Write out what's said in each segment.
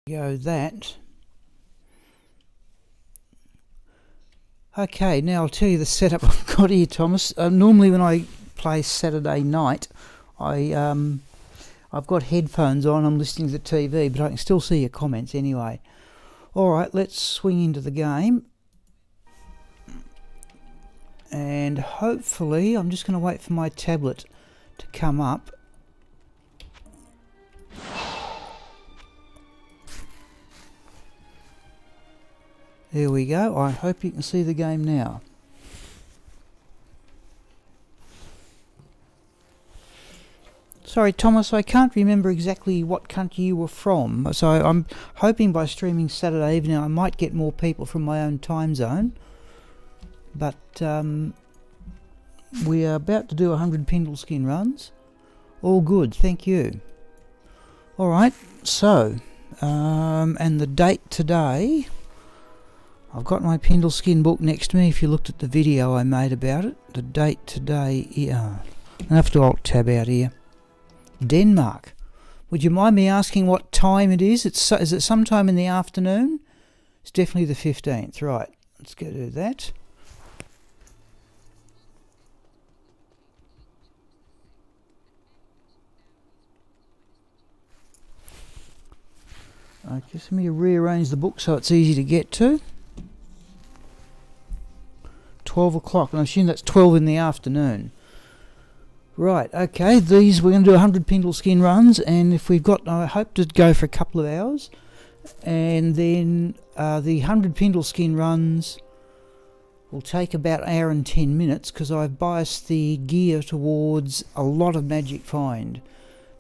go that. Okay, now I'll tell you the setup I've got here, Thomas. Normally when I play Saturday night, I've got headphones on, I'm listening to the TV, but I can still see your comments anyway. Alright, let's swing into the game. And hopefully, I'm just going to wait for my tablet to come up. There we go. I hope you can see the game now. Sorry, Thomas, I can't remember exactly what country you were from. So I'm hoping by streaming Saturday evening I might get more people from my own time zone. But we are about to do 100 Pindleskin runs. All good, thank you. Alright, so, and the date today... I've got my Pindleskin book next to me if you looked at the video I made about it. The date today, I have to alt-tab out here. Denmark. Would you mind me asking what time it is? Is it sometime in the afternoon? It's definitely the 15th. Right, let's go do that. Okay, let me rearrange the book so it's easy to get to. 12 o'clock, and I assume that's 12 in the afternoon. Right, okay, we're going to do 100 Pindleskin runs, and if we've got, I hope to go for a couple of hours, and then the 100 Pindleskin runs will take about an hour and 10 minutes, because I've biased the gear towards a lot of magic find.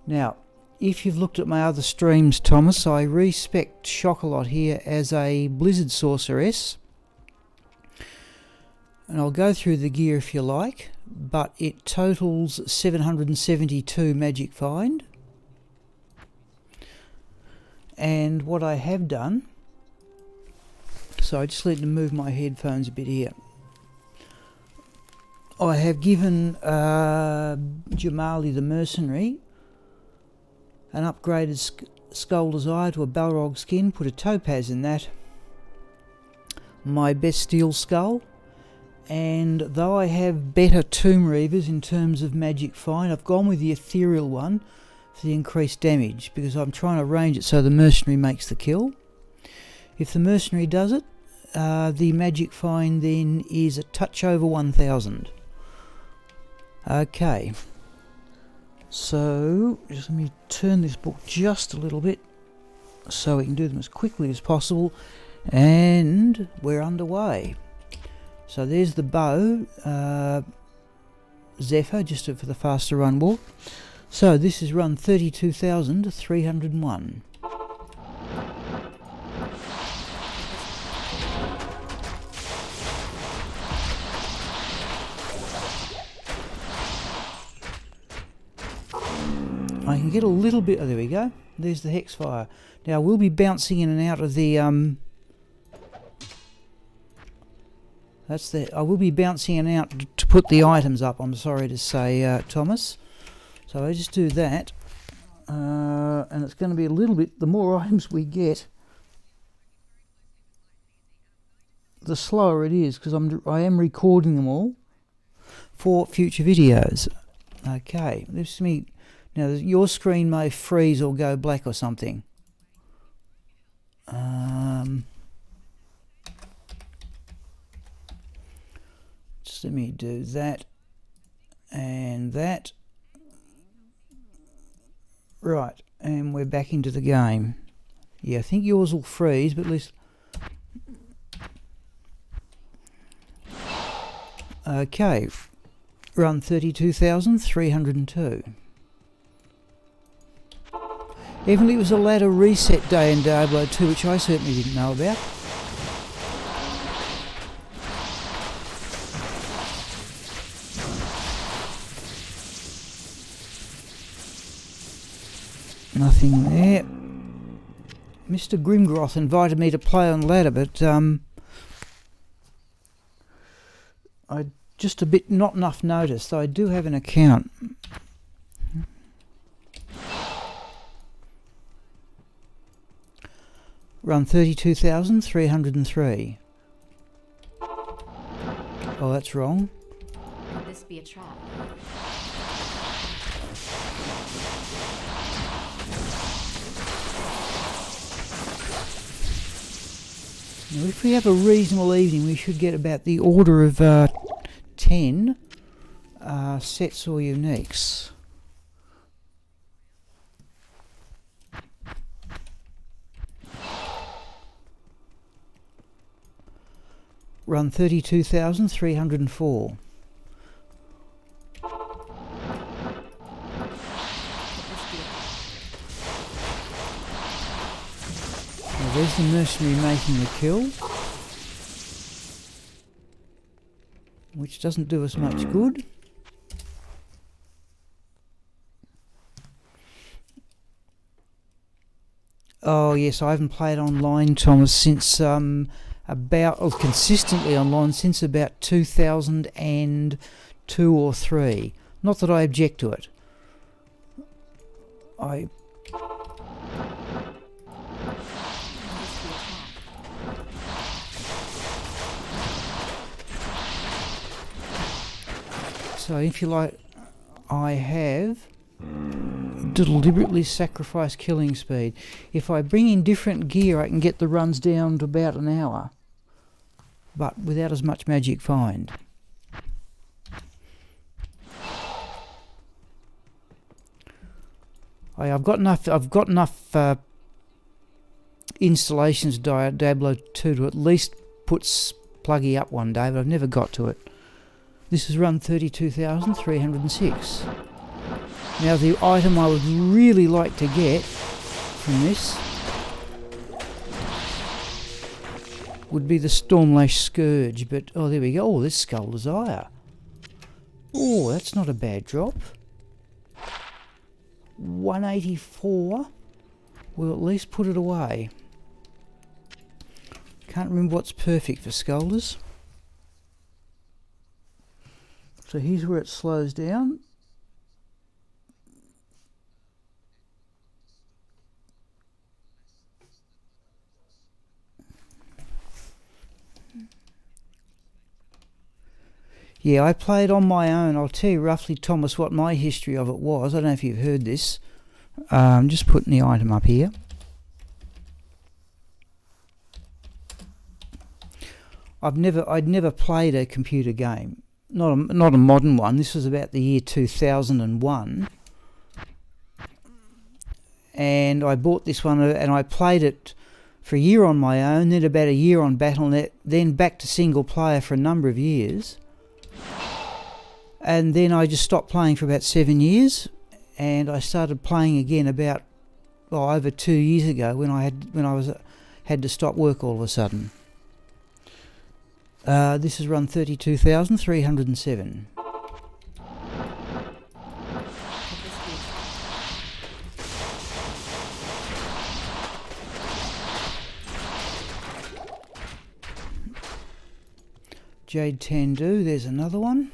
Now, if you've looked at my other streams, Thomas, I respect Shockalot here as a Blizzard Sorceress. And I'll go through the gear if you like, but it totals 772 magic find. And what I have done, so I just need to move my headphones a bit here. I have given Jamali the Mercenary an upgraded Skull Desire to a Balrog skin, put a topaz in that, my best steel skull. And though I have better Tomb Reavers in terms of magic find, I've gone with the ethereal one for the increased damage, because I'm trying to arrange it so the mercenary makes the kill. If the mercenary does it, the magic find then is a touch over 1000. Okay, so just let me turn this book just a little bit so we can do them as quickly as possible, and we're underway. So there's the bow, Zephyr, just for the faster run walk. So this is run 32,301. I can get a little bit, oh there we go, there's the Hexfire. Now we'll be bouncing in and out of the, I will be bouncing in and out to put the items up, I'm sorry to say, Thomas. So I just do that, and it's going to be a little bit, the more items we get, the slower it is, because I am recording them all for future videos. Okay, let me, now your screen may freeze or go black or something. Let me do that and that. Right, and we're back into the game. Yeah, I think yours will freeze, but at least... Okay, run 32,302. Evidently it was a ladder reset day in Diablo 2, which I certainly didn't know about. Nothing there. Mr. Grimgroth invited me to play on ladder, but I just a bit not enough notice, though I do have an account. Run 32,303. Oh, that's wrong. Could this be a trap? Now, if we have a reasonable evening, we should get about the order of 10 sets or uniques. Run 32,304. Now there's the mercenary making the kill, which doesn't do us much good. Oh yes, I haven't played online, Thomas, since consistently online since about 2002 or 3. Not that I object to it. So if you like, I have deliberately sacrificed killing speed. If I bring in different gear, I can get the runs down to about an hour, but without as much magic find. I've got enough installations Diablo 2 to at least put Pluggy up one day, but I've never got to it. This is run 32,306. Now the item I would really like to get from this would be the Stormlash Scourge, but oh, there we go. Oh, this Skull Desire. Oh, that's not a bad drop. 184. We'll at least put it away. Can't remember what's perfect for Skulders. So here's where it slows down. Yeah, I played on my own. I'll tell you roughly, Thomas, what my history of it was. I don't know if you've heard this. Just putting the item up here. I'd never played a computer game. Not a modern one. This was about the year 2001. And I bought this one and I played it for a year on my own, then about a year on Battle.net, then back to single player for a number of years. And then I just stopped playing for about 7 years, and I started playing again about over 2 years ago when I had to stop work all of a sudden. This is run 32,307. Jade Tandu, there's another one.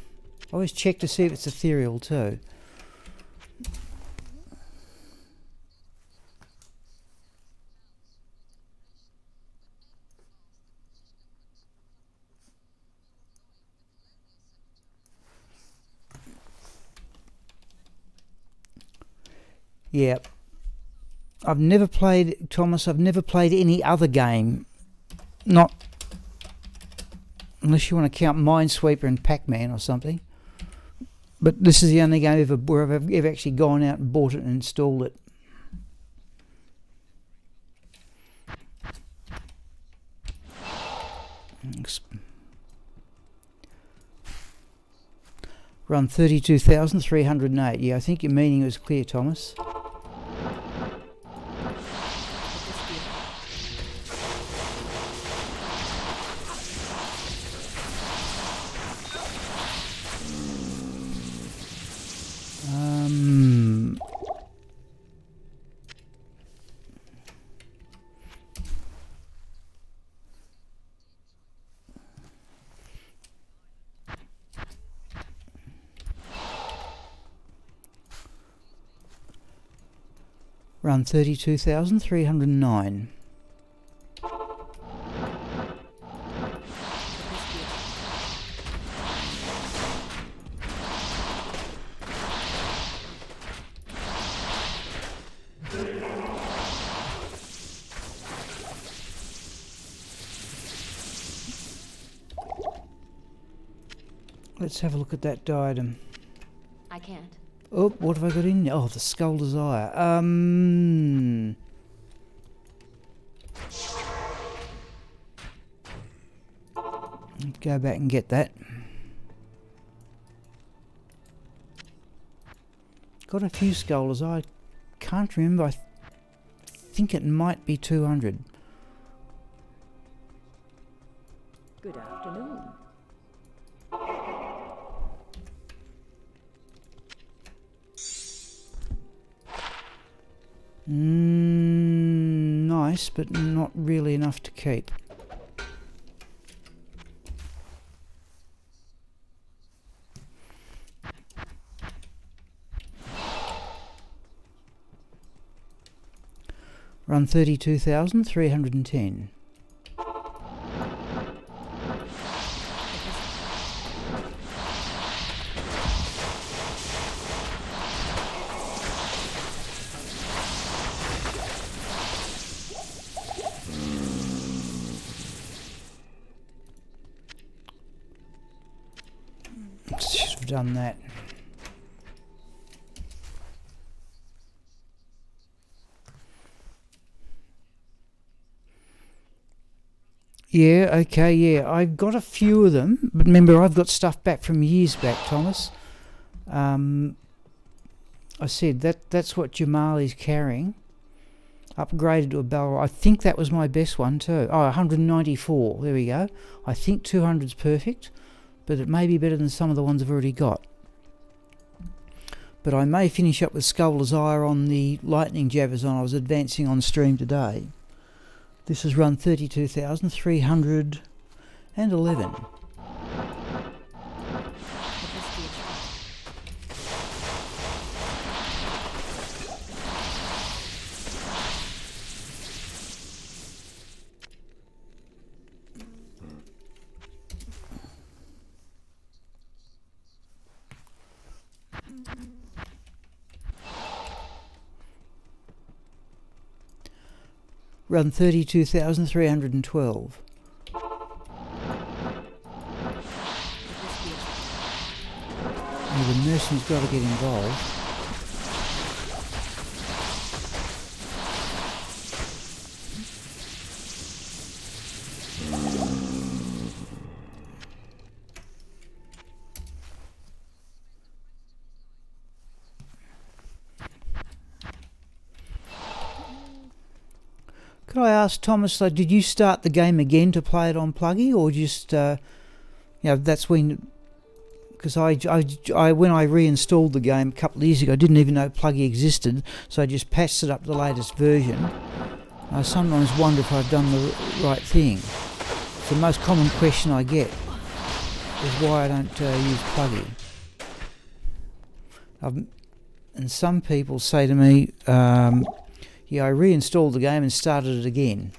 I always check to see if it's ethereal too. Yeah. I've never played, Thomas, I've never played any other game. Not unless you want to count Minesweeper and Pac-Man or something. But this is the only game where I've ever actually gone out and bought it and installed it. Run 32,308. Yeah, I think your meaning was clear, Thomas. Run 32,309. Let's have a look at that diadem. I can't. Oh, what have I got in there? Oh, the Skull Desire. Go back and get that. Got a few Skull Desire. Can't remember. I think it might be 200. Good afternoon. Nice, but not really enough to keep. Run 32,310. Should have done that. Yeah, okay, yeah. I've got a few of them, but remember I've got stuff back from years back, Thomas. I said that's what Jamali's carrying. Upgraded to a barrel. I think that was my best one too. Oh, 194. There we go. I think 200's perfect, but it may be better than some of the ones I've already got. But I may finish up with Skull Desire on the Lightning Javazon I was advancing on stream today. This has run 32,311. Could this be a trap? Run 32,312. Could this be a trap? The mercenary's got to get involved. Could I ask Thomas, did you start the game again to play it on Pluggy, or just, that's when, because I when I reinstalled the game a couple of years ago, I didn't even know Pluggy existed, so I just patched it up to the latest version. I sometimes wonder if I've done the right thing. It's the most common question I get, is why I don't use Pluggy. And some people say to me, yeah, I reinstalled the game and started it again,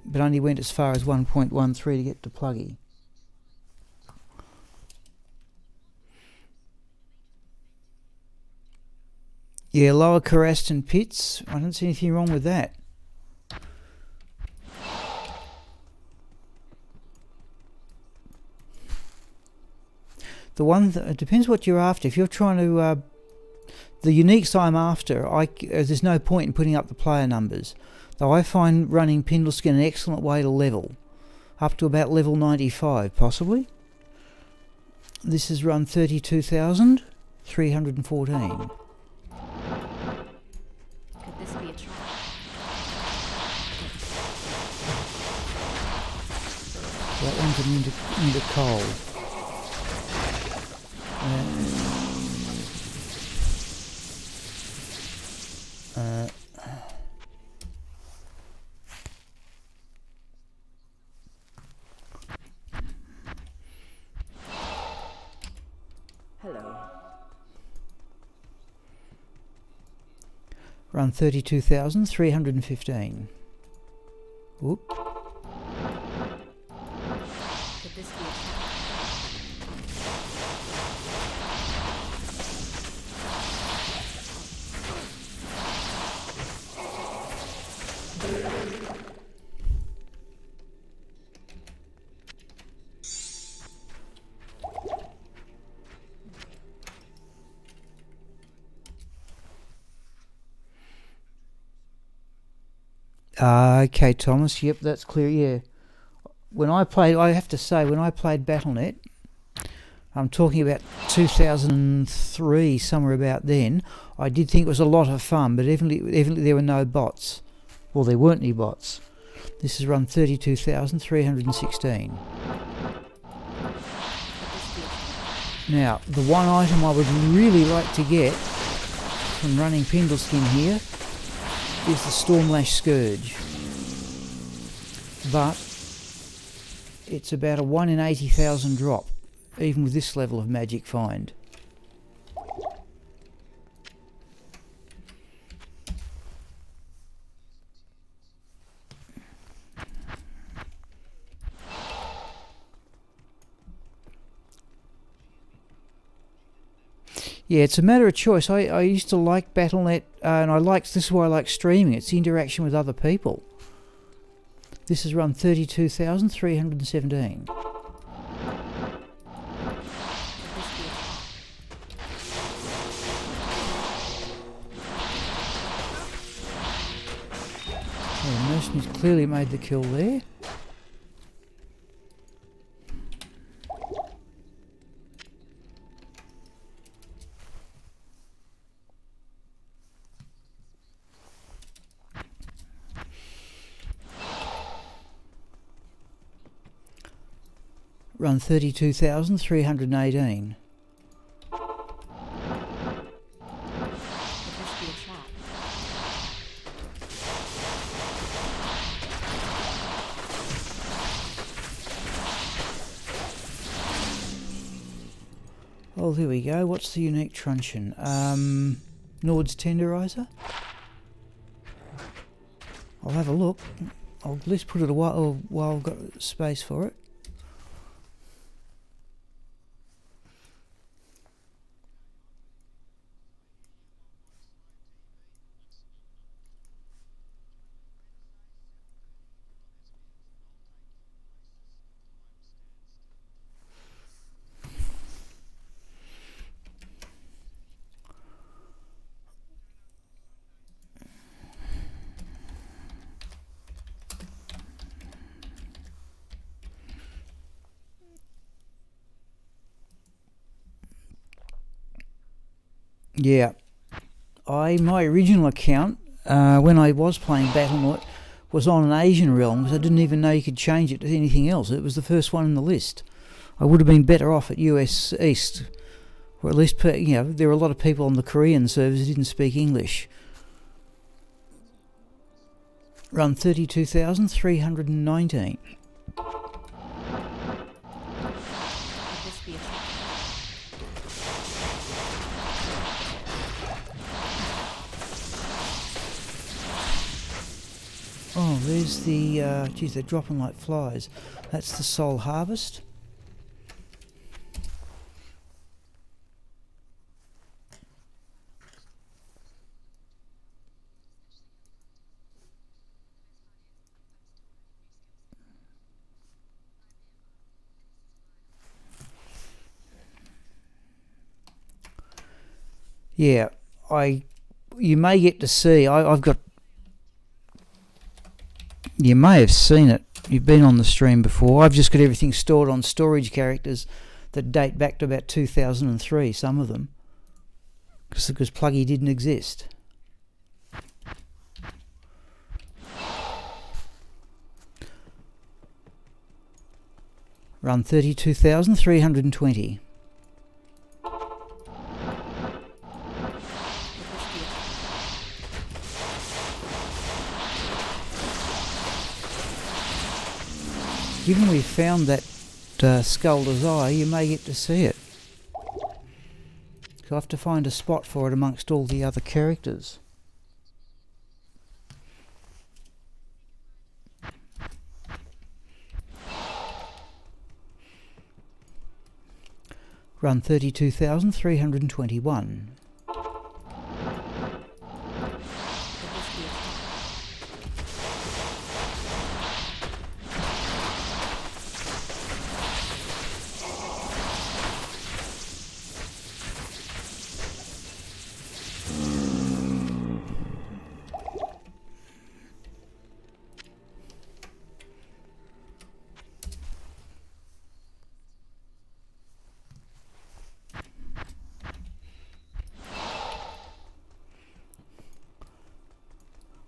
but only went as far as 1.13 to get to Pluggy. Yeah, Lower Kurast and pits. I don't see anything wrong with that. It depends what you're after. If you're trying to the uniques I'm after, there's no point in putting up the player numbers. Though I find running Pindleskin an excellent way to level. Up to about level 95, possibly. This has run 32,314. Could this be a trap? That one's an into cold. Hello. Run 32,315. Whoop. Could this be a trap? Okay, Thomas. Yep, that's clear. Yeah. When I played, I have to say, when I played BattleNet, I'm talking about 2003, somewhere about then. I did think it was a lot of fun, but evidently there were no bots. Well, there weren't any bots. This is run 32,316. Now, the one item I would really like to get from running Pindleskin here is the Stormlash Scourge. But it's about a 1 in 80,000 drop, even with this level of magic find. Yeah, it's a matter of choice. I used to like BattleNet, and this is why I like streaming. It's the interaction with other people. This is run 32,317. Yeah, Mercenary's clearly made the kill there. Run 32,318. Oh, there we go. What's the unique truncheon? Nord's Tenderizer? I'll have a look. I'll at least put it a while I've got space for it. Yeah, my original account when I was playing BattleNet was on an Asian realm because I didn't even know you could change it to anything else. It was the first one in the list. I would have been better off at US East, or at least there were a lot of people on the Korean servers who didn't speak English. Run 32,319. Oh, there's the, geez, they're dropping like flies. That's the Soul Harvest. Yeah, you may get to see, I've got, you may have seen it, you've been on the stream before, I've just got everything stored on storage characters that date back to about 2003, some of them, because Pluggy didn't exist. Run 32,320. Given we found that Skulder's Eye, you may get to see it. So I'll have to find a spot for it amongst all the other characters. Run 32,321.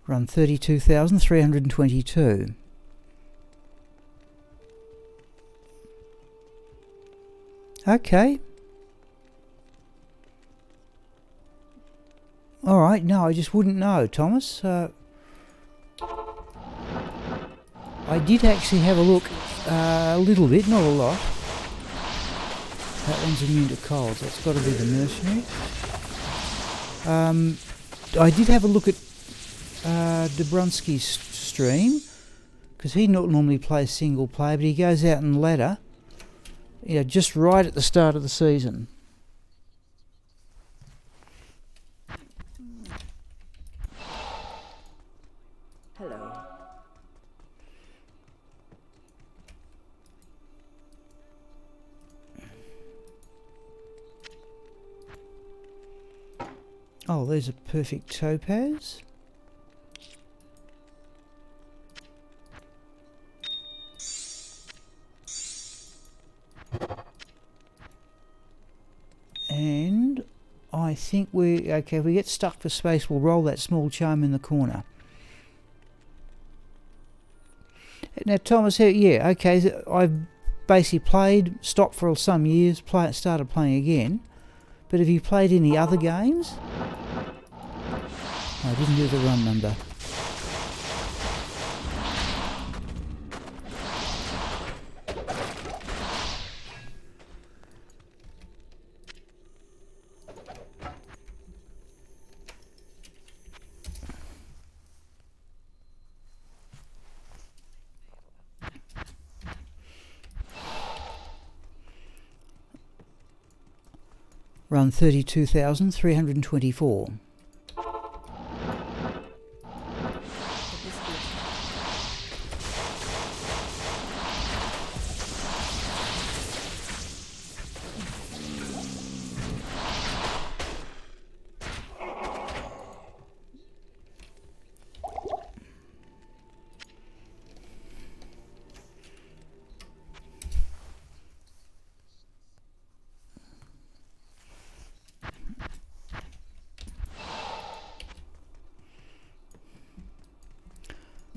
Run 32,322. Okay. Alright, no, I just wouldn't know, Thomas. I did actually have a look a little bit, not a lot. That one's immune to colds. That's got to be the mercenary. I did have a look at Debrunski's stream, because he not normally plays single player, but he goes out in ladder, you know, just right at the start of the season. Hello. Oh, there's a perfect topaz. And I think if we get stuck for space, we'll roll that small charm in the corner. Now, Thomas, yeah, okay, I've basically stopped for some years, started playing again. But have you played any other games? I didn't do the run number. Run 32,324.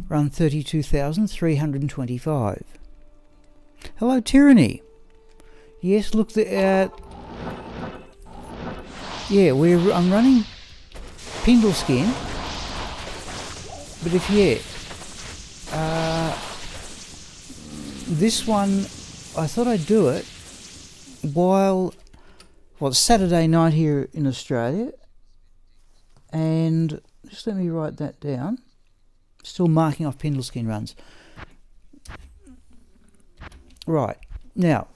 Run 32,325. Hello, Tyranny. Yes, look, yeah, I'm running Pindleskin, but this one, I thought I'd do it while, it's Saturday night here in Australia, and just let me write that down. Still marking off Pindleskin runs. Right. Now,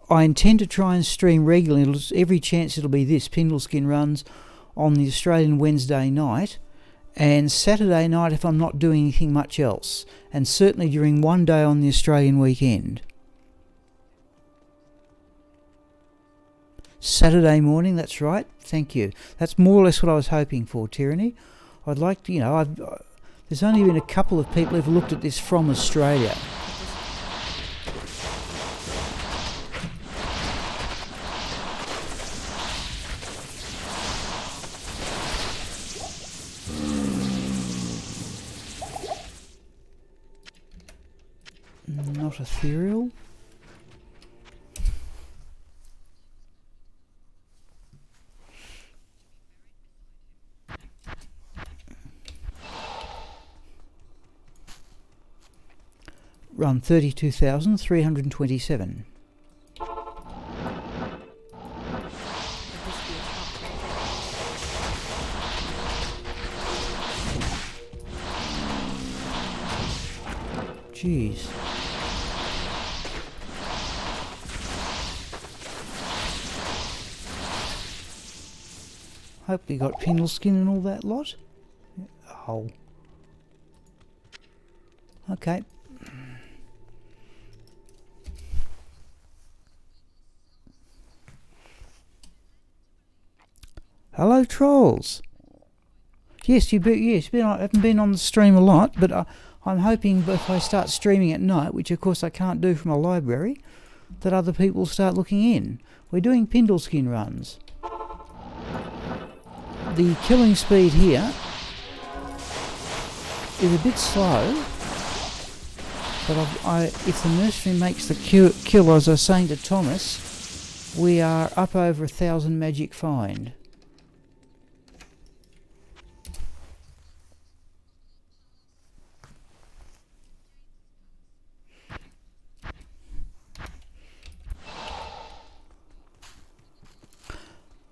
I intend to try and stream regularly. Every chance it'll be this, Pindleskin runs on the Australian Wednesday night and Saturday night if I'm not doing anything much else. And certainly during one day on the Australian weekend. Saturday morning, that's right. Thank you. That's more or less what I was hoping for, Tyranny. I'd like to, there's only been a couple of people who've looked at this from Australia. Not ethereal. Run 32,327. Jeez. Hope we got Pindleskin and all that lot. Oh. Okay. Hello, trolls. Yes, I haven't been on the stream a lot, but I'm hoping if I start streaming at night, which of course I can't do from a library, that other people start looking in. We're doing Pindleskin runs. The killing speed here is a bit slow, but if the mercenary makes the kill, as I was saying to Thomas, we are up over 1,000 magic find.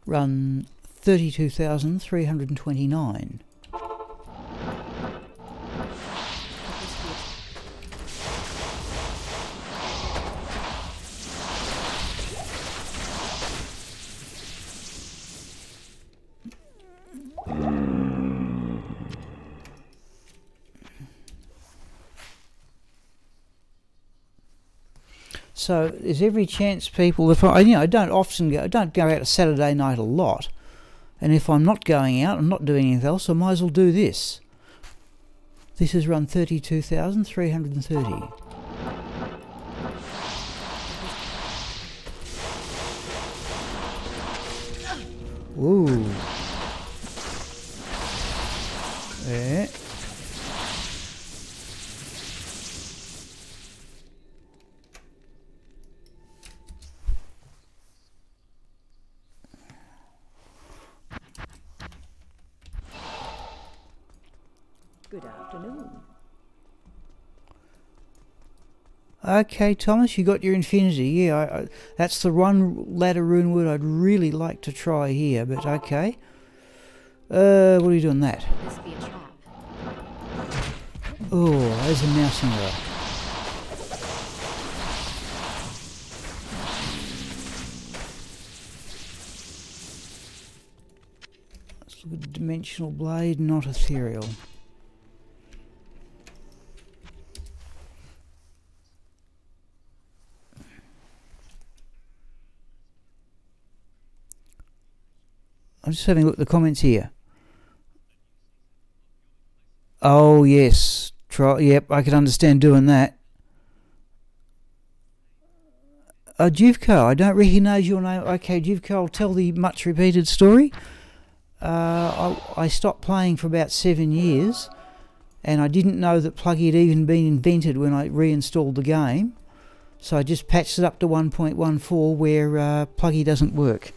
Run 32,329. So there's every chance, people. If I don't go out a Saturday night a lot, and if I'm not going out, I'm not doing anything else, I might as well do this. This is run 32,330. Ooh. Yeah. Good afternoon. Okay, Thomas, you got your infinity. Yeah, that's the one ladder rune word I'd really like to try here, but okay. What are you doing that? This be a trap. Oh, there's a mousing error. Let's look at the dimensional blade, not ethereal. I'm just having a look at the comments here. Oh yes, yep, I could understand doing that. Jivko, I don't recognise your name. Okay, Jivko, I'll tell the much repeated story. I stopped playing for about 7 years, and I didn't know that Pluggy had even been invented when I reinstalled the game. So I just patched it up to 1.14 where Pluggy doesn't work.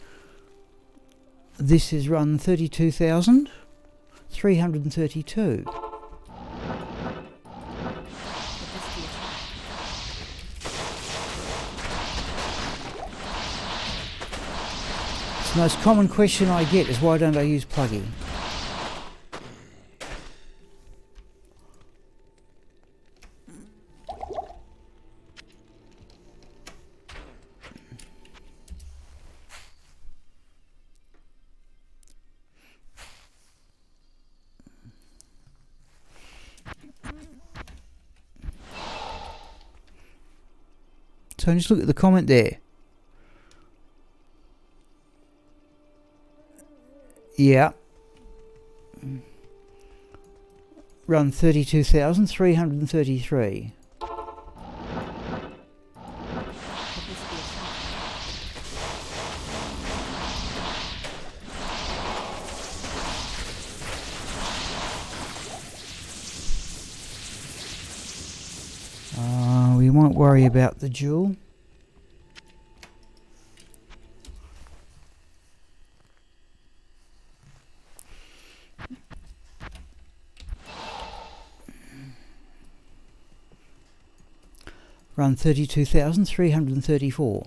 This is run 32,332. The most common question I get is, why don't I use Pluggy? So just look at the comment there. Yeah. Run 32,333. We won't worry about the jewel. Run 32,334.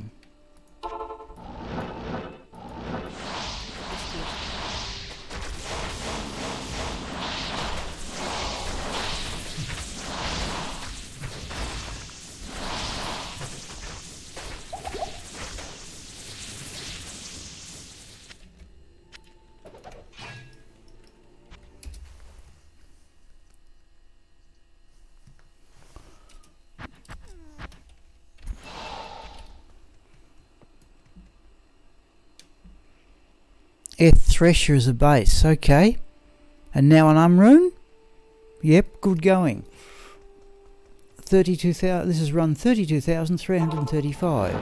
Thresher as a base, okay. And now an Umrune? Yep, good going. 32,000. This is run 32,335.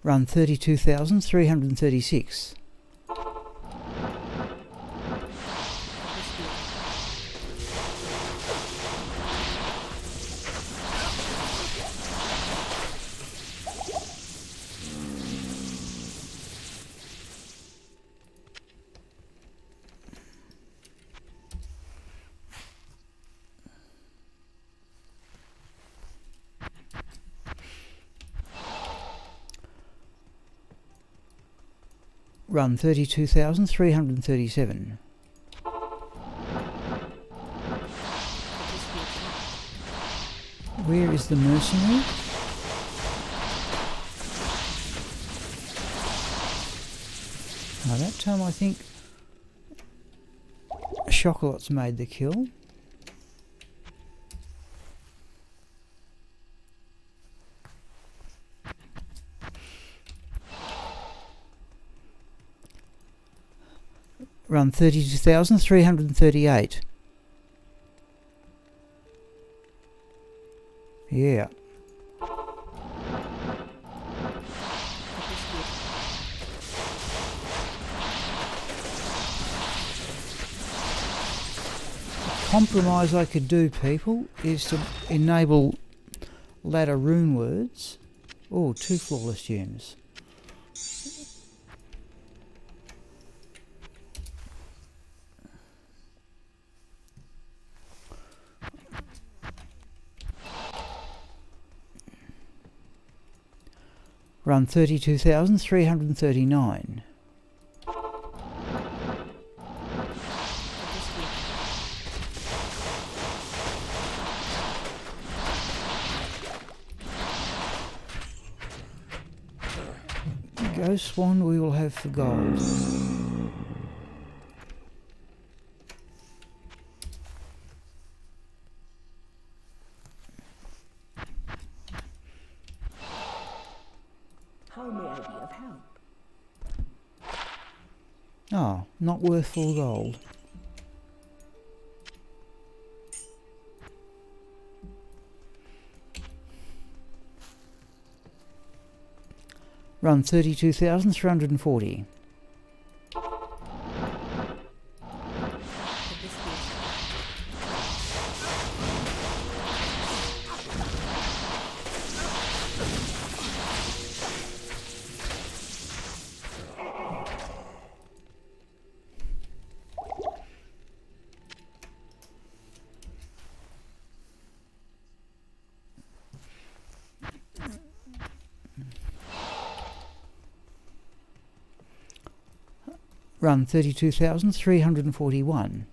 Run 32,336. Run 32,337. Where is the mercenary? Now that time I think Shockalot's made the kill. Run 32,338. Yeah. Compromise I could do, people, is to enable ladder rune words. Oh, 2 flawless gems. Run 32,339. Ghost Swan we will have for gold. How may I be of help? Oh, not worth full gold. Run 32,340. Run 32,341.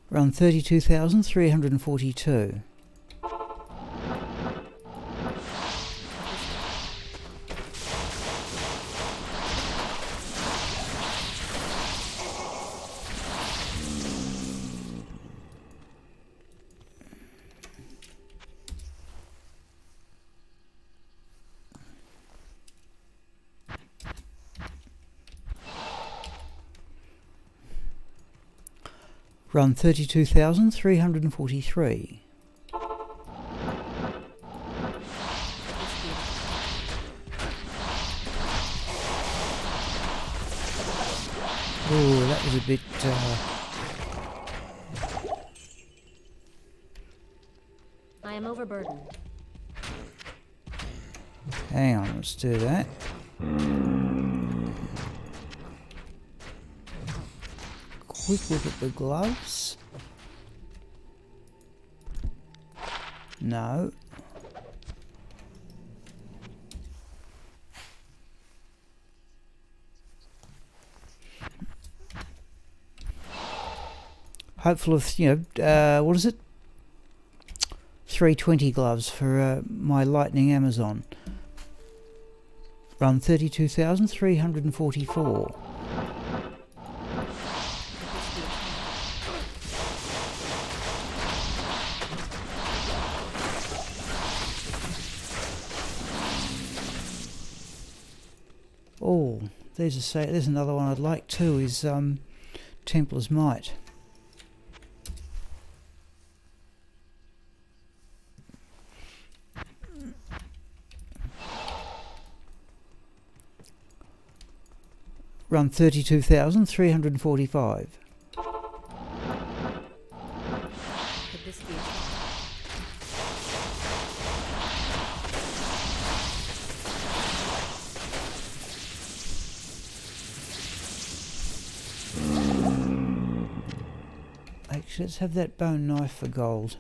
Run 32,342. Run 32,343. Oh, that was a bit... I am overburdened. Hang on, let's do that. Quick look at the gloves. No. Hopeful of, what is it? 320 gloves for my Lightning Amazon. Run 32,344. Oh, there's another one I'd like too, is Templar's Might. Run 32,345. Could this be a trap? Actually, let's have that bone knife for gold.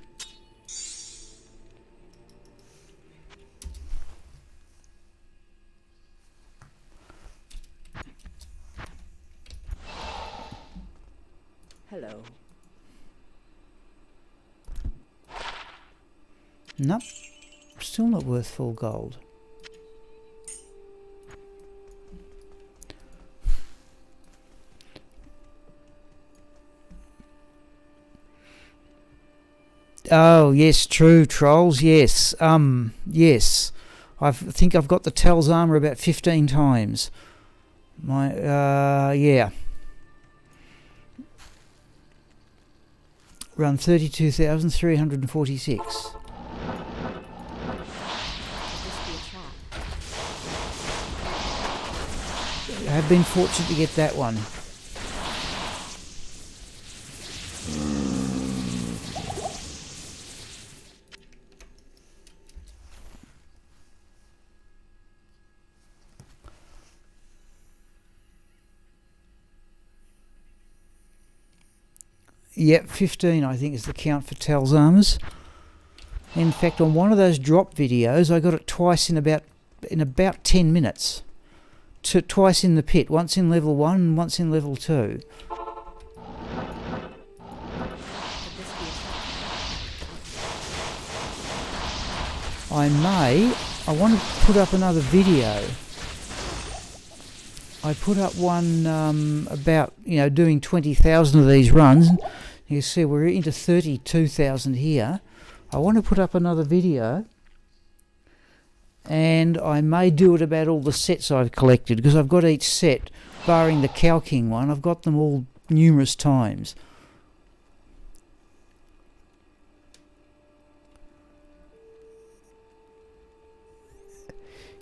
Hello. Nope, still not worth full gold. Oh yes, true, trolls. Yes, yes. I think I've got the Tel's armor about 15 times. Yeah. Run 32,346. Could this be a trap? I have been fortunate to get that one. Yep, 15 I think is the count for Tel's armors. In fact, on one of those drop videos, I got it twice in about 10 minutes. Twice in the pit, once in level 1 and once in level 2. I want to put up another video. I put up one about, doing 20,000 of these runs. You see we're into 32,000 here. I want to put up another video, and I may do it about all the sets I've collected, because I've got each set, barring the Cow King one, I've got them all numerous times.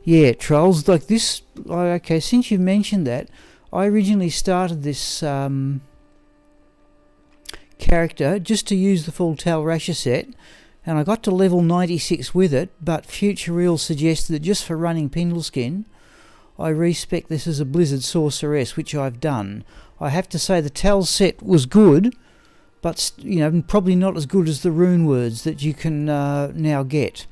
Yeah, trolls, like this, okay, since you mentioned that, I originally started this character just to use the full Tal Rasher set, and I got to level 96 with it, but Future Real suggested that just for running Pindleskin, I respec this as a Blizzard Sorceress, which I've done. I have to say the Tal set was good, but, probably not as good as the rune words that you can now get.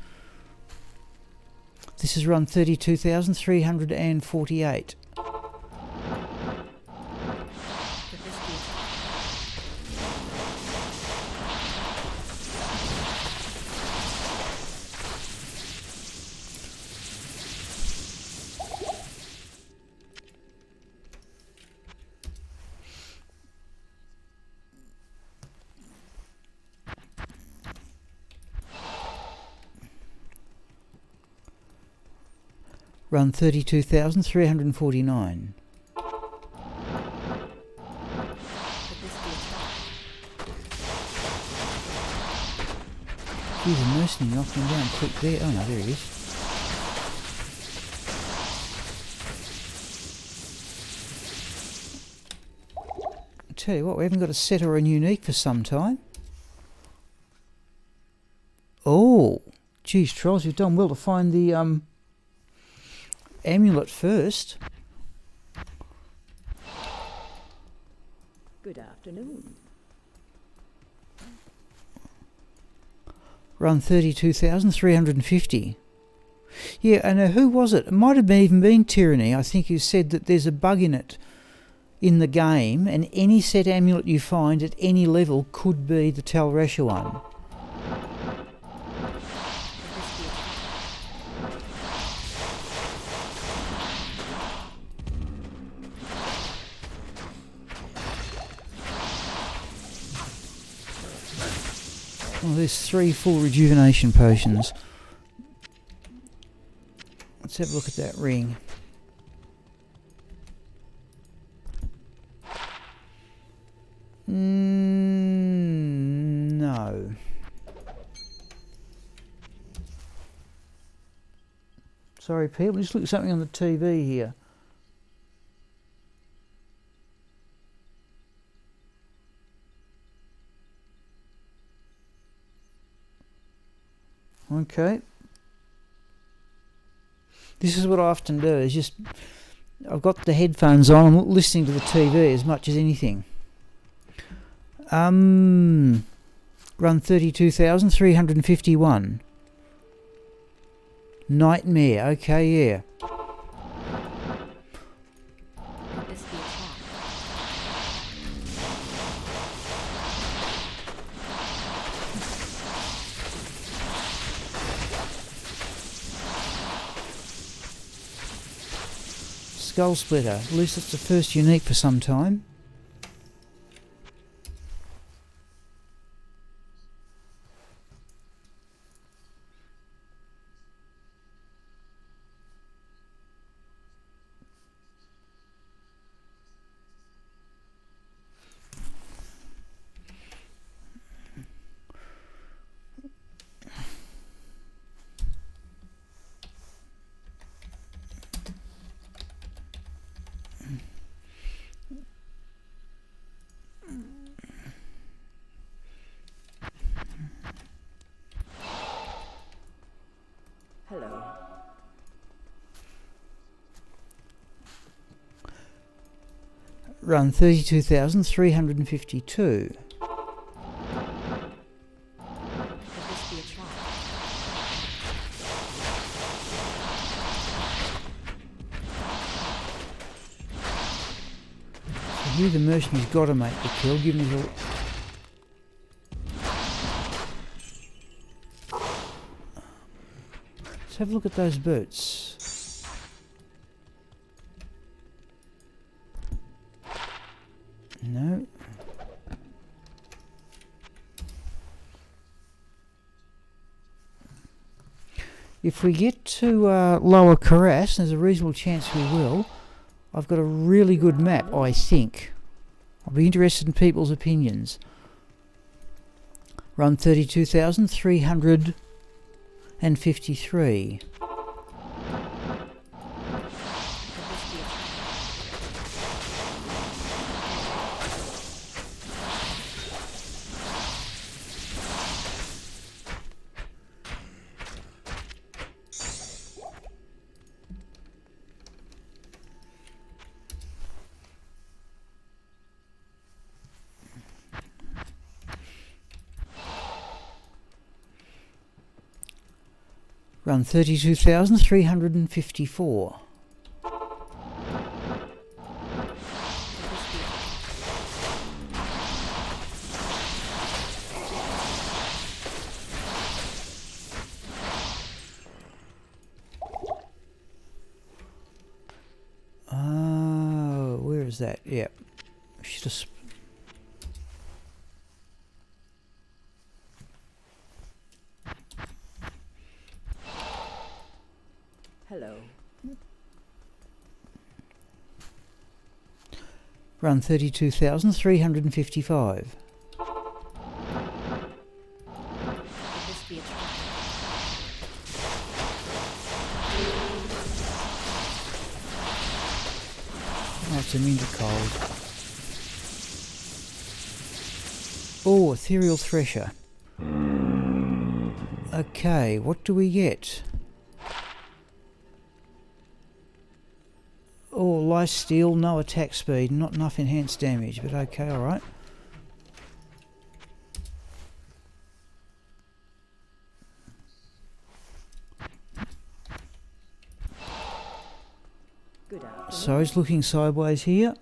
This is run 32,348. Run 32,349. Geez, a mercenary knocked him down quick there. Oh no, there he is. I tell you what, we haven't got a set or a unique for some time. Oh, geez, trolls, you've done well to find the amulet first. Good afternoon. Run 32,350. Yeah, and who was it? It might have even been Tyranny. I think you said that there's a bug in it in the game, and any set amulet you find at any level could be the Tal Rasher one. Oh, there's 3 full rejuvenation potions. Let's have a look at that ring. No. Sorry, people. Just look at something on the TV here. Okay. This is what I often do, is just, I've got the headphones on, I'm listening to the TV as much as anything. Run 32,351. Nightmare, okay, yeah. Could this be a trap? Skull Splitter, at least it's the first unique for some time. Hello. Run 32,352. Could this be a trap? So here the mercenary's got to make the kill, give me the... Let's have a look at those boots. No. If we get to Lower Kurast, there's a reasonable chance we will, I've got a really good map, I think. I'll be interested in people's opinions. Run 32,353. Run 32,354. Oh, where is that? Yep. Should have. Hello. Run 32,355. Could this be a trap? Oh, it's immune to cold. Oh, Ethereal Thresher. Okay, what do we get? Oh, life steal, no attack speed, not enough enhanced damage, but okay, alright. Good afternoon. So he's looking sideways here.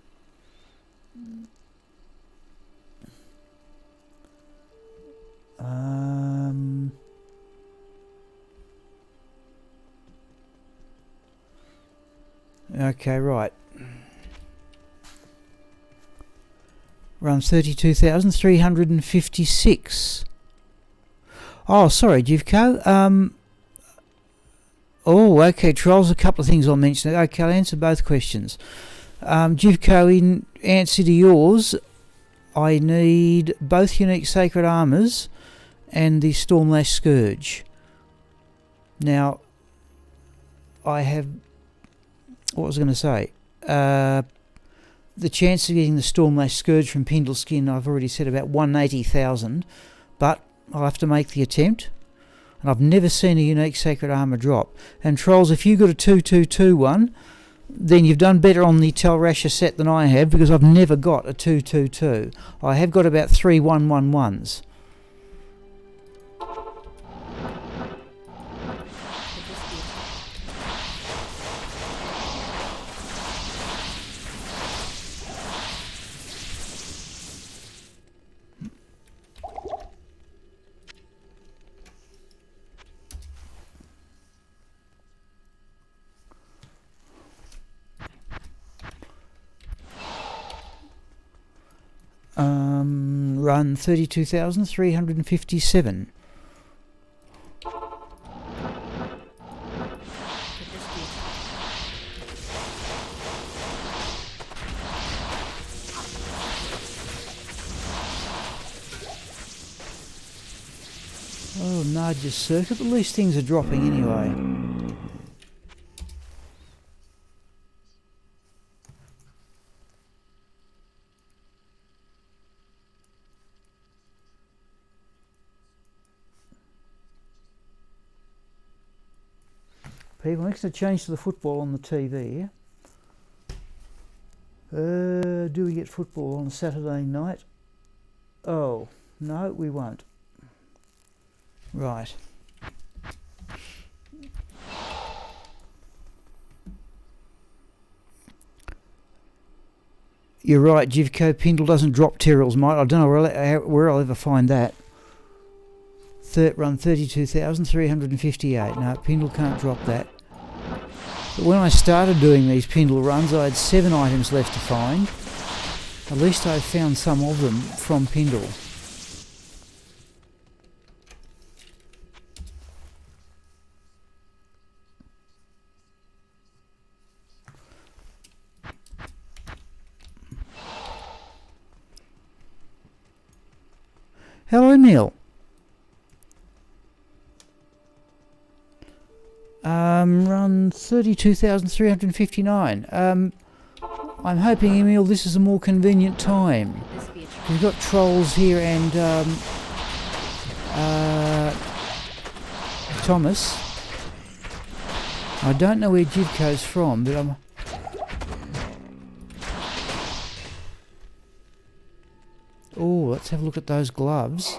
Okay, right. Run 32,356. Oh, sorry, Jivko. Oh, okay, Trolls, a couple of things I'll mention. Okay, I'll answer both questions. Jivko, in answer to yours, I need both unique sacred armours and the Stormlash Scourge. Now, I have... What was I going to say? The chance of getting the Stormlash Scourge from Pindleskin, I've already said about 180,000, but I'll have to make the attempt. And I've never seen a unique sacred armour drop. And Trolls, if you got a 222 one, then you've done better on the Telrasha set than I have, because I've never got a 222. I have got about 3 111s. Run 32,357. Oh, Narja's circuit. At least things are dropping anyway. People, next to change to the football on the TV. Do we get football on Saturday night? Oh, no, we won't. Right. You're right, Jivko. Pindle doesn't drop Tyrrell's might. I don't know where I'll ever find that. Run 32,358. No, Pindle can't drop that. But when I started doing these Pindle runs, I had 7 items left to find. At least I found some of them from Pindle. Hello, Neil. Run 32,359. I'm hoping, Emil, this is a more convenient time. We've got Trolls here and Thomas. I don't know where Jivko's from, but I'm... Oh, let's have a look at those gloves.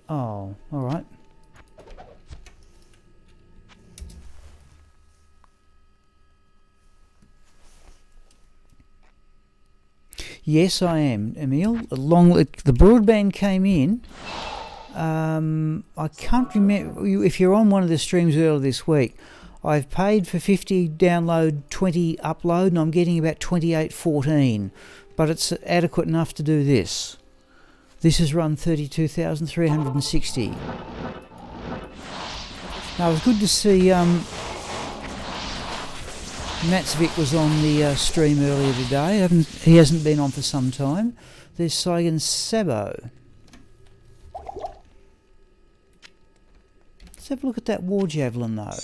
Oh, alright. Yes, I am, Emil. The broadband came in. I can't remember if you're on one of the streams earlier this week. I've paid for 50 download, 20 upload, and I'm getting about 28.14. But it's adequate enough to do this. This has run 32,360. Now, it was good to see Matsvik was on the stream earlier today. He hasn't been on for some time. There's Saigon Sabo. Let's have a look at that war javelin though.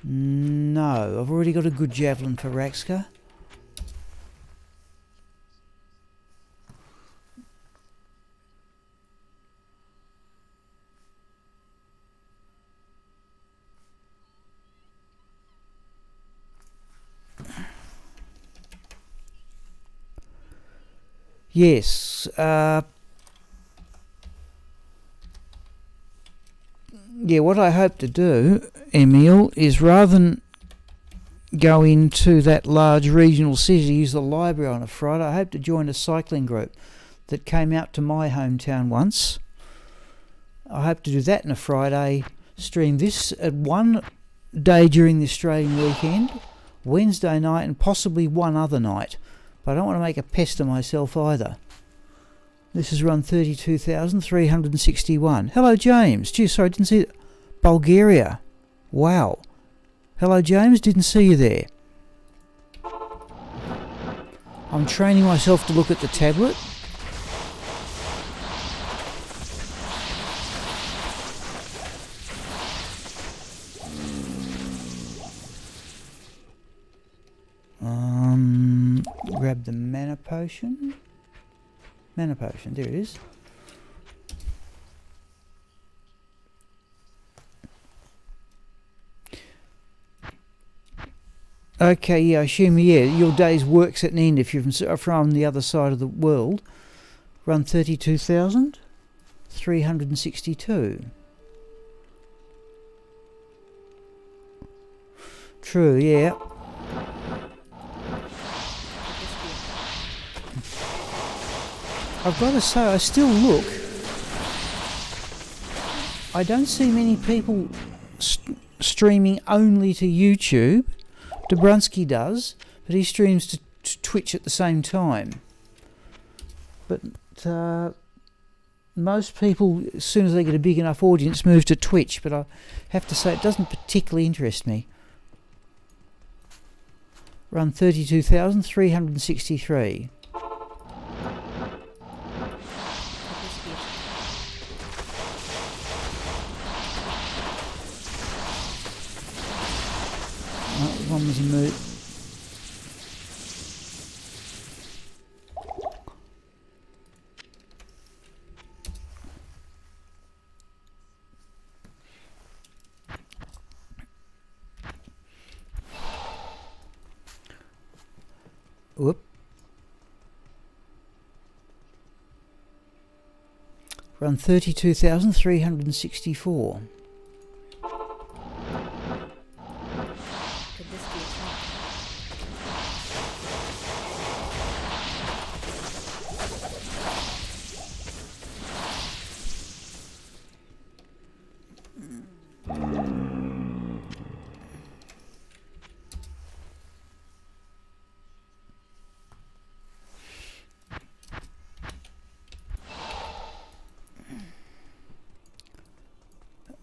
No, I've already got a good javelin for Raxka. Yes, yeah, what I hope to do, Emil, is rather than go into that large regional city to use the library on a Friday, I hope to join a cycling group that came out to my hometown once. I hope to do that on a Friday, stream this at 1 day during the Australian weekend, Wednesday night and possibly one other night. But I don't want to make a pest of myself either. This is run 32,361. Hello, James. Gee, sorry, didn't see it. Bulgaria. Wow. Hello, James. Didn't see you there. I'm training myself to look at the tablet. Grab the mana potion. Mana potion, there it is. Okay, yeah, I assume, yeah, your day's work's at an end if you're from the other side of the world. Run 32,362. True, yeah. I've got to say, I still look. I don't see many people streaming only to YouTube. Dobrunsky does, but he streams to Twitch at the same time. But most people, as soon as they get a big enough audience, move to Twitch. But I have to say, it doesn't particularly interest me. Run 32,363. One was a move. Whoop. Run 32,364.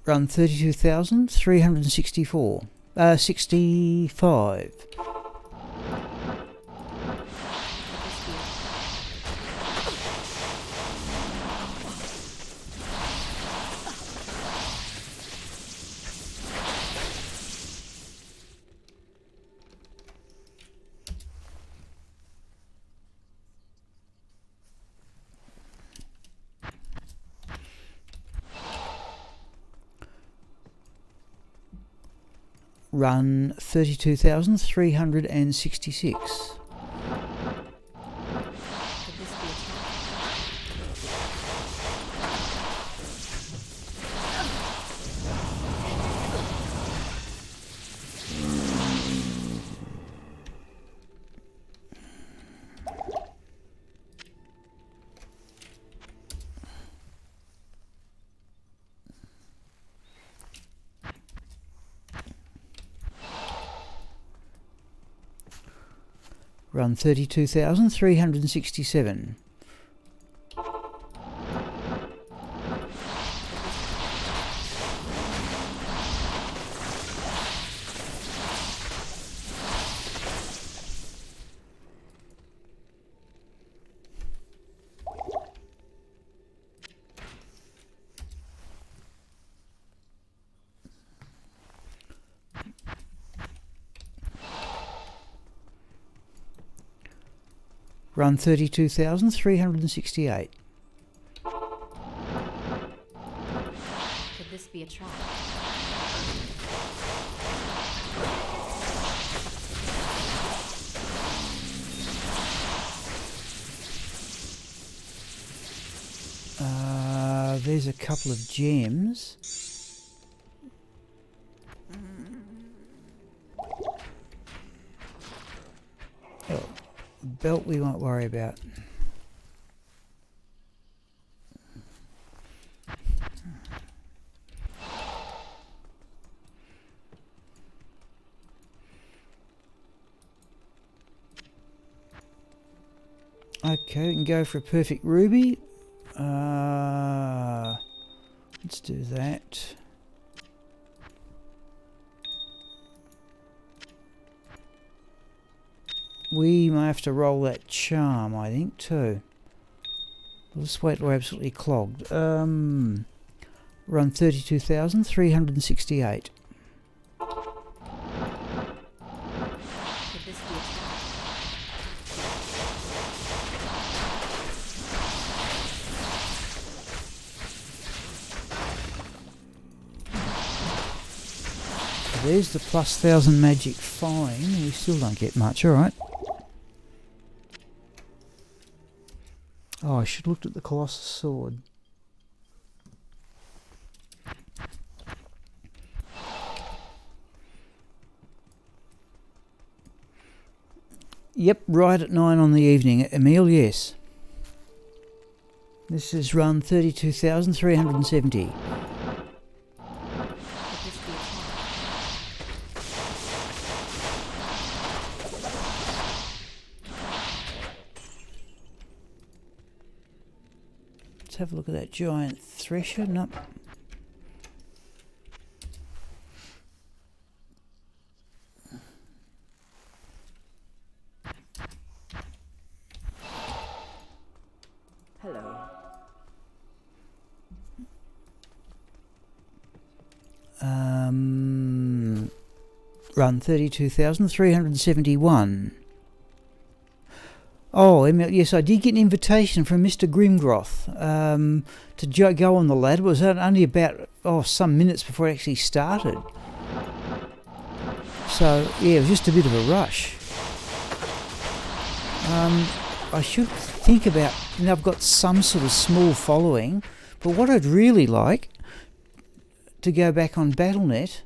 Run 32,364. 65. Run 32,366. Run 32,367. Run 32,368. Could this be a trap? There's a couple of gems. Oh, belt we won't worry about. Okay, we can go for a perfect ruby. Let's do that. We may have to roll that charm, I think, too. Let's wait till we're absolutely clogged. Run 32,368. Could this be a trap? There's the plus 1,000 magic fine. We still don't get much, alright. Oh, I should have looked at the Colossus sword. Yep, right at 9 on the evening. Emil, yes. This is run 32,370. Could this be a trap? Let's have a look at that giant thresher. Nope. Hello. Run 32,371. Oh, yes, I did get an invitation from Mr. Grimgroth to go on the ladder. It was only about some minutes before it actually started. So yeah, it was just a bit of a rush. I should think about. I've got some sort of small following, but what I'd really like to go back on BattleNet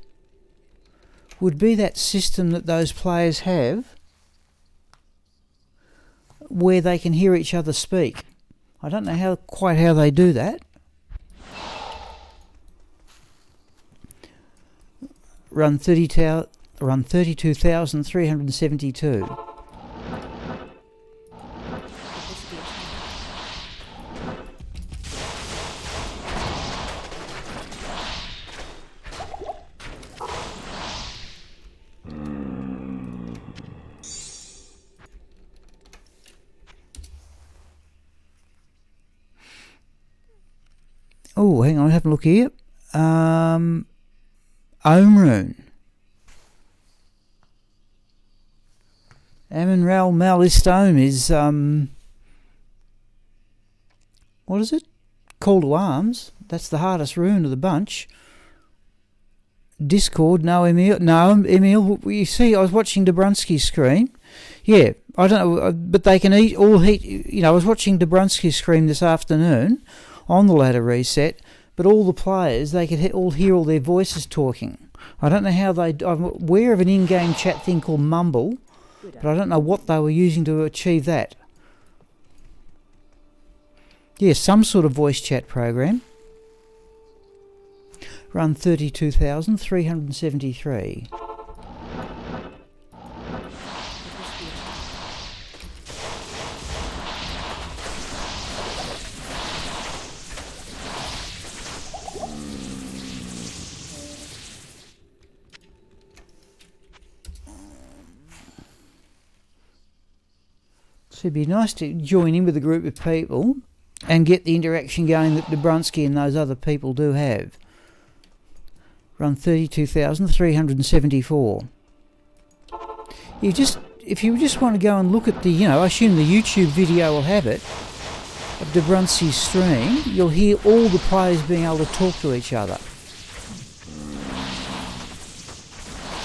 would be that system that those players have where they can hear each other speak. I don't know quite how they do that. Run 32,372. Oh, hang on, have a look here. Omrune. Amonral Malistome is, what is it? Call to Arms. That's the hardest rune of the bunch. Discord, no, Emil. No, Emil, you see, I was watching Dobrunsky's screen. Yeah, I don't know, but they can all heat, I was watching Dobrunsky's screen this afternoon on the ladder reset, but all the players, they could all hear all their voices talking. I don't know how I'm aware of an in-game chat thing called Mumble, but I don't know what they were using to achieve that. Yeah, some sort of voice chat program. Run 32,373. So it'd be nice to join in with a group of people and get the interaction going that Dobrunsky and those other people do have. Run 32,374. If you just want to go and look at the, I assume the YouTube video will have it, of Dobrunsky's stream, you'll hear all the players being able to talk to each other.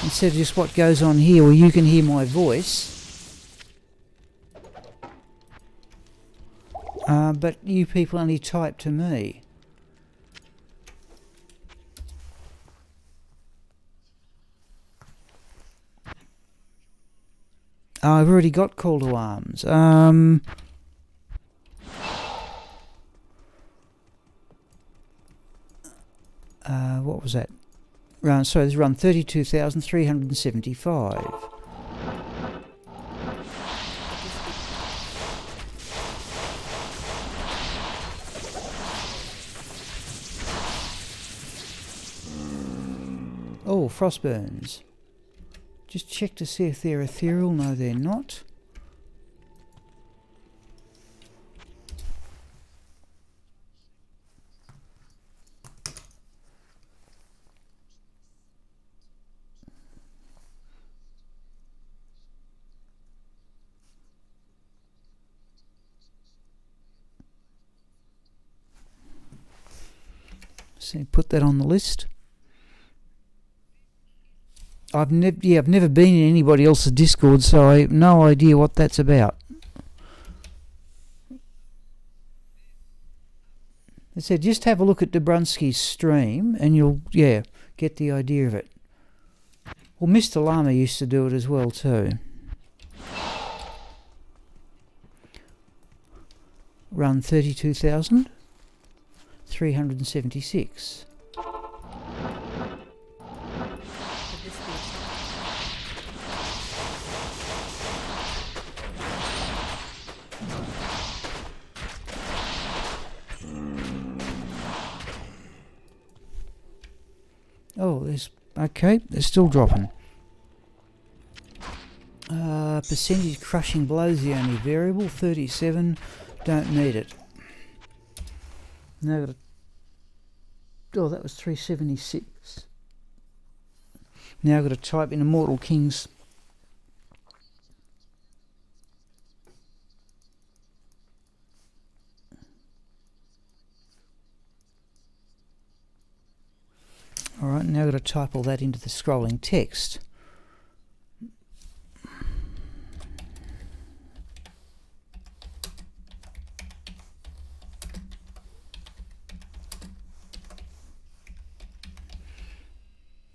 Instead of just what goes on here where you can hear my voice. But you people only type to me. Oh, I've already got Call to Arms. What was that? This is run 32,375. Oh, frostburns. Just check to see if they're ethereal. No, they're not. So put that on the list. I've never been in anybody else's Discord, so I have no idea what that's about. They said just have a look at Dobrunsky's stream and you'll get the idea of it. Well, Mr. Llama used to do it as well too. Run 32,376. Oh, they're still dropping. Percentage crushing blows the only variable, 37, don't need it. Now that was 376. Now I've got to type in Immortal Kings. Alright, now I've got to type all that into the scrolling text.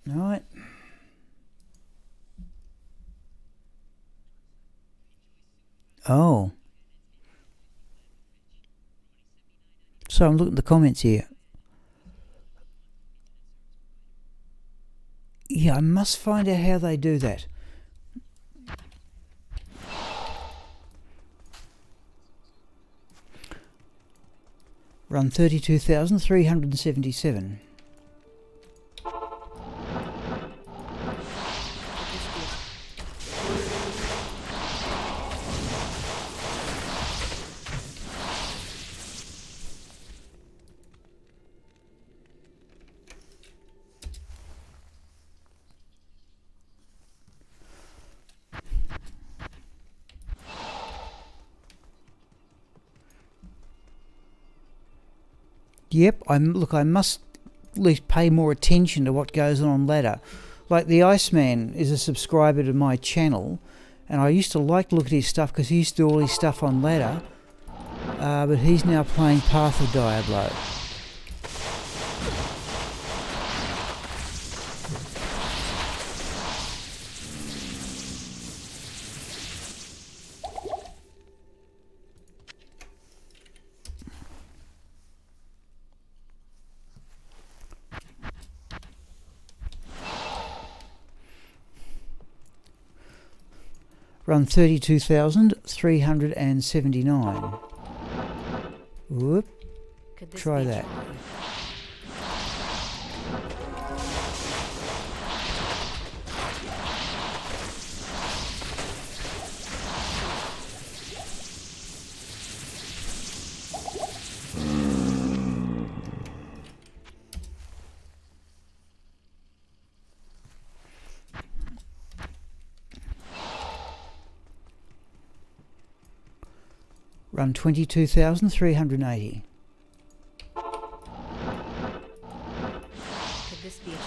Alright. Oh. So I'm looking at the comments here. Yeah, I must find out how they do that. Run 32,377. Yep, I must at least pay more attention to what goes on ladder. Like the Iceman is a subscriber to my channel, and I used to like to look at his stuff because he used to do all his stuff on ladder, but he's now playing Path of Diablo. Run 32,379. Whoop. Try that. Run 22,380. Could this be a trap?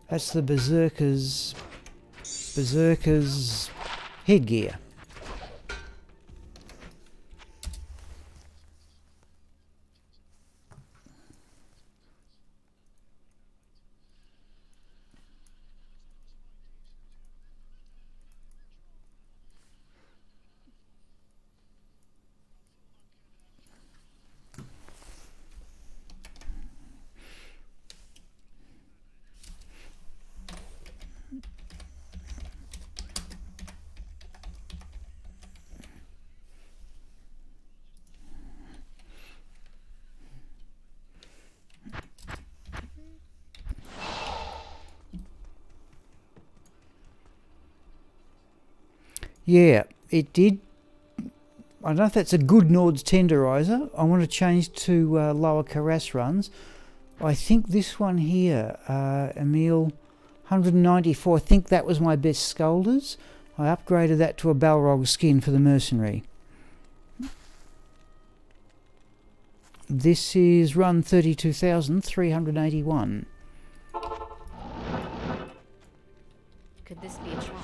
That's the Berserker's headgear. Yeah, it did. I don't know if that's a good Nord's tenderizer. I want to change to Lower Kurast runs. I think this one here, Emil 194, I think that was my best Scolders. I upgraded that to a Balrog skin for the mercenary. This is run 32,381. Could this be a trap?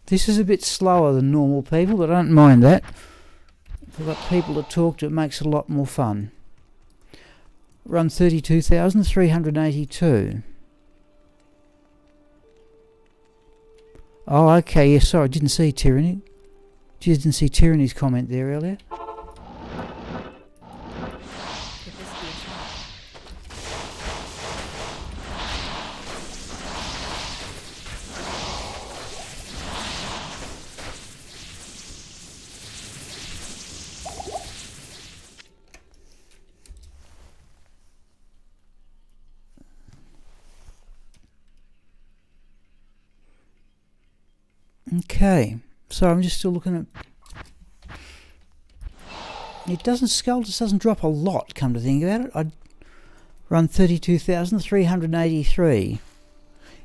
This is a bit slower than normal people, but I don't mind that. If I've got people to talk to, it makes it a lot more fun. Run 32,382. Oh, okay, yeah, sorry, I didn't see Tyranny. Didn't see Tyranny's comment there earlier. Could this be a trap? Okay, so I'm just still looking at... It doesn't, Scoldus doesn't drop a lot, come to think about it. I'd run 32,383.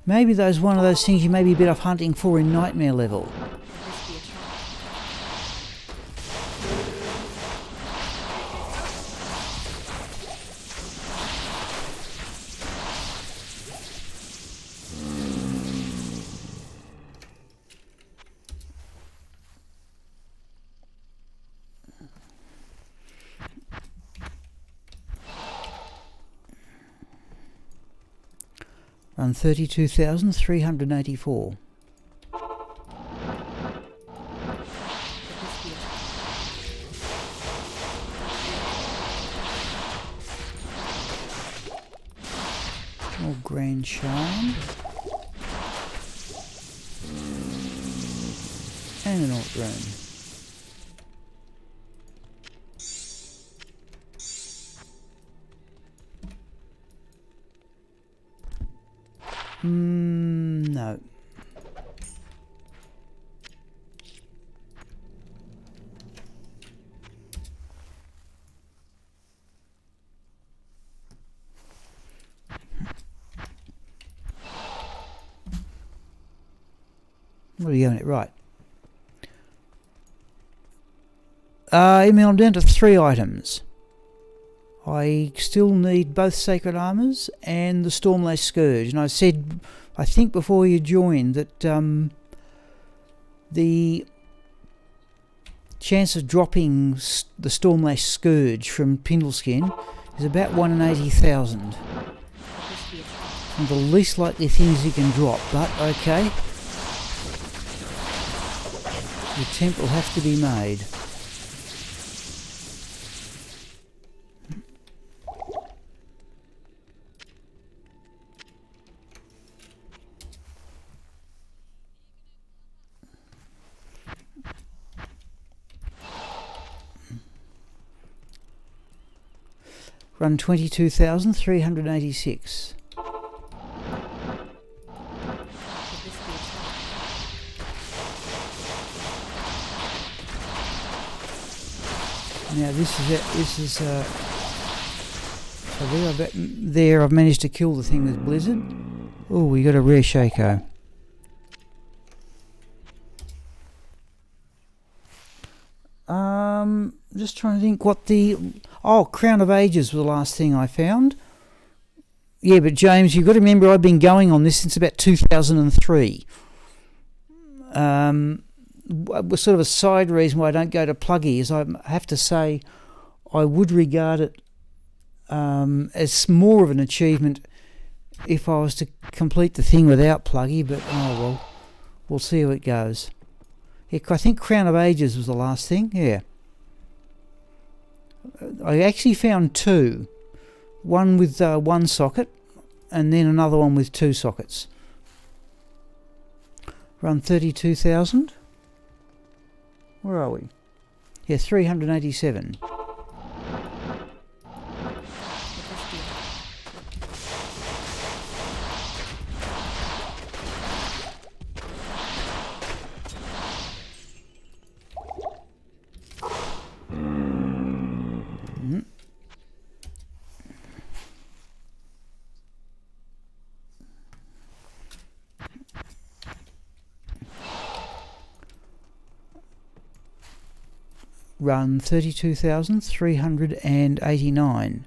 Maybe those one of those things you may be better off hunting for in Nightmare level. Could this be a trap? Run 32,384. Could this be a trap? More Grand Charm. And an Alt Rune. No. What are you going at? Right. Email, I'm down to 3 items. I still need both Sacred Armours and the Stormlash Scourge. And I said, I think before you joined, that the chance of dropping the Stormlash Scourge from Pindleskin is about 1 in 80,000. Could this be a trap? And the least likely things you can drop, but okay. The attempt will have to be made. Run 22,386. Could this be a trap? Now this is it. This is so there I've managed to kill the thing with Blizzard. Oh, we got a rare Shaco. Just trying to think what the... Oh, Crown of Ages was the last thing I found. Yeah, but James, you've got to remember I've been going on this since about 2003. Sort of a side reason why I don't go to Pluggy is I have to say I would regard it as more of an achievement if I was to complete the thing without Pluggy, but oh well, we'll see how it goes. Yeah, I think Crown of Ages was the last thing, yeah. I actually found 2. One with 1 socket and then another one with 2 sockets. Run 32,000. Where are we? Yeah, 387. Could this be a Run 32,389.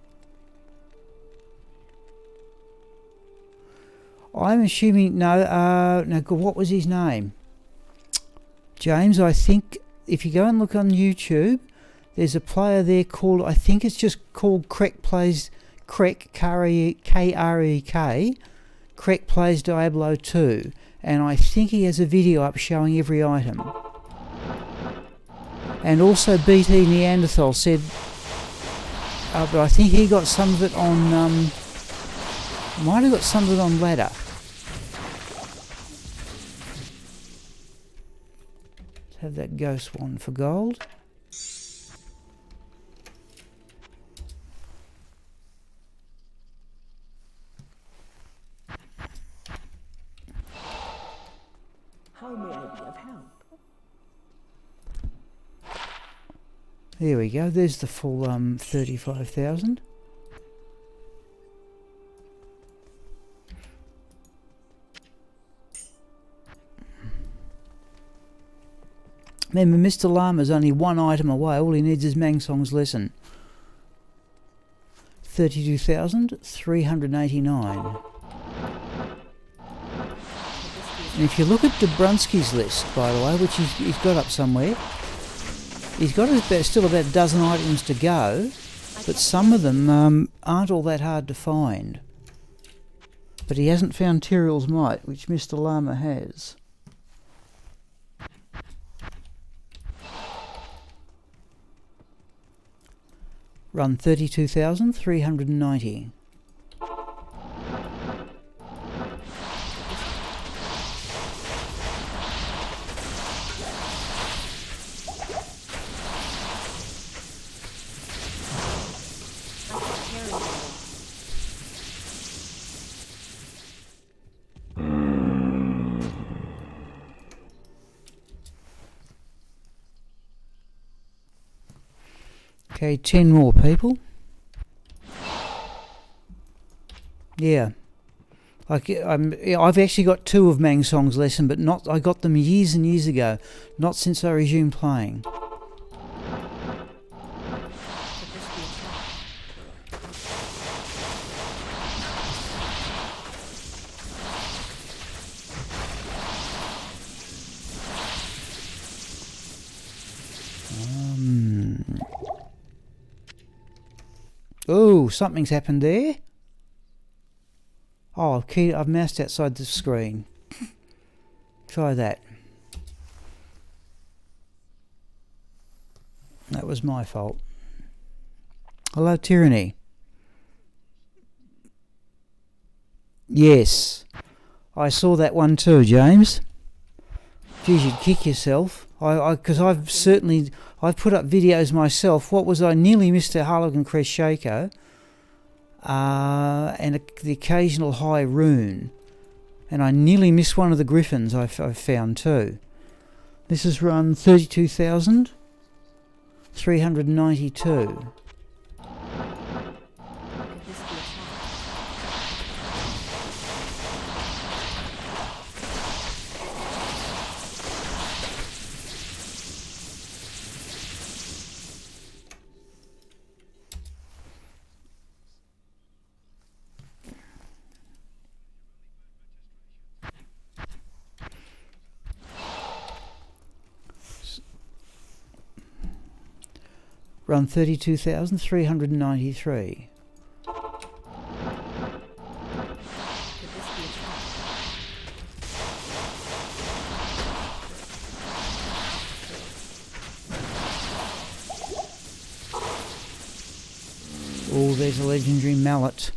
I'm assuming no. What was his name? James. I think if you go and look on YouTube, there's a player there called, I think it's just called Krek Plays Krek Krek. Krek Plays Diablo 2, and I think he has a video up showing every item. And also BT Neanderthal said, but I think he got some of it on, might have got some of it on ladder. Let's have that ghost one for gold. How may I be of help? There we go, there's the full 35,000. Remember, Mr. Llama's only one item away, all he needs is Mangsong's lesson. 32,389. And if you look at Dobrunsky's list, by the way, which he's got up somewhere, he's got still about a dozen items to go, but some of them aren't all that hard to find. But he hasn't found Tyrrell's Might, which Mr. Llama has. Run 32,390. Okay, 10 more people. Yeah. I've actually got 2 of Mangsong's lesson, but not. I got them years and years ago, not since I resumed playing. Could this be a trap? Oh, something's happened there. Oh, I've moused outside the screen. Try that. That was my fault. Hello, Tyranny. Yes, I saw that one too, James. Geez, you'd kick yourself. Because I've put up videos myself. What was I? Nearly missed a Harlequin Crest Shaco. And the occasional high rune. And I nearly missed one of the griffins I've found too. This is run 32,392. Could this be a trap? Run 32,393. Could this be a trap? Oh, there's a legendary mallet.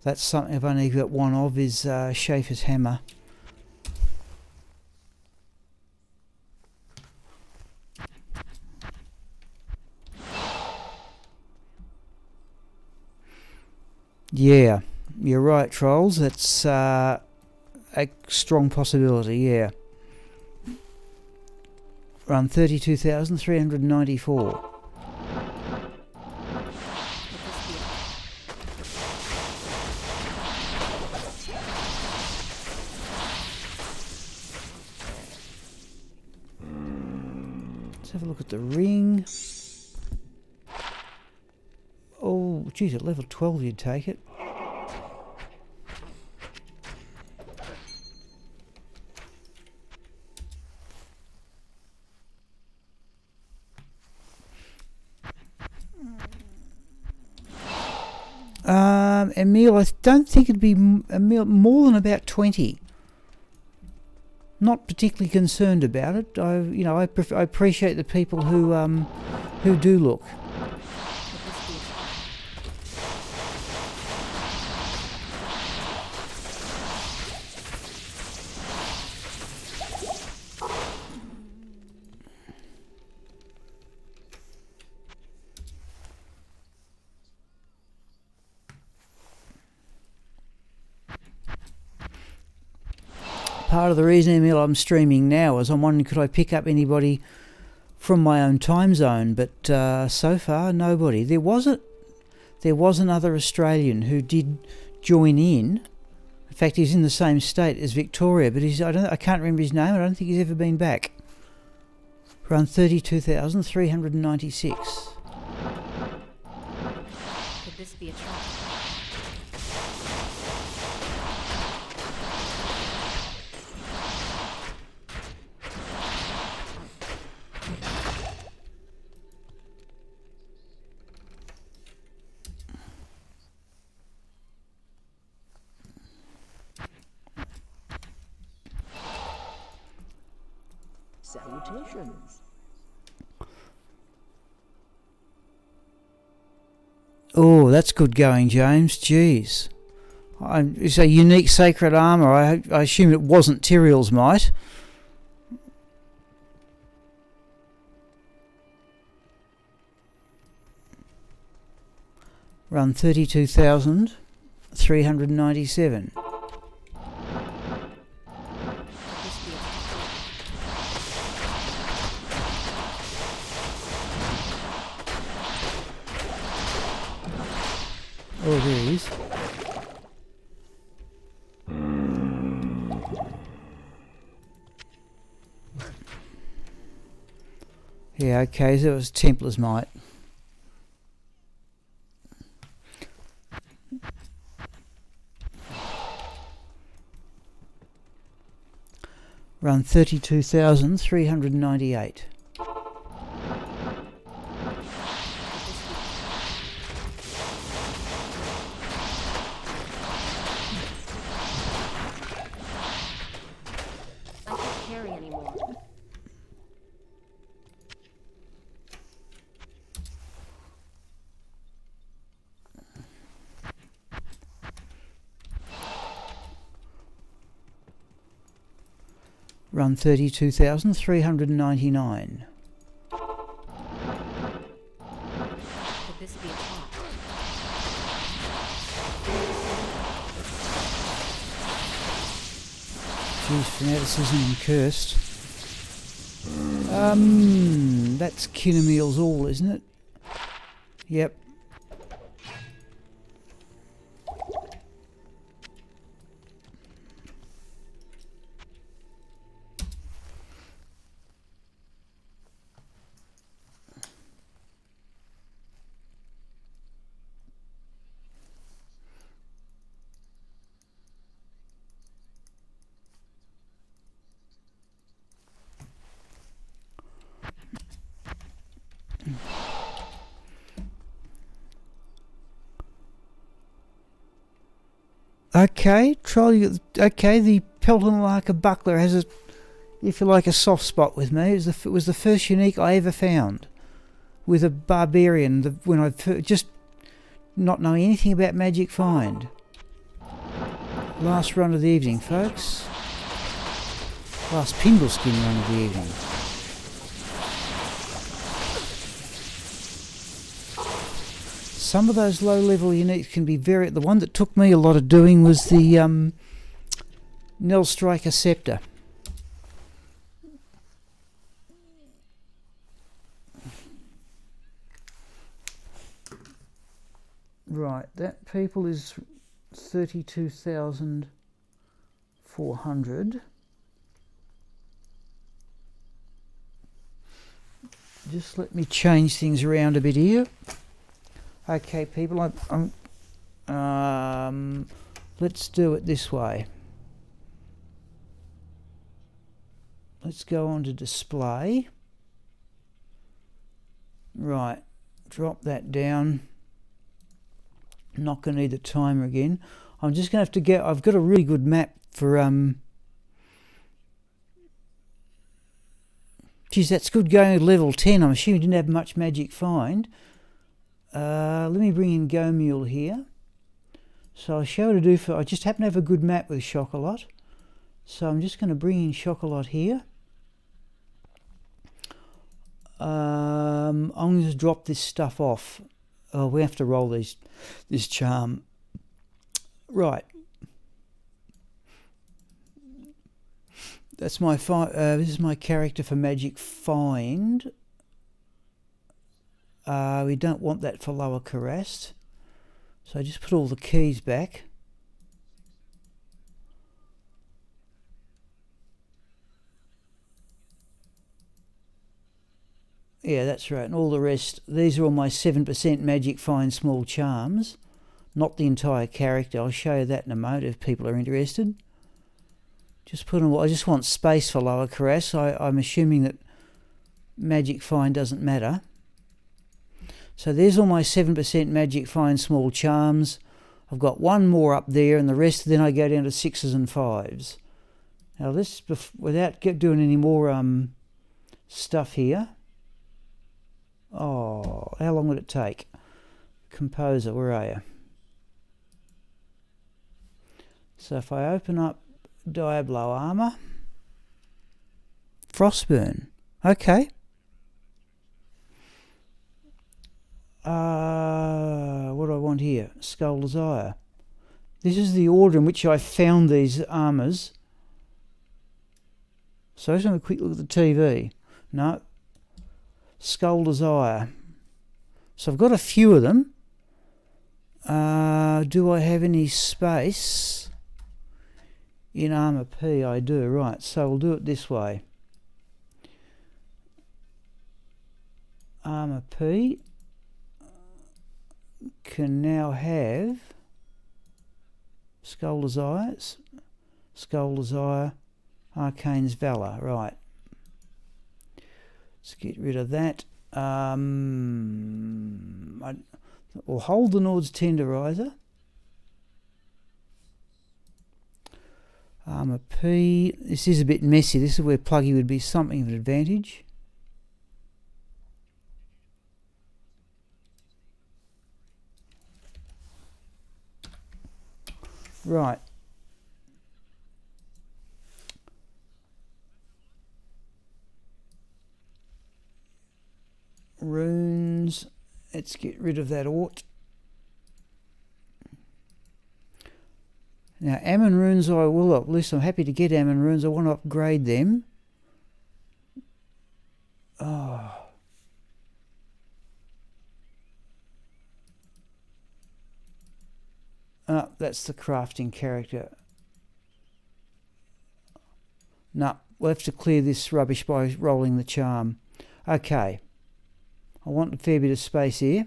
That's something I've only got one of, is Schaefer's hammer. Yeah, you're right, trolls. That's a strong possibility, yeah. Run 32,394. Let's have a look at the ring. Oh, geez, at level 12 you'd take it. Emil, I don't think it'd be Emil, more than about 20. Not particularly concerned about it. I appreciate the people who do look. Part of the reason, Emil, I'm streaming now is I'm wondering could I pick up anybody from my own time zone, but so far nobody. There was another Australian who did join in. In fact, he's in the same state as Victoria, but I can't remember his name. I don't think he's ever been back. Around 32,396. Could this be a trap? Salutations. Oh, that's good going, James. Jeez. It's a unique sacred armour. I assume it wasn't Tyrael's might. Run 32,397. Oh, there he is. Yeah, okay, so it was Templar's might. Run 32,398. Run 32,399. Could this be a trap? Geez, fanaticism and cursed. That's Kinemil's all, isn't it? Yep. Okay, okay, the Pelton Larker buckler has a, if you like, a soft spot with me. It was the first unique I ever found with a barbarian. When I just not knowing anything about magic find. Last run of the evening, folks. Last Pindleskin run of the evening. some of those low-level uniques can be very... The one that took me a lot of doing was the Nell Striker Scepter. Right, that people is 32,400. Just let me change things around a bit here. Okay, people, let's do it this way. Let's go on to display. Right, drop that down. Not going to need the timer again. I'm just going to have to get... I've got a really good map for... Geez, that's good going at level 10. I'm assuming you didn't have much magic find. Let me bring in Go Mule here. So I'll show what to do for... I just happen to have a good map with Shockalot. So I'm just going to bring in Shockalot here. I'm going to just drop this stuff off. Oh, we have to roll this charm. Right. That's my this is my character for Magic Find. We don't want that for Lower Kurast. So I just put all the keys back. Yeah, that's right. And all the rest, these are all my 7% Magic Find small charms. Not the entire character. I'll show you that in a moment if people are interested. Just put them. I just want space for Lower Kurast. I'm assuming that Magic Find doesn't matter. So there's all my 7% Magic Find small charms. I've got one more up there, and the rest then I go down to 6s and 5s. Now this, without doing any more stuff here. Oh, how long would it take? Composer, where are you? So if I open up Diablo Armor, Frostburn, okay. What do I want here? Skull Desire. This is the order in which I found these armors. So let's have a quick look at the TV. No. Skull Desire. So I've got a few of them. Do I have any space in Armor P? I do. Right, so we'll do it this way. Armor P can now have Skull Desires, Skull Desire, Arcane's Valor. Right. Let's get rid of that. Or hold the Nord's Tenderizer. Armor P. This is a bit messy. This is where Pluggy would be something of an advantage. Right. Runes. Let's get rid of that Ort. Now, Ammon runes I will, at least I'm happy to get Ammon runes. I want to upgrade them. Oh. Oh, that's the crafting character. No, we'll have to clear this rubbish by rolling the charm. Okay. I want a fair bit of space here.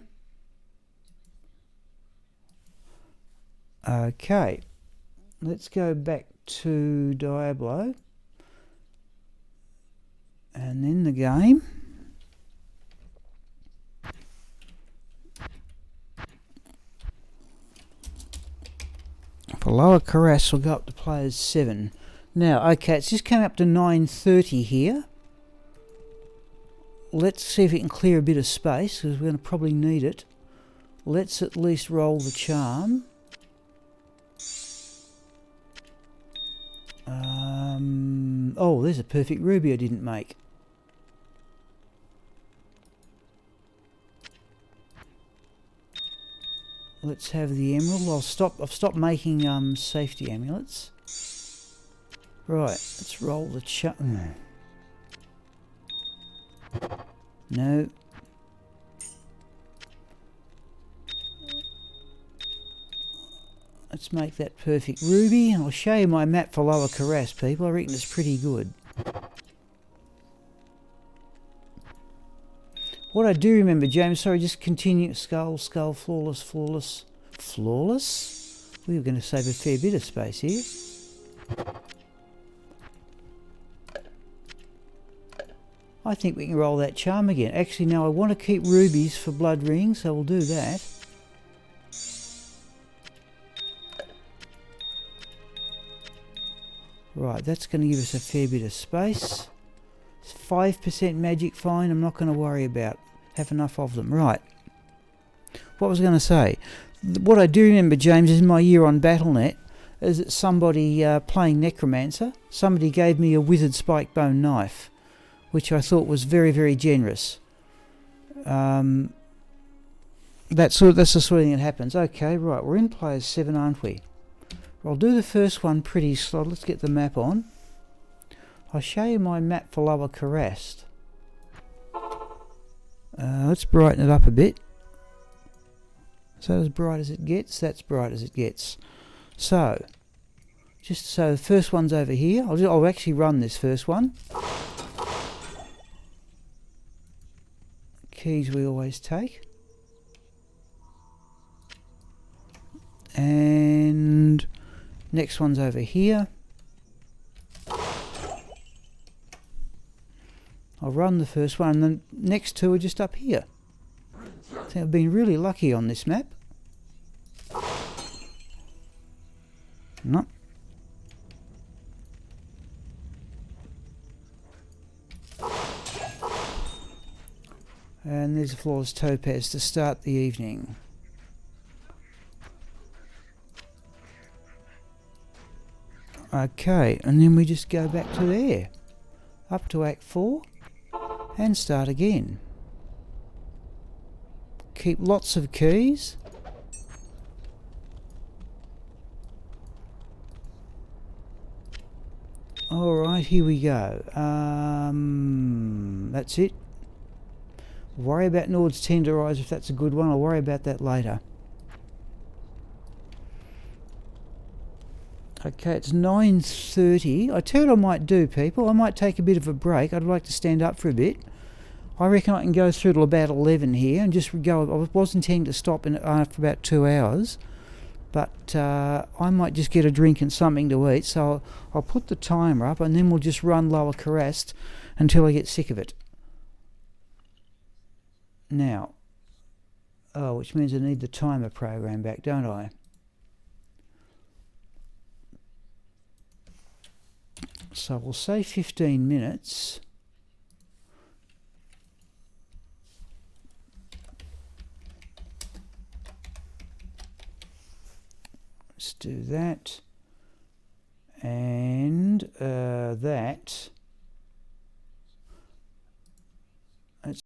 Okay. Let's go back to Diablo. And then the game. For Lower Kurast, we'll go up to players 7. Now, okay, it's just come up to 9:30 here. Let's see if we can clear a bit of space, because we're going to probably need it. Let's at least roll the charm. Oh, there's a perfect ruby I didn't make. let's have the emerald. I've stopped making safety amulets. Right, let's roll the No. Let's make that perfect ruby. I'll show you my map for Lower Kurast, people. I reckon it's pretty good. What I do remember, James, sorry, just continue. Skull, flawless. Flawless? We were going to save a fair bit of space here. I think we can roll that charm again. Actually, no, I want to keep rubies for blood rings, so we'll do that. Right, that's going to give us a fair bit of space. It's 5% magic, fine, I'm not going to worry about. Have enough of them. Right. What was I going to say? What I do remember, James, is in my year on BattleNet, is that somebody playing Necromancer, somebody gave me a withered spike bone knife, which I thought was very, very generous. That's the sort of thing that happens. Okay, right, we're in players 7, aren't we? I'll do the first one pretty slow. Let's get the map on. I'll show you my map for Lower Kurast. Let's brighten it up a bit. Is that as bright as it gets? That's bright as it gets. So, just so the first one's over here. I'll actually run this first one. Keys we always take. And next one's over here. I'll run the first one, and the next two are just up here. I think I've been really lucky on this map. No. And there's a flawless topaz to start the evening. Okay, and then we just go back to there. Up to Act 4. And start again. Keep lots of keys. Alright, here we go. That's it. Worry about Nord's Tenderizer if that's a good one. I'll worry about that later. Okay, it's 9:30. I tell you what I might do, people. I might take a bit of a break. I'd like to stand up for a bit. I reckon I can go through till about 11 here and just go. I was intending to stop for about 2 hours, but I might just get a drink and something to eat. So I'll put the timer up and then we'll just run Lower Kurast until I get sick of it. Now, which means I need the timer program back, don't I? So we'll say 15 minutes. Let's do that. And that. Let's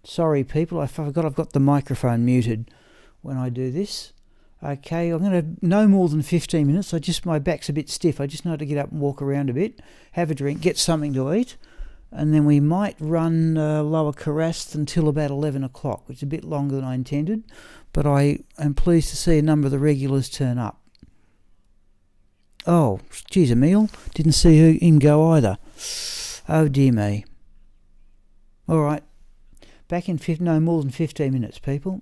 Sorry people, I forgot I've got the microphone muted when I do this. Okay, I'm going to no more than 15 minutes. My back's a bit stiff. I just know how to get up and walk around a bit, have a drink, get something to eat, and then we might run Lower Kurast until about 11 o'clock, which is a bit longer than I intended, but I am pleased to see a number of the regulars turn up. Oh, geez, Emil, didn't see him go either. Oh dear me. Alright, back in no more than 15 minutes, people.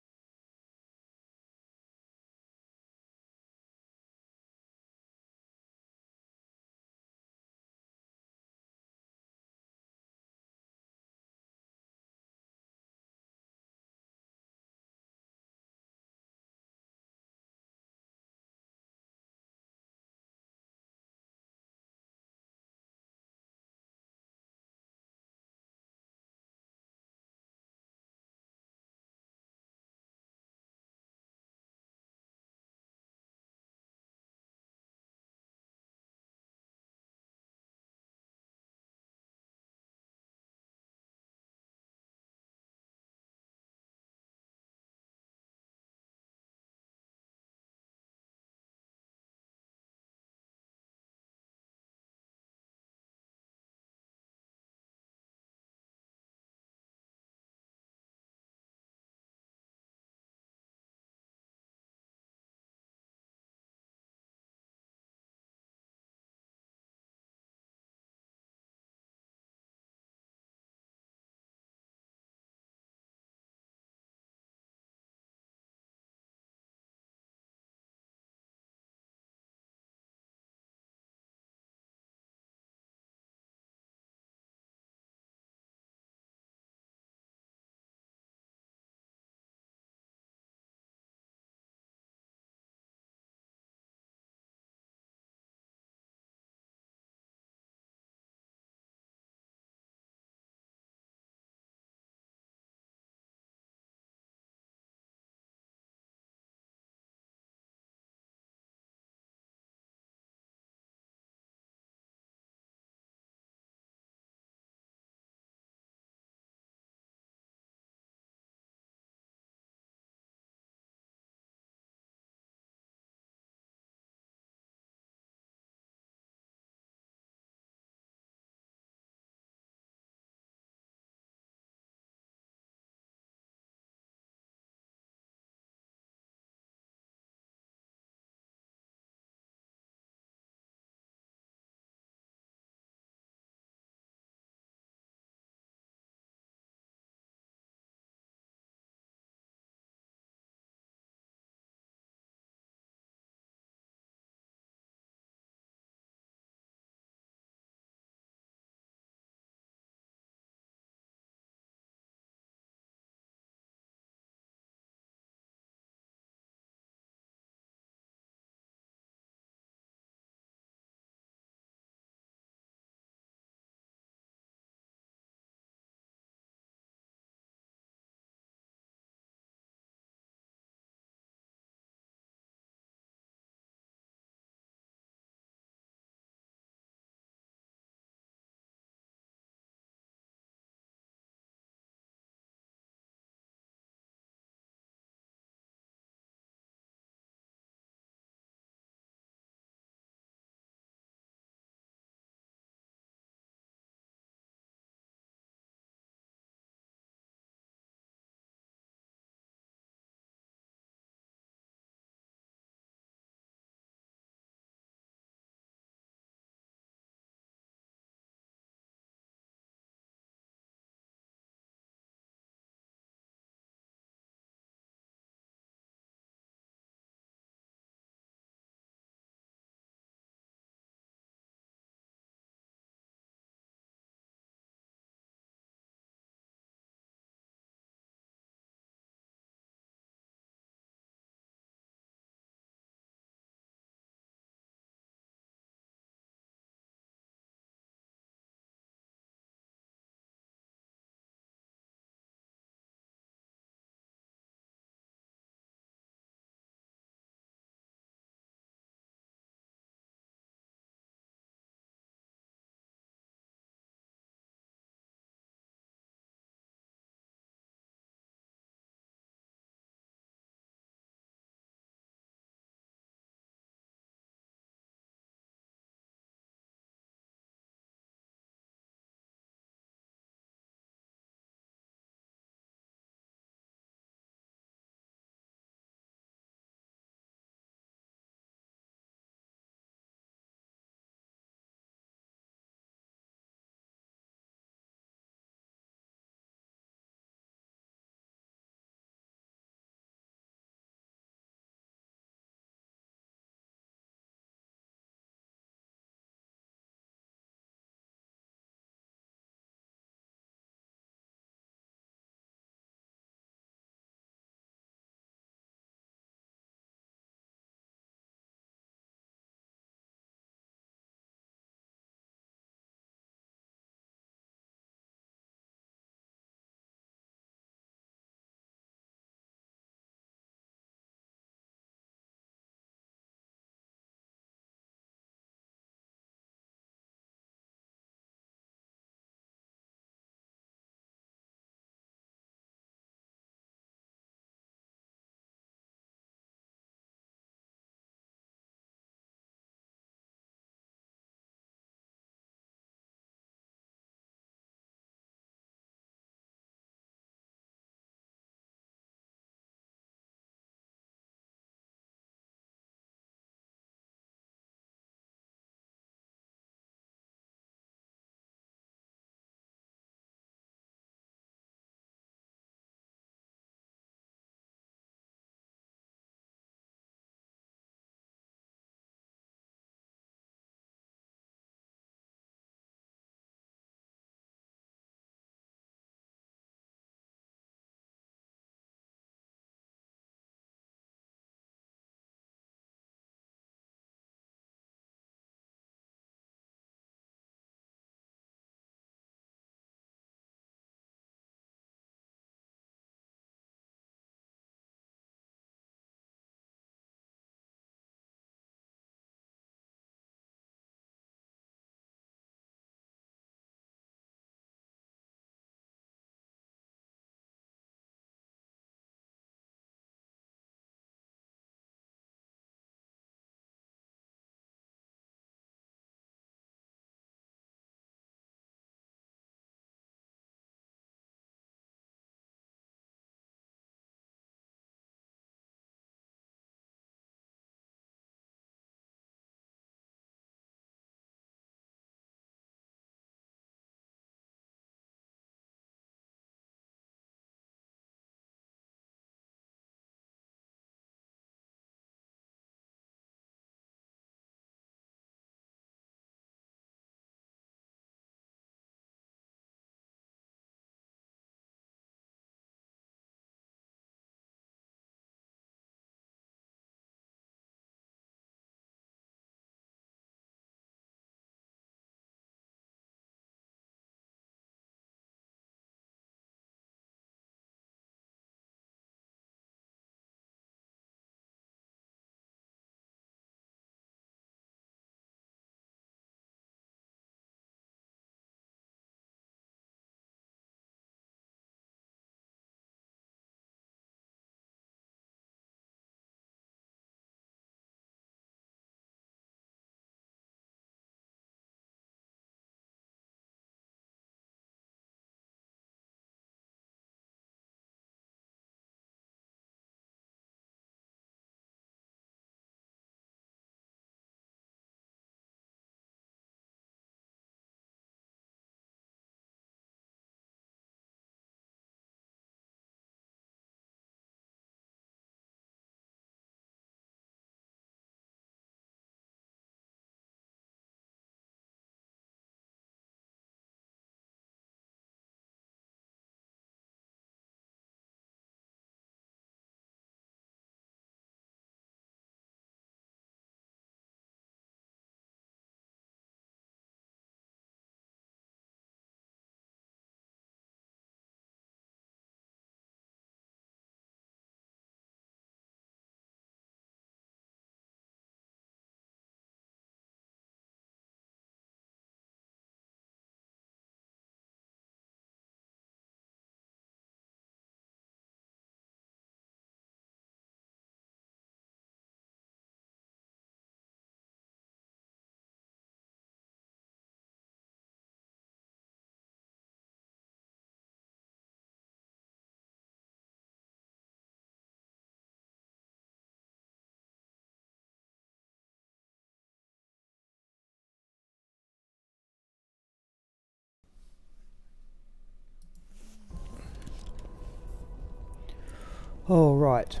All right.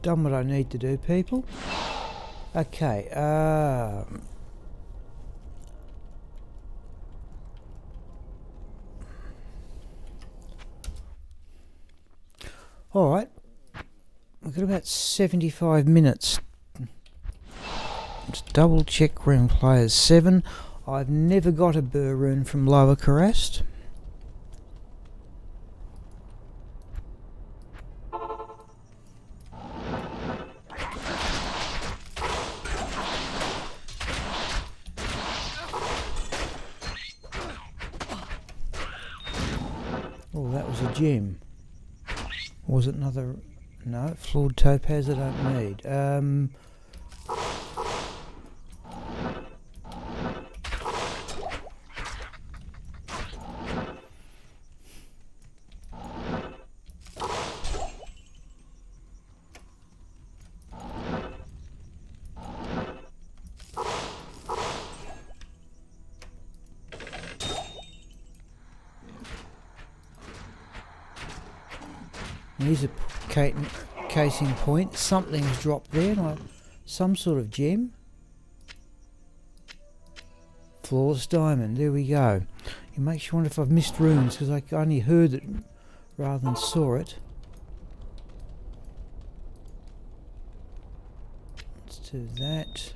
Done what I need to do, people. Okay. All right. We've got about 75 minutes. Just double check room players 7. I've never got a burr rune from Lower Kurast. Oh, that was a gem. Was it another? No, flawed topaz I don't need. Here's a casing point. Something's dropped there, like some sort of gem. Flawless diamond. There we go. It makes you wonder if I've missed runes because I only heard it rather than saw it. Let's do that.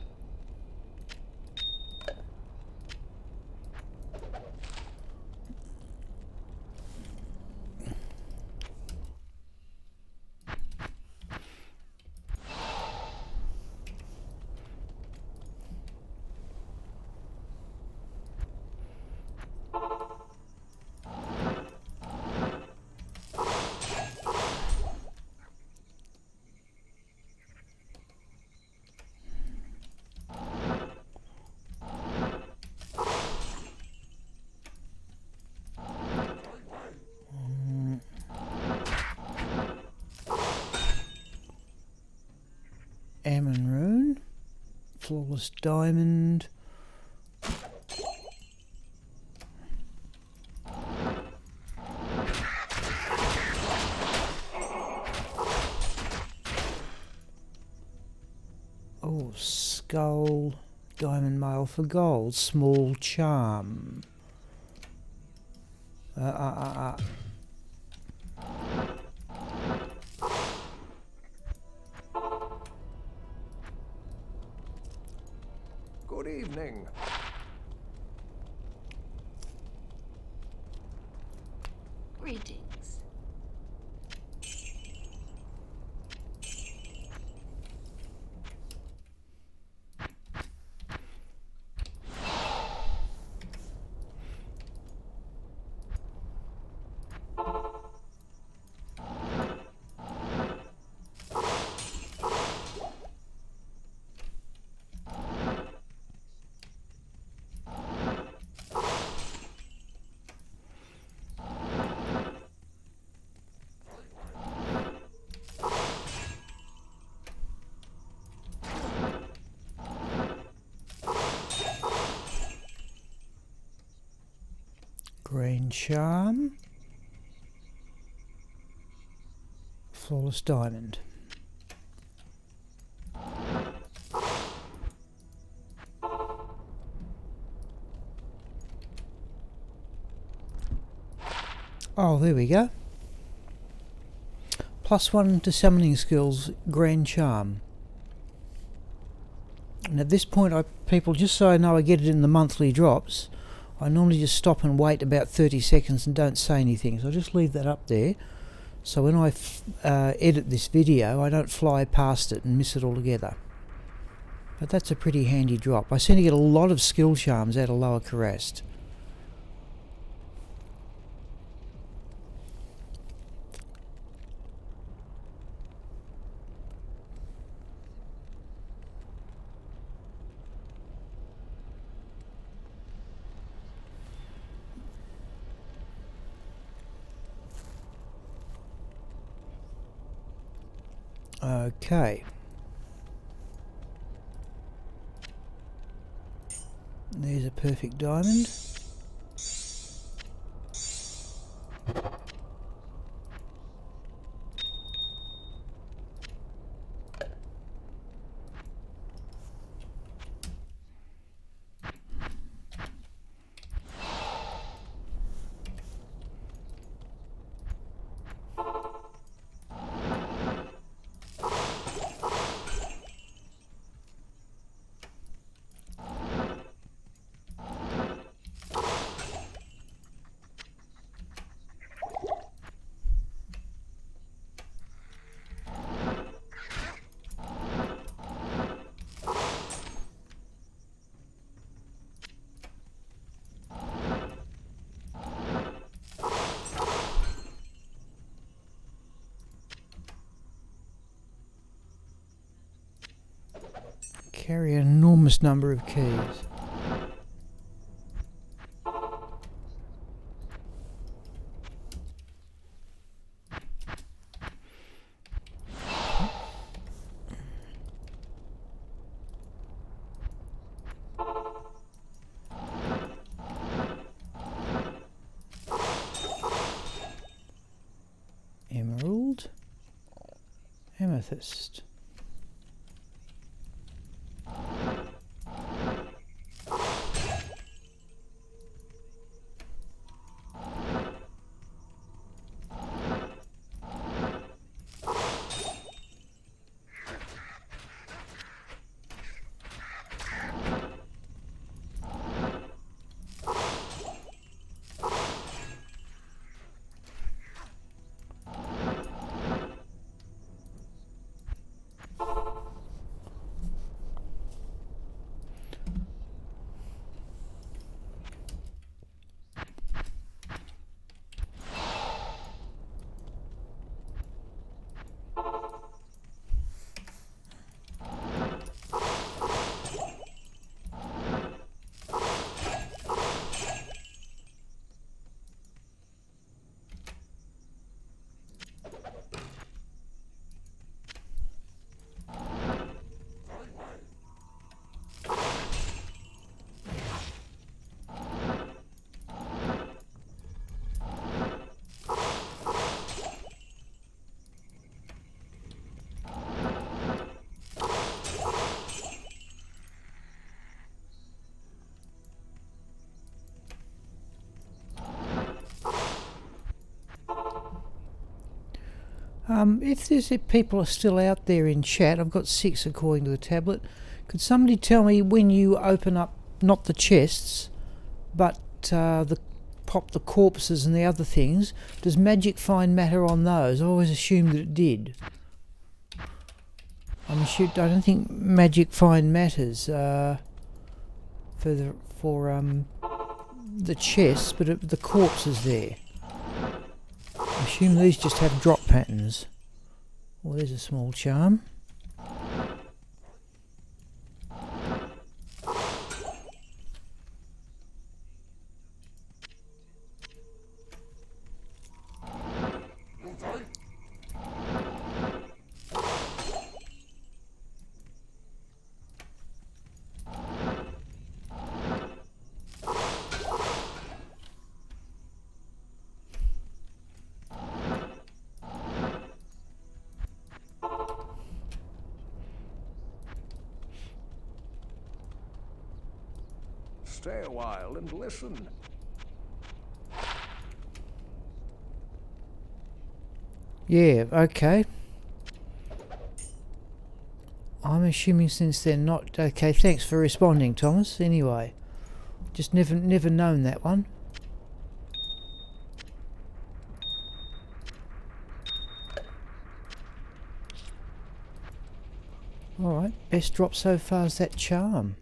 Ammon rune. Flawless diamond. Oh, skull. Diamond mail for gold. Small charm. Good evening. Greetings. Green charm. Flawless diamond. Oh, there we go. +1 to summoning skills, Grand Charm. And at this point, people, just so I know I get it in the monthly drops, I normally just stop and wait about 30 seconds and don't say anything. So I'll just leave that up there. So when I edit this video, I don't fly past it and miss it altogether. But that's a pretty handy drop. I seem to get a lot of skill charms out of Lower Kurast. Okay. There's a perfect diamond. carry an enormous number of keys. Emerald, amethyst. If people are still out there in chat, I've got 6 according to the tablet. Could somebody tell me when you open up, not the chests, but pop the corpses and the other things, does magic find matter on those? I always assumed that it did. I don't think magic find matters for the chests, but the corpses there. I assume these just have drop patterns. Oh, there's a small charm. Stay a while and listen. Yeah, okay. I'm assuming since they're not... Okay, thanks for responding, Thomas. Anyway, just never known that one. Alright, best drop so far is that charm.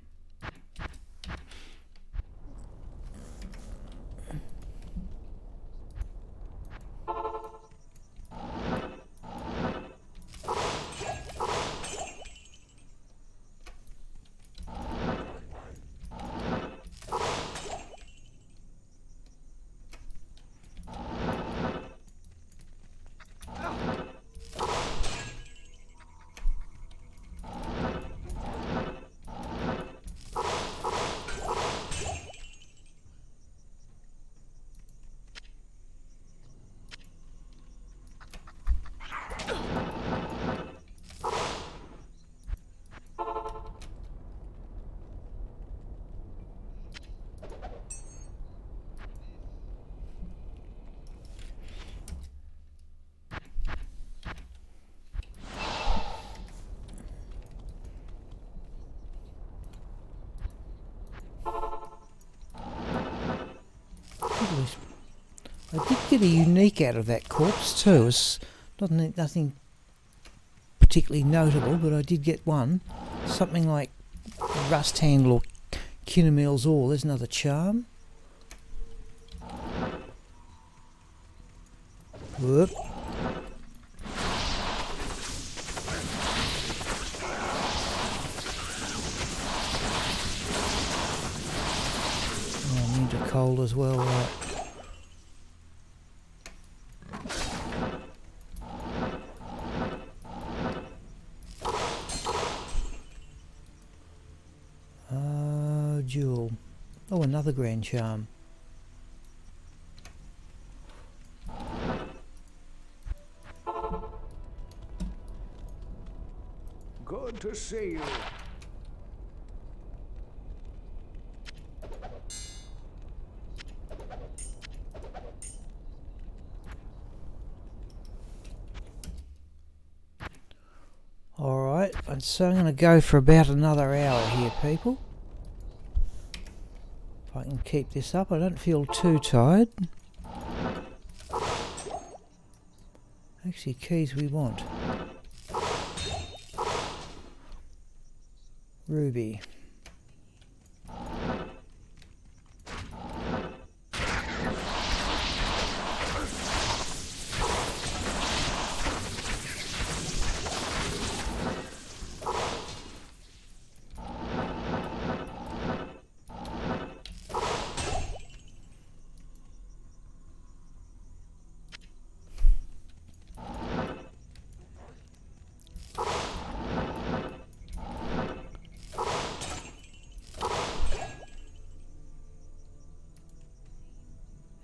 I did get a unique out of that corpse too. It's nothing particularly notable, but I did get one. Something like rust handle or Kinnameel's ore. There's another charm. Whoop. cold as well, right? Jewel. Oh, another grand charm. Good to see you. Alright, so I'm going to go for about another hour here, people. If I can keep this up, I don't feel too tired. Actually, keys we want. Ruby.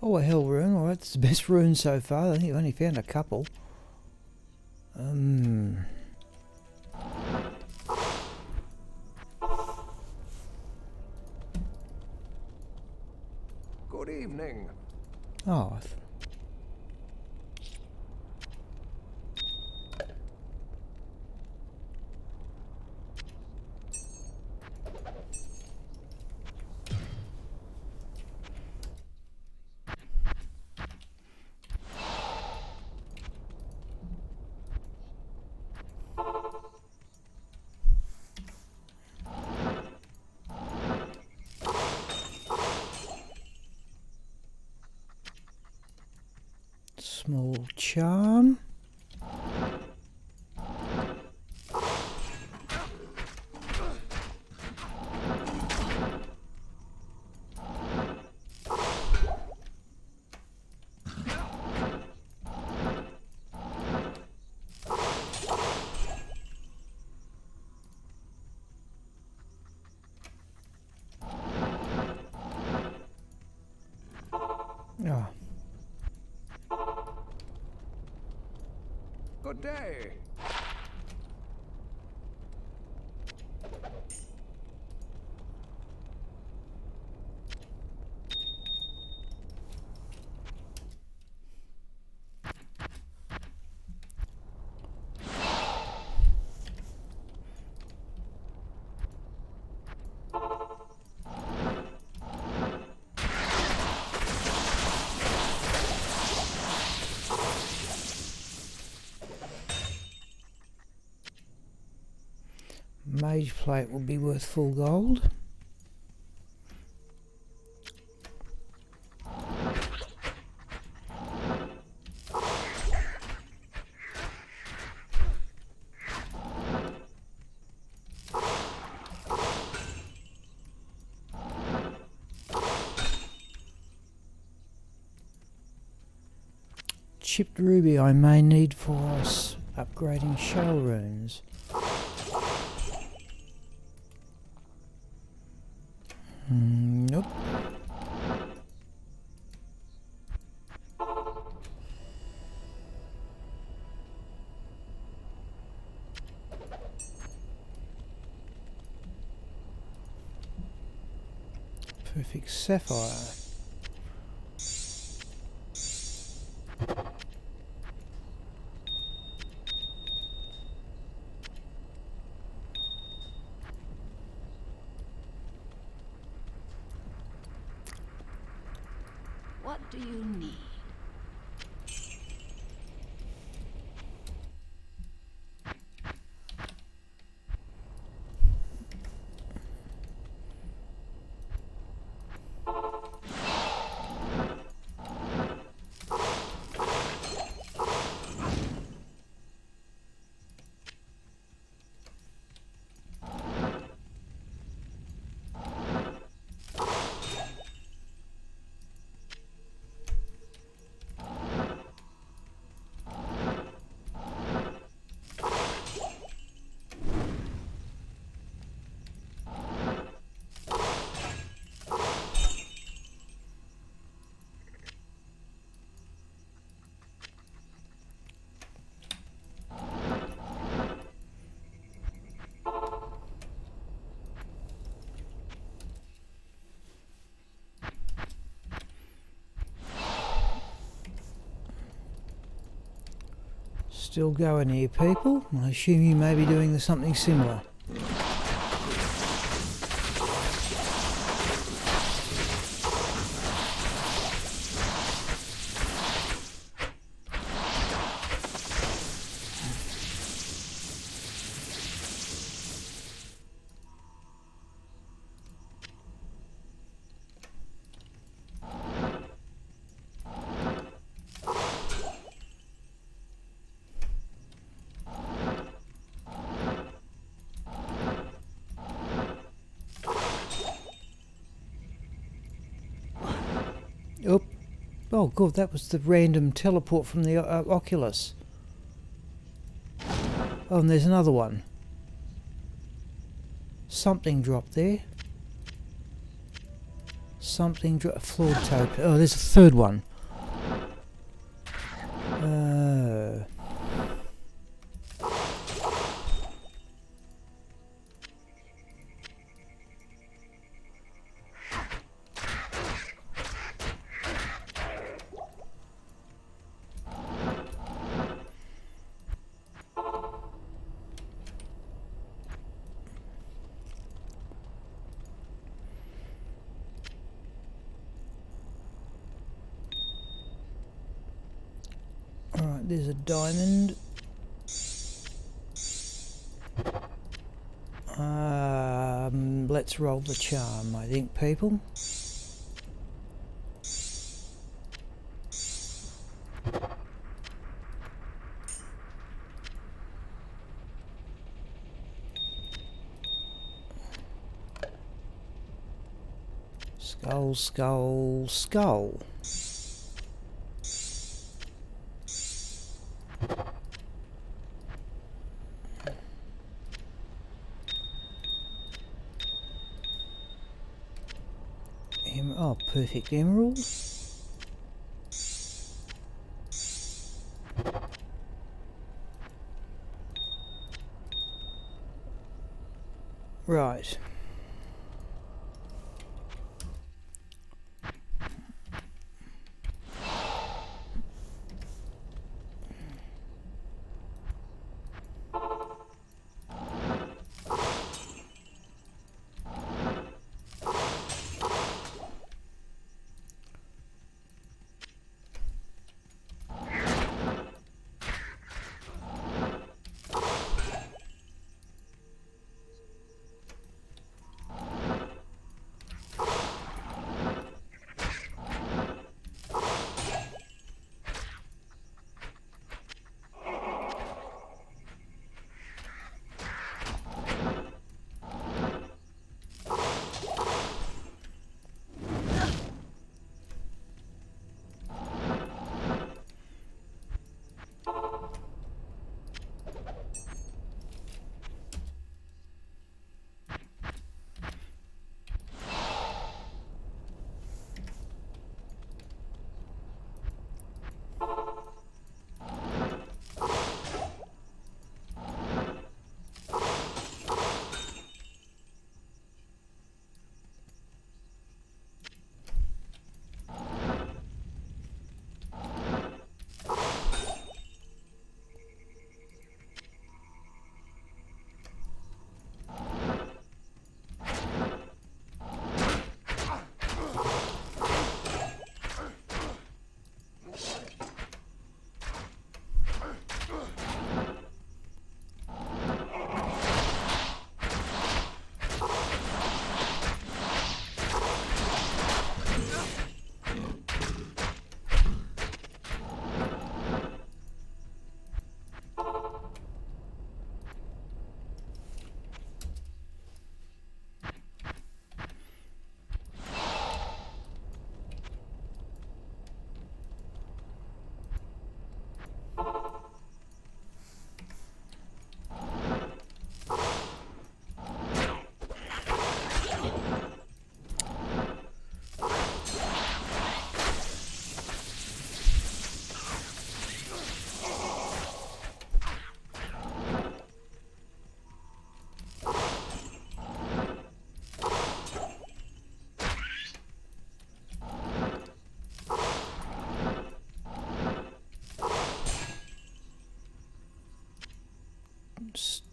Oh, a hell rune. Alright, it's the best rune so far. I think I've only found a couple. Good evening. Oh, small charm. Oh, Good day. mage plate will be worth full gold. Chipped ruby I may need for us upgrading shell runes. Nope. Perfect sapphire. What do you need? Still going here, people. I assume you may be doing something similar. Oop. Oh god, that was the random teleport from the Oculus. Oh, and there's another one. Something dropped there. Something dropped. Flawed tope. Oh, there's a third one. Alright, there's a diamond. Let's roll the charm, I think, people. Skull, skull, skull. Oh, perfect emerald. Right.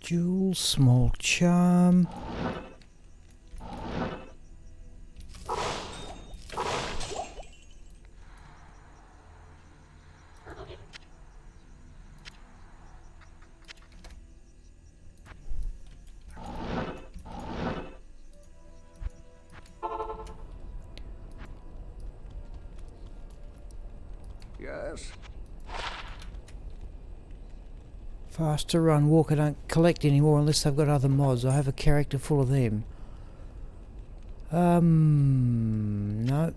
Jewel, small charm. Yes. Faster run, walk. I don't collect anymore unless they've got other mods. I have a character full of them. No.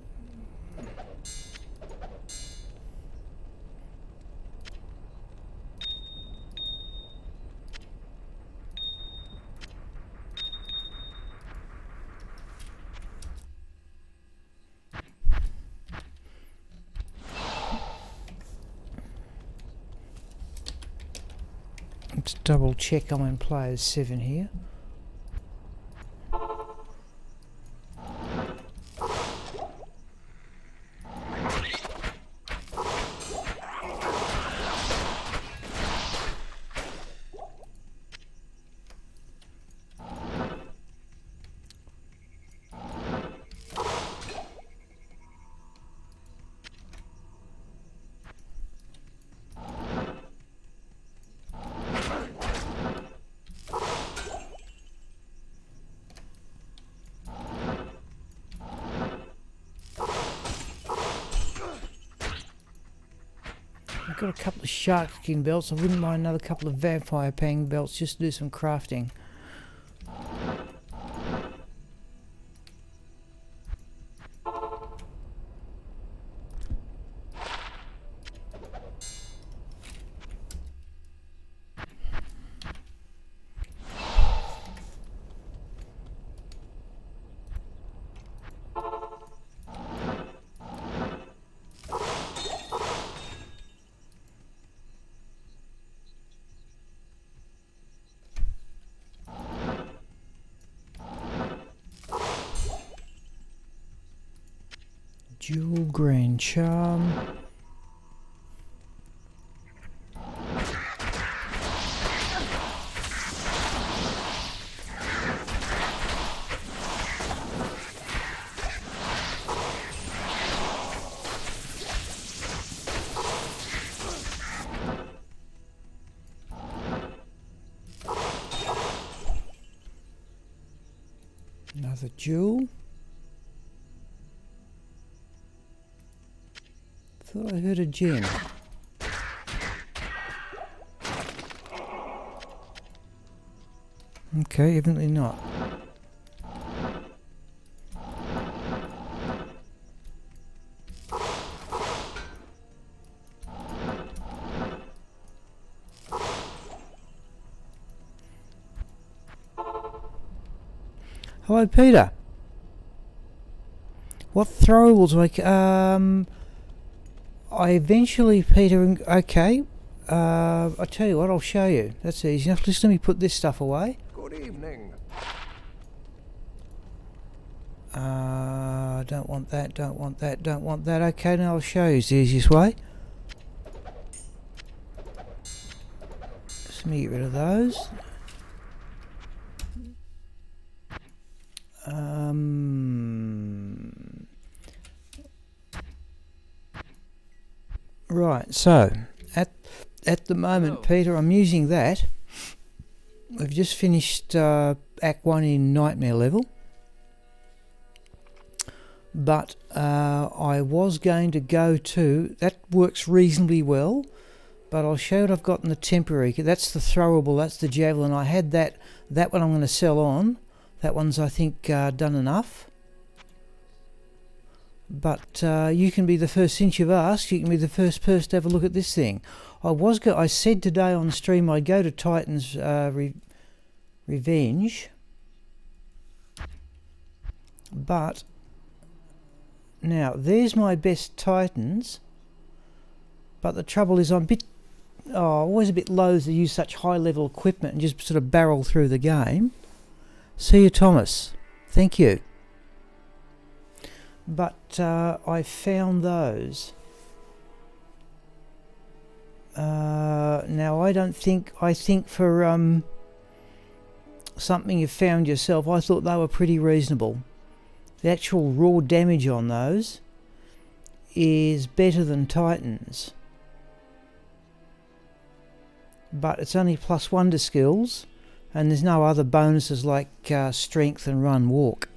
Let's double check I'm in players 7 here. I've got a couple of shark skin belts. I wouldn't mind another couple of vampire pang belts just to do some crafting. Jewel green charm. Another jewel. Thought I heard a gem. Okay, evidently not. Hello, Peter. What throwables make? I eventually, Peter. Okay. I tell you what, I'll show you. That's easy enough. Just let me put this stuff away. Good evening. Don't want that. Don't want that. Don't want that. Okay, now I'll show you. It's the easiest way. Just let me get rid of those. Right, so at the moment, Peter, I'm using that. We've just finished Act 1 in Nightmare level, but I was going to go to, that works reasonably well, but I'll show you what I've got in the temporary. That's the throwable, that's the javelin. I had that one I'm going to sell on. That one's, I think, done enough. But you can be the first, since you've asked, you can be the first person to have a look at this thing. I said today on stream I'd go to Titan's Revenge, but now there's my best Titans, but the trouble is I'm always a bit loath to use such high level equipment and just sort of barrel through the game. See you, Thomas. Thank you. But I found those. Now I think for something you've found yourself, I thought they were pretty reasonable. The actual raw damage on those is better than Titans. But it's only +1 to skills, and there's no other bonuses like strength and run walk.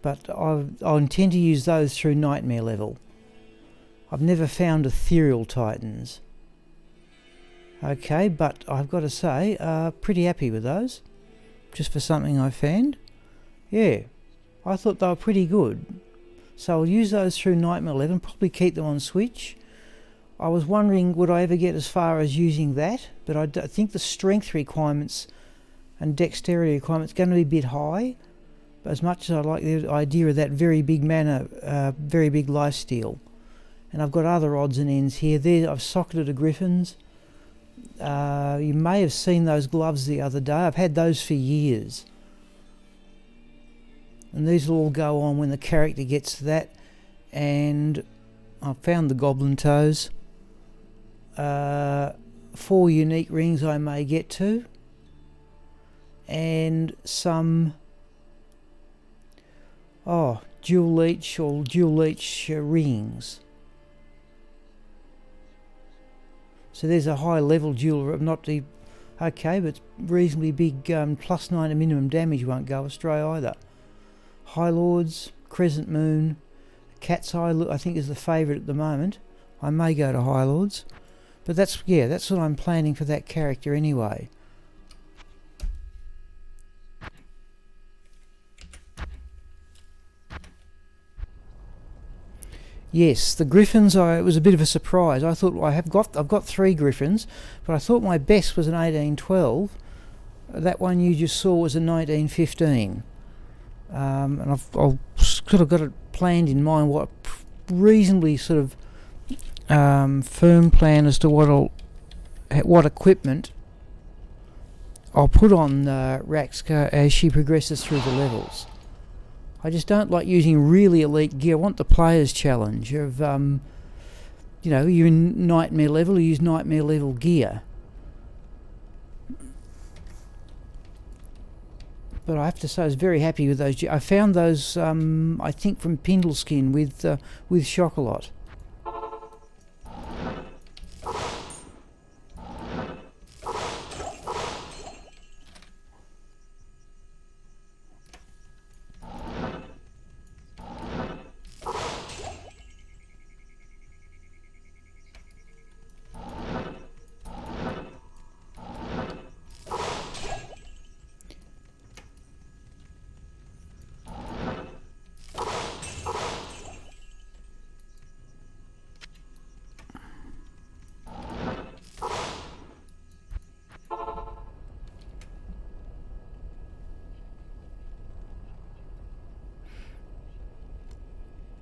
But I intend to use those through nightmare level. I've never found ethereal Titans. Okay, but I've got to say, pretty happy with those. Just for something I found. Yeah, I thought they were pretty good. So I'll use those through nightmare level and probably keep them on Switch. I was wondering would I ever get as far as using that, but I think the strength requirements and dexterity requirements are going to be a bit high. But as much as I like the idea of that very big mana, very big lifesteal, and I've got other odds and ends here. There, I've socketed a Griffin's. You may have seen those gloves the other day. I've had those for years. And these will all go on when the character gets to that. And I've found the goblin toes. 4 unique rings I may get to. And some dual leech or dual leech rings. So there's a high level dual, not the okay, but it's reasonably big. +9 minimum damage won't go astray either. High Lords, Crescent Moon, Cat's Eye I think is the favourite at the moment. I may go to High Lords, but that's what I'm planning for that character anyway. Yes, the Griffins. It was a bit of a surprise. I thought I've got 3 Griffins, but I thought my best was an 1812. That one you just saw was a 1915, and I've sort of got it planned in mind. What reasonably sort of firm plan as to what equipment I'll put on Raxka as she progresses through the levels. I just don't like using really elite gear. I want the player's challenge of, you're in nightmare level, you use nightmare level gear. But I have to say I was very happy with those. I found those, I think from Pindleskin with Shockalot.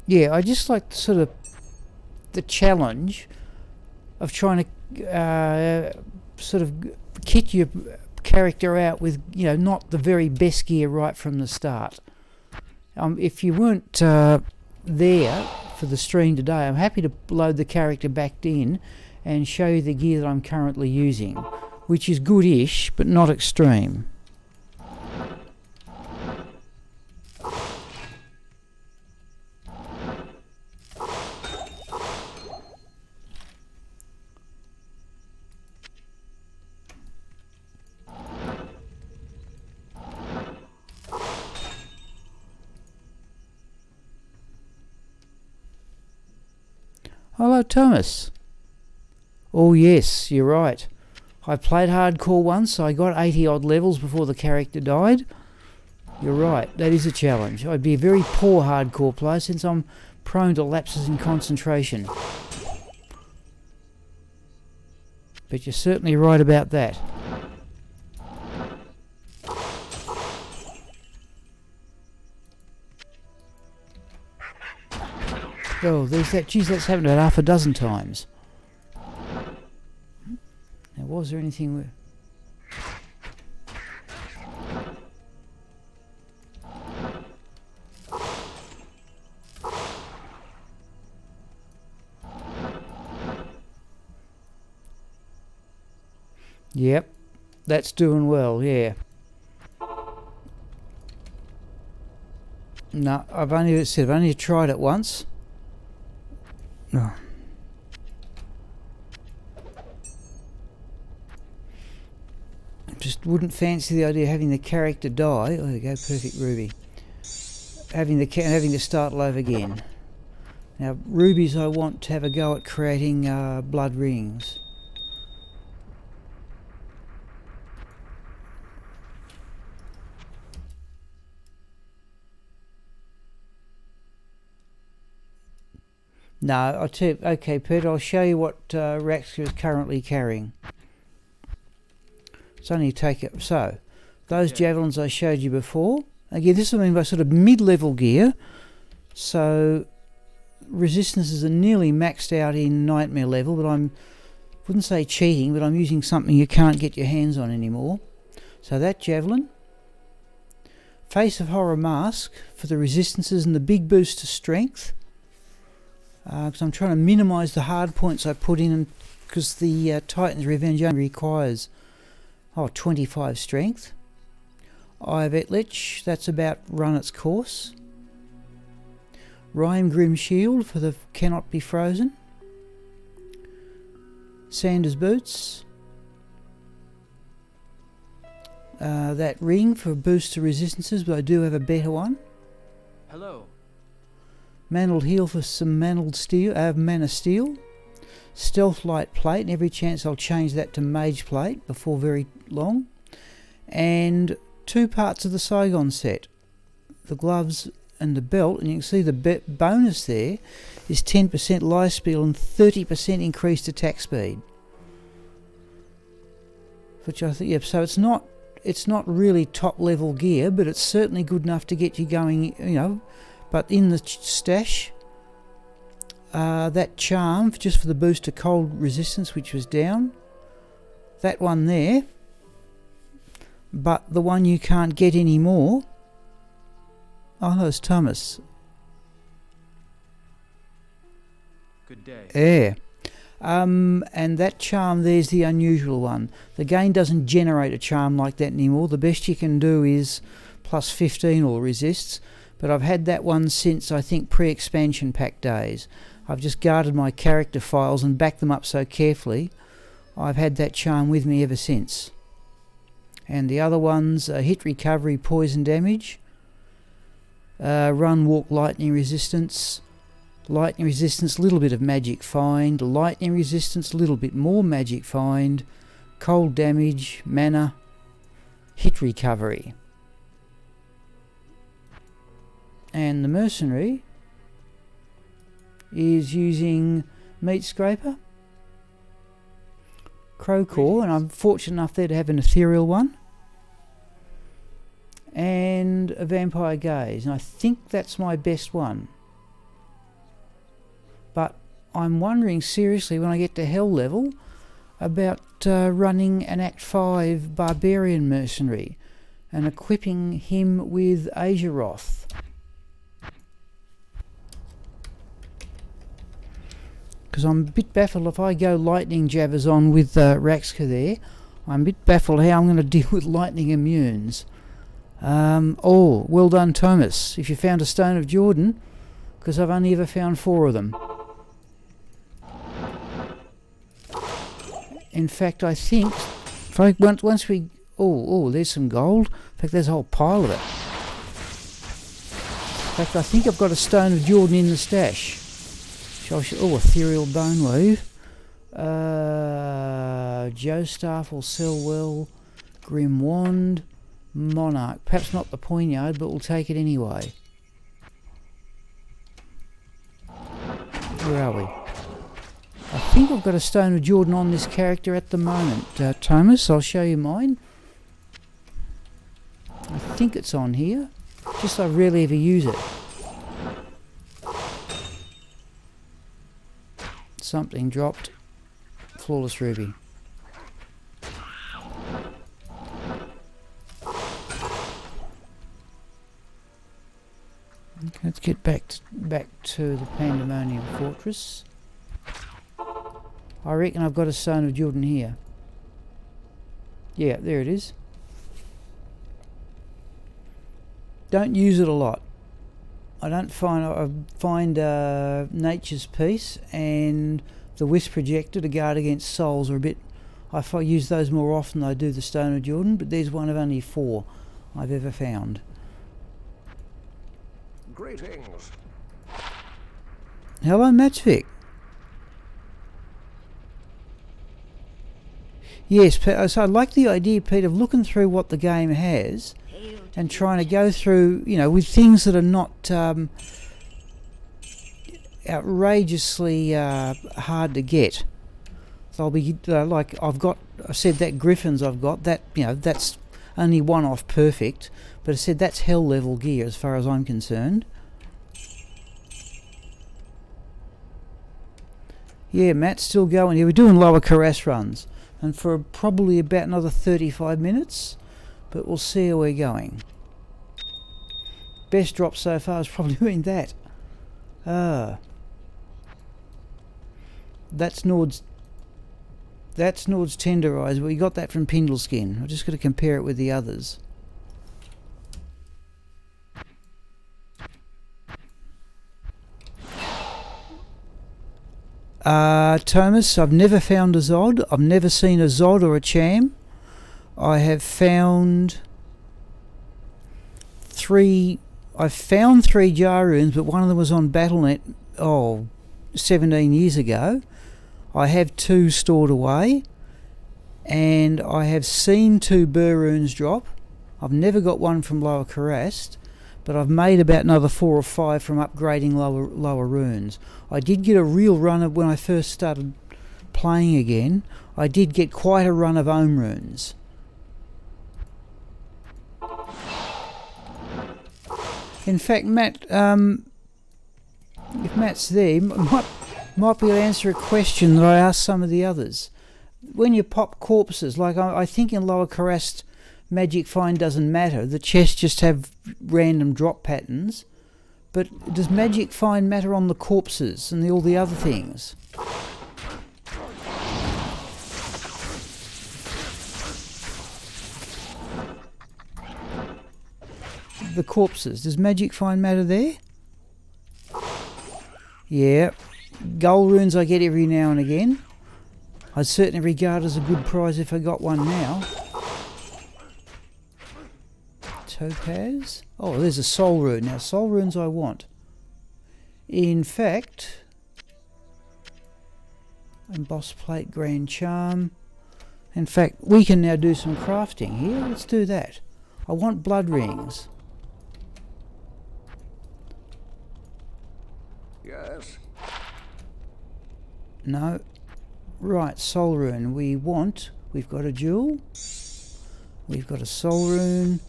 Yeah, I just like sort of the challenge of trying to sort of kit your character out with, not the very best gear right from the start. If you weren't there for the stream today, I'm happy to load the character back in and show you the gear that I'm currently using, which is good-ish, but not extreme. Hello, Thomas. Oh yes, you're right. I played hardcore once, so I got 80 odd levels before the character died. You're right, that is a challenge. I'd be a very poor hardcore player since I'm prone to lapses in concentration. But you're certainly right about that. Oh, there's that. Geez, that's happened about half a dozen times. Now, was there anything where... Yep, that's doing well, yeah. No, I've only tried it once. No. Just wouldn't fancy the idea of having the character die. Oh, there you go, perfect ruby. Having to start all over again. Now, rubies I want to have a go at creating blood rings. No, I'll tell you, okay, Peter, I'll show you what Raxka is currently carrying. It's only take it. So, those javelins I showed you before. Again, this is by sort of mid-level gear. So, resistances are nearly maxed out in nightmare level, but wouldn't say cheating, but I'm using something you can't get your hands on anymore. So that javelin. Face of Horror mask for the resistances and the big boost to strength. Because I'm trying to minimise the hard points I put in, because the Titan's Revenge only requires 25 strength. Eye of Etlich, that's about run its course. Rhyme Grim Shield for the Cannot Be Frozen. Sanders Boots. That ring for boost to resistances, but I do have a better one. Hello. Mantled Heel for some Mantled Steel, Mana Steel. Stealth Light Plate, and every chance I'll change that to Mage Plate before very long. And 2 parts of the Saigon set. The gloves and the belt, and you can see the bonus there is 10% life speed and 30% increased attack speed. Which I think, so it's not really top level gear, but it's certainly good enough to get you going, But in the stash, that charm, just for the boost to cold resistance, which was down, that one there, but the one you can't get anymore, no, it's Thomas. Good day. Yeah. And that charm there's the unusual one. The game doesn't generate a charm like that anymore. The best you can do is plus 15 or resists. But I've had that one since, I think, pre-expansion pack days. I've just guarded my character files and backed them up so carefully. I've had that charm with me ever since. And the other ones, hit recovery, poison damage, run, walk, lightning resistance, little bit of magic find, lightning resistance, little bit more magic find, cold damage, mana, hit recovery. And the mercenary is using Meat Scraper, Crowcore, and I'm fortunate enough there to have an ethereal one, and a Vampire Gaze, and I think that's my best one. But I'm wondering seriously when I get to hell level about running an Act 5 Barbarian Mercenary and equipping him with Azeroth. Because I'm a bit baffled if I go lightning jabbers on with Raxka there. I'm a bit baffled how I'm going to deal with lightning immunes. Well done, Thomas, if you found a Stone of Jordan, because I've only ever found 4 of them. In fact, I think once we there's some gold. In fact, there's a whole pile of it. In fact, I think I've got a Stone of Jordan in the stash. Ethereal Bone Weave. Joe Staff will sell well. Grim Wand. Monarch. Perhaps not the Poignard, but we'll take it anyway. Where are we? I think I've got a Stone of Jordan on this character at the moment, Thomas. I'll show you mine. I think it's on here. Just I rarely ever use it. Something dropped. Flawless Ruby. Okay, let's get back to the Pandemonium Fortress. I reckon I've got a Stone of Jordan here. Yeah, there it is. Don't use it a lot. I find Nature's Peace and the Wisp Projector to guard against souls are a bit. I use those more often than I do the Stone of Jordan, but there's one of only 4 I've ever found. Greetings. Hello, Matsvik. Yes, so I like the idea, Pete, of looking through what the game has and trying to go through, with things that are not outrageously hard to get. So I'll be like I said that Griffins I've got that that's only one off perfect, but I said that's hell level gear as far as I'm concerned. Yeah, Matt's still going here. We're doing Lower Kurast runs, and for probably about another 35 minutes, but we'll see how we're going. Best drop so far has probably been that. That's Nord's Tenderized. We got that from Pindleskin. I'm just going to compare it with the others. Thomas, I've never found a Zod. I've never seen a Zod or a Cham. I have found 3. I've found 3 Jaruns, but one of them was on Battle.net 17 years ago. I have 2 stored away, and I have seen 2 Buruns drop. I've never got one from Lower Kurast, but I've made about another 4 or 5 from upgrading lower runes. I did get a real run of, when I first started playing again, I did get quite a run of Ohm runes. In fact, Matt, if Matt's there, might be able to answer a question that I asked some of the others. When you pop corpses, like I think in Lower Kurast, Magic Find doesn't matter. The chests just have random drop patterns. But does Magic Find matter on the corpses and all the other things? The corpses, does Magic Find matter there? Yeah. Gold runes I get every now and again. I'd certainly regard as a good prize if I got one now. Topaz. Oh, there's a soul rune. Now, soul runes I want. In fact, embossed plate, grand charm. In fact, we can now do some crafting here. Let's do that. I want blood rings. Yes. No. Right, soul rune. We've got a jewel. We've got a soul rune.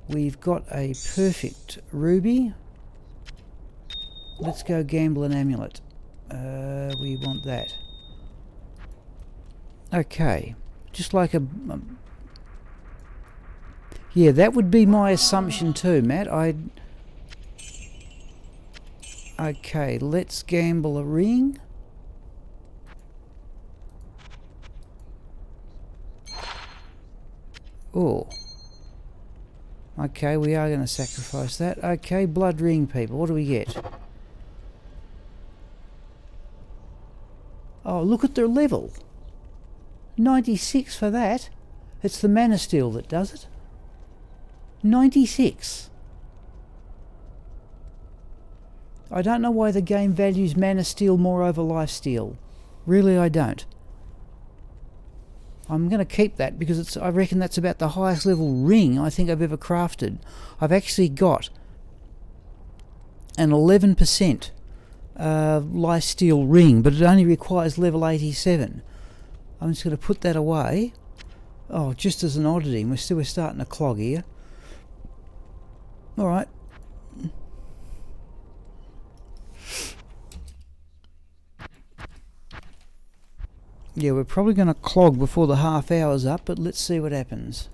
We've got a perfect ruby. Let's go gamble an amulet. We want that. Okay. Just like yeah, that would be my assumption too, Matt. Okay, let's gamble a ring. Oh. Okay, we are going to sacrifice that. Okay, blood ring, people. What do we get? Oh, look at their level. 96 for that. It's the mana steel that does it. 96. I don't know why the game values mana steel more over life steal. Really, I don't. I'm going to keep that because I reckon that's about the highest level ring I think I've ever crafted. I've actually got an 11% lifesteal ring, but it only requires level 87. I'm just going to put that away. Oh, just as an oddity. We're starting to clog here. All right. Yeah, we're probably going to clog before the half hour's up, but let's see what happens.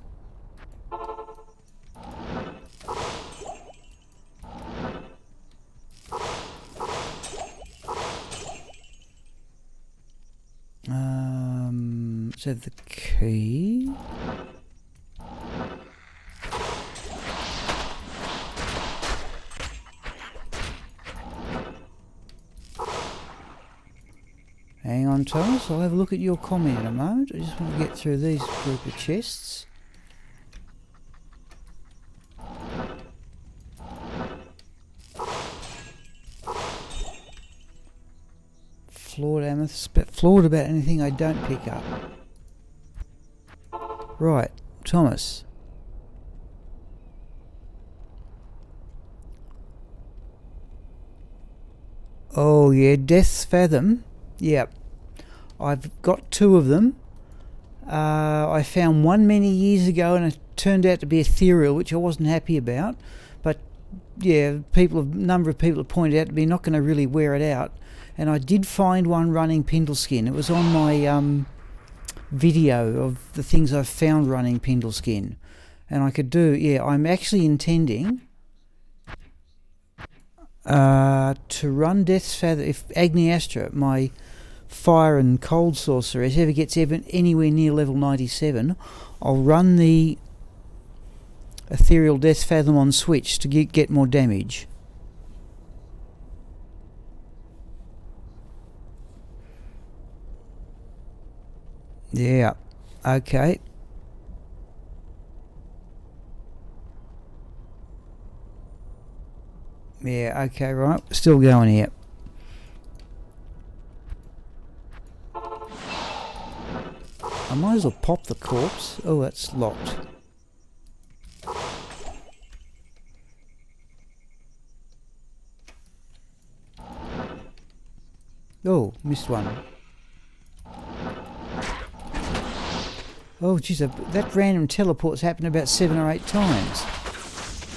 Let's have the key. Hang on, Thomas. I'll have a look at your comment in a moment. I just want to get through these group of chests. Flawed amethyst, but flawed about anything I don't pick up. Right, Thomas. Oh yeah, Death's Fathom. Yep. I've got 2 of them. I found one many years ago and it turned out to be ethereal, which I wasn't happy about. But yeah, number of people have pointed out to me not going to really wear it out. And I did find one running Pindleskin. It was on my video of the things I've found running Pindleskin. And I could do, yeah, I'm actually intending to run Death's Fathom. If Agni Astra, my fire and cold sorceress, ever gets anywhere near level 97, I'll run the Ethereal Death's Fathom on Switch to get more damage. Yeah, okay. Yeah, okay, right. Still going here. I might as well pop the corpse. Oh, that's locked. Oh, missed one. Oh, geez, that random teleport's happened about 7 or 8 times.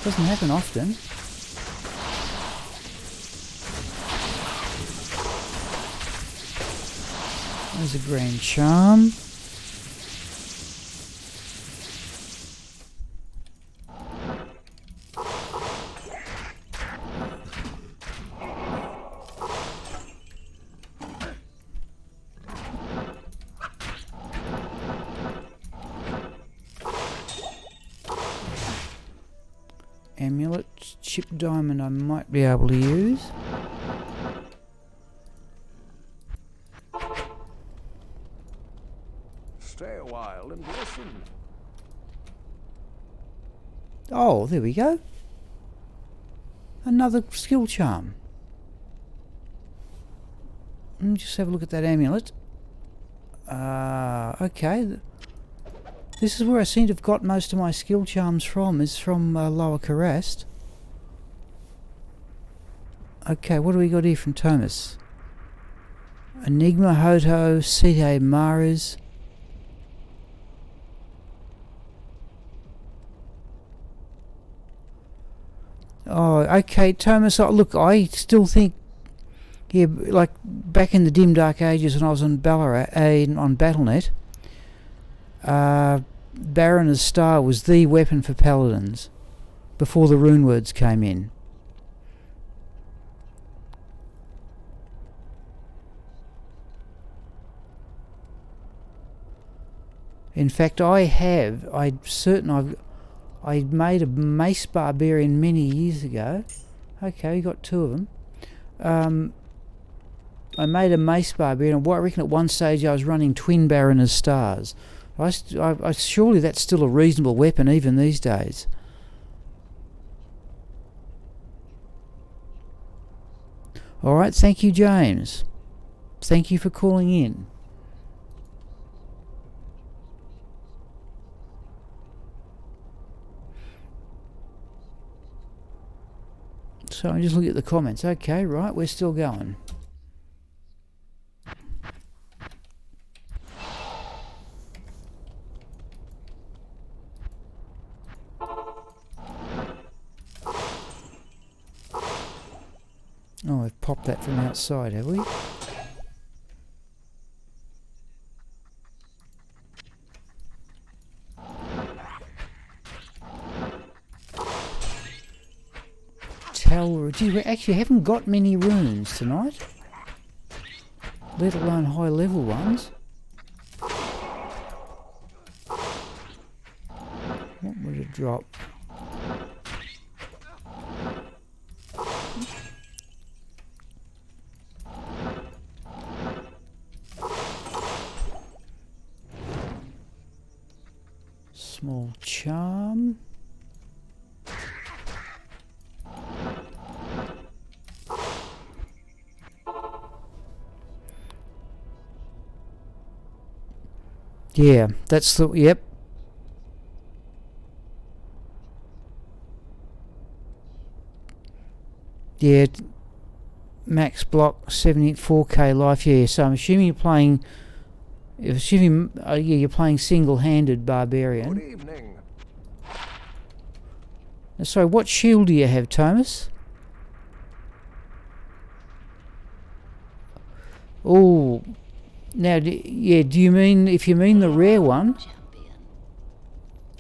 Doesn't happen often. There's a grand charm. Amulet, chip diamond I might be able to use. Stay a while and listen. Oh, there we go. Another skill charm. Let me just have a look at that amulet. Okay. This is where I seem to have got most of my skill charms from, is from Lower Kurast. Okay, what do we got here from Thomas? Enigma Hoto, Sete Maras. Oh, okay, Thomas, look, I still think, yeah, like back in the dim dark ages when I was on Ballarat, on Battle.net, Baroness Star was the weapon for paladins before the rune words came in. In fact, I made a mace barbarian many years ago. Okay, we got 2 of them. I made a mace barbarian, and I reckon at one stage I was running twin Baroness Stars. I surely that's still a reasonable weapon even these days. Alright, thank you, James. Thank you for calling in. So I'm just looking at the comments. Okay, right, we're still going. Oh, we've popped that from outside, have we? Gee, we actually haven't got many runes tonight, let alone high level ones. What would it drop? Small charm. Yeah, that's the, yep. Yeah, max block 74k life, yeah, so I'm assuming you're playing, yeah, you're playing single-handed barbarian. Good evening. Sorry, what shield do you have, Thomas? Oh, now, do you mean, if you mean the rare one?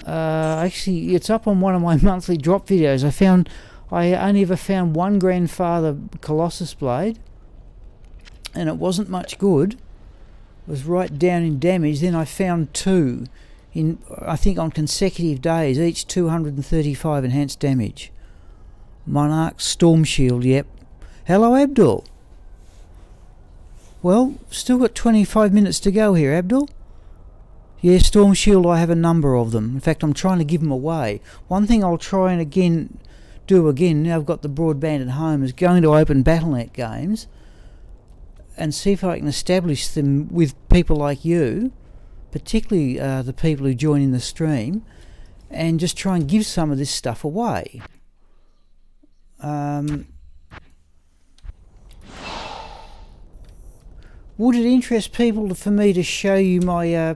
Actually, it's up on one of my monthly drop videos. I only ever found one Grandfather Colossus Blade, and it wasn't much good. It was right down in damage. Then I found two, I think on consecutive days, each 235 enhanced damage. Monarch Storm Shield, yep. Hello, Abdul. Well, still got 25 minutes to go here, Abdul. Yeah, Storm Shield, I have a number of them. In fact, I'm trying to give them away. One thing I'll try and do again, now I've got the broadband at home, is going to open Battle.net games and see if I can establish them with people like you, particularly the people who join in the stream, and just try and give some of this stuff away. Would it interest people for me to show you my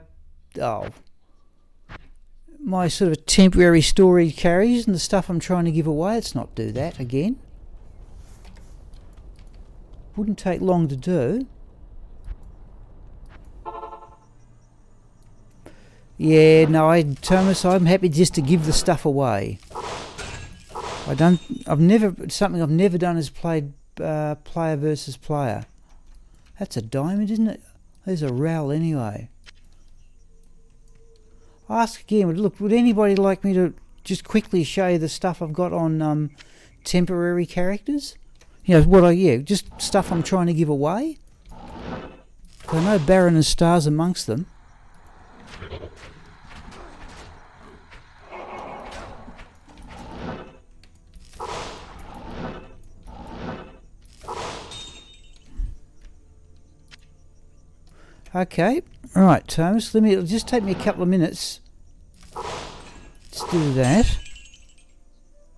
my sort of temporary storage carries and the stuff I'm trying to give away? Let's not do that again. Wouldn't take long to do. Yeah, no, Thomas, I'm happy just to give the stuff away. Something I've never done is played player versus player. That's a diamond, isn't it? There's a RAL anyway. Ask again, look, would anybody like me to just quickly show you the stuff I've got on temporary characters? You know, just stuff I'm trying to give away. I know Baron and Star's amongst them. Okay, right, Thomas, it'll just take me a couple of minutes. Let's do that.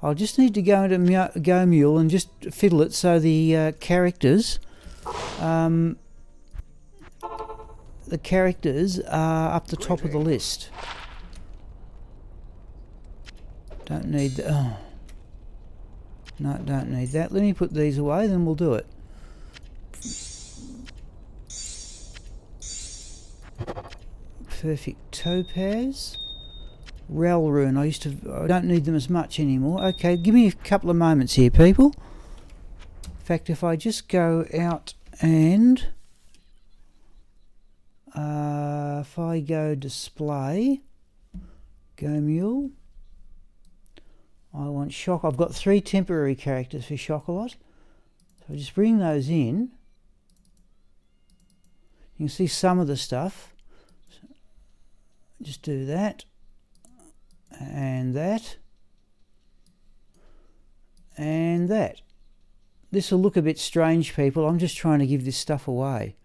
I'll just need to go into Go Mule and just fiddle it so the characters are up the top of the list. Don't need that. Oh. No, don't need that. Let me put these away, then we'll do it. Perfect topaz. RAL rune. I don't need them as much anymore. Okay, give me a couple of moments here, people. In fact, if I just go out and if I go display, Go Mule, I want Shock. I've got 3 temporary characters for Shockalot. So I just bring those in. You can see some of the stuff. Just do that, and that, and that. This will look a bit strange, people. I'm just trying to give this stuff away.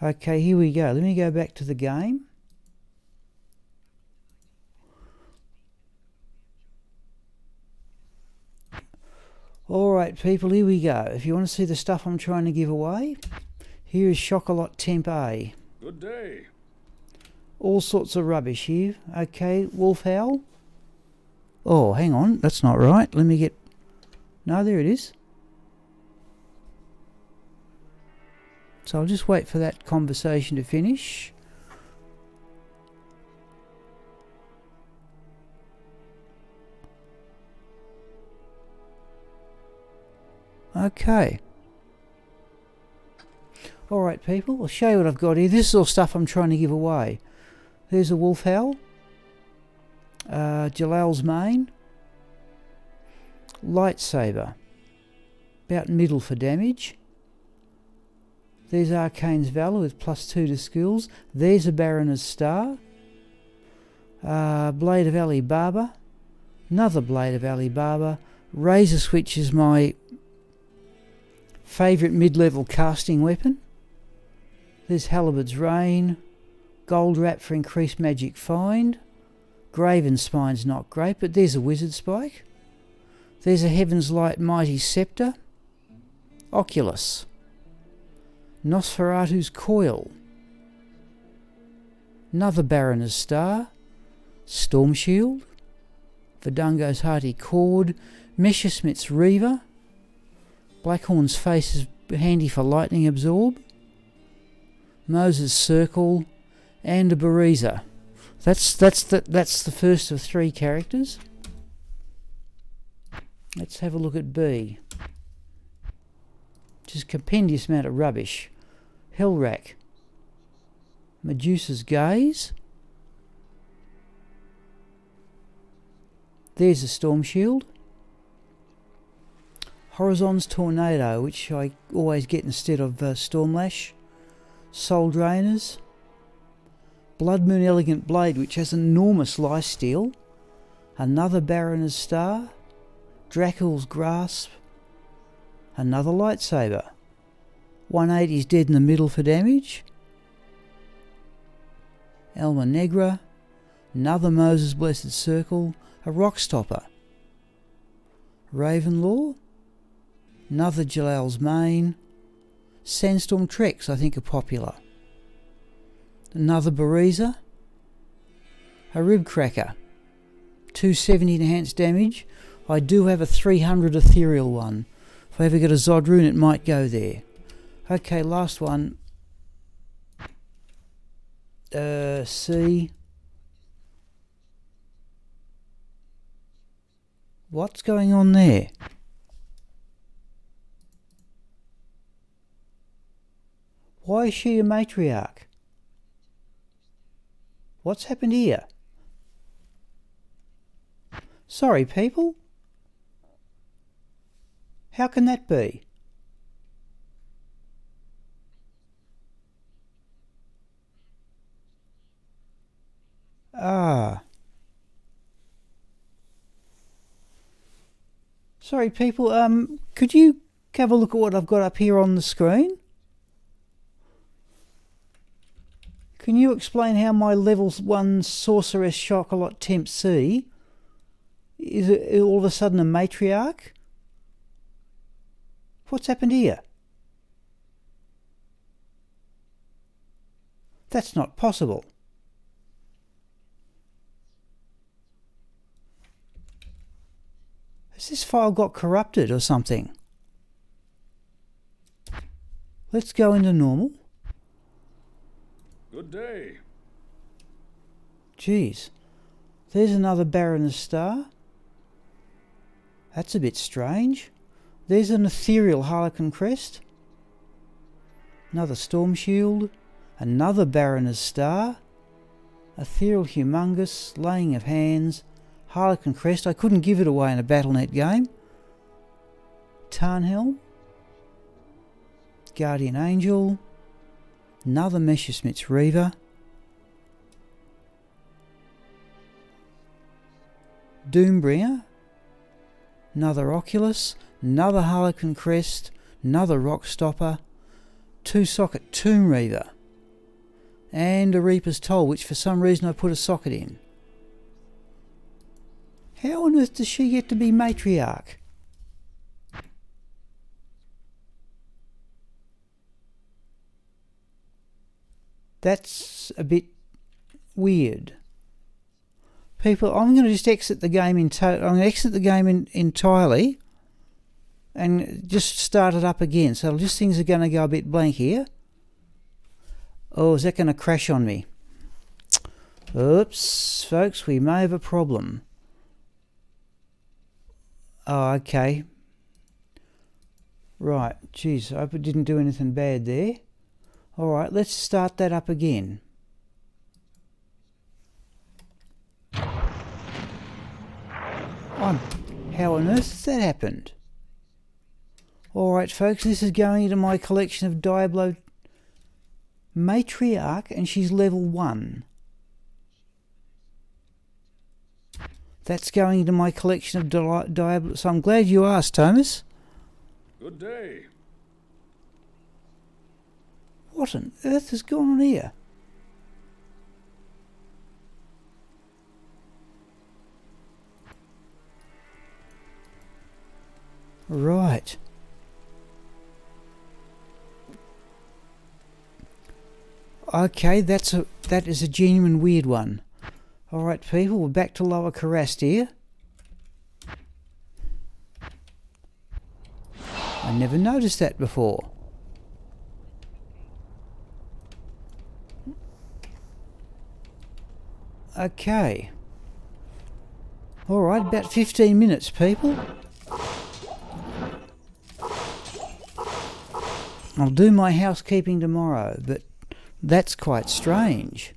Okay, here we go. Let me go back to the game. Alright, people, here we go. If you want to see the stuff I'm trying to give away, here is Shockalot Temp A. Good day. All sorts of rubbish here. Okay, Wolf Howl. Oh, hang on, that's not right. Let me get... No, there it is. So I'll just wait for that conversation to finish. Okay. Alright, people, I'll show you what I've got here. This is all stuff I'm trying to give away. There's a Wolf Howl, Jalal's Mane, Lightsaber, about middle for damage. There's Arcane's Valor with +2 to skills. There's a Baroness Star. Blade of Alibaba. Another Blade of Alibaba. Razor Switch is my favourite mid-level casting weapon. There's Halibut's Rain. Gold Wrap for increased magic find. Graven Spine's not great, but there's a Wizard Spike. There's a Heaven's Light Mighty Scepter. Oculus. Nosferatu's Coil. Another Baroness Star. Storm Shield. Verdungo's Hearty Cord. Messerschmitt's Reaver. Blackhorn's Face is handy for Lightning Absorb. Moses' Circle. And a Bariza. That's the first of 3 characters. Let's have a look at B. Just a compendious amount of rubbish. Hellrack. Medusa's Gaze. There's a Storm Shield. Horizon's Tornado, which I always get instead of Stormlash. Soul Drainers. Blood Moon Elegant Blade, which has enormous lifesteal. Another Baroness Star. Dracul's Grasp. Another Lightsaber. 180's dead in the middle for damage. Alma Negra. Another Moses' Blessed Circle. A Rock Stopper. Ravenlaw. Another Jalal's Mane. Sandstorm Treks, I think, are popular. Another Bariza. A Rib Cracker. 270 enhanced damage. I do have a 300 ethereal one. If I ever get a Zod rune, it might go there. Okay, last one. C. What's going on there? Why is she a matriarch? What's happened here? Sorry, people. How can that be? Ah. Sorry, people. Could you have a look at what I've got up here on the screen? Can you explain how my level 1 Sorceress Shockalot Temp C is all of a sudden a matriarch? What's happened here? That's not possible. Has this file got corrupted or something? Let's go into normal. Good day. Geez, there's another Baroness Star. That's a bit strange. There's an ethereal Harlequin Crest. Another Storm Shield. Another Baroness Star. Ethereal Humongous. Laying of Hands. Harlequin Crest. I couldn't give it away in a Battle.net game. Tarnhelm. Guardian Angel. Another Messerschmitt's Reaver. Doombringer. Another Oculus. Another Harlequin Crest. Another Rock Stopper. 2-socket Tomb Reaver. And a Reaper's Toll, which for some reason I put a socket in. How on earth does she get to be matriarch? That's a bit weird. People, I'm going to just exit the game I'm going to exit the game entirely and just start it up again. So just things are going to go a bit blank here. Oh, is that going to crash on me? Oops, folks, we may have a problem. Oh, okay. Right, geez, I hope it didn't do anything bad there. Alright, let's start that up again. How on earth has that happened? Alright folks, this is going into my collection of Diablo Matriarch, and she's level 1. That's going into my collection of diabolical. So I'm glad you asked, Thomas. Good day. What on earth has gone on here? Right. Okay, that is a genuine weird one. Alright people, we're back to Lower Kurast here. I never noticed that before. Okay. Alright, about 15 minutes people. I'll do my housekeeping tomorrow, but that's quite strange.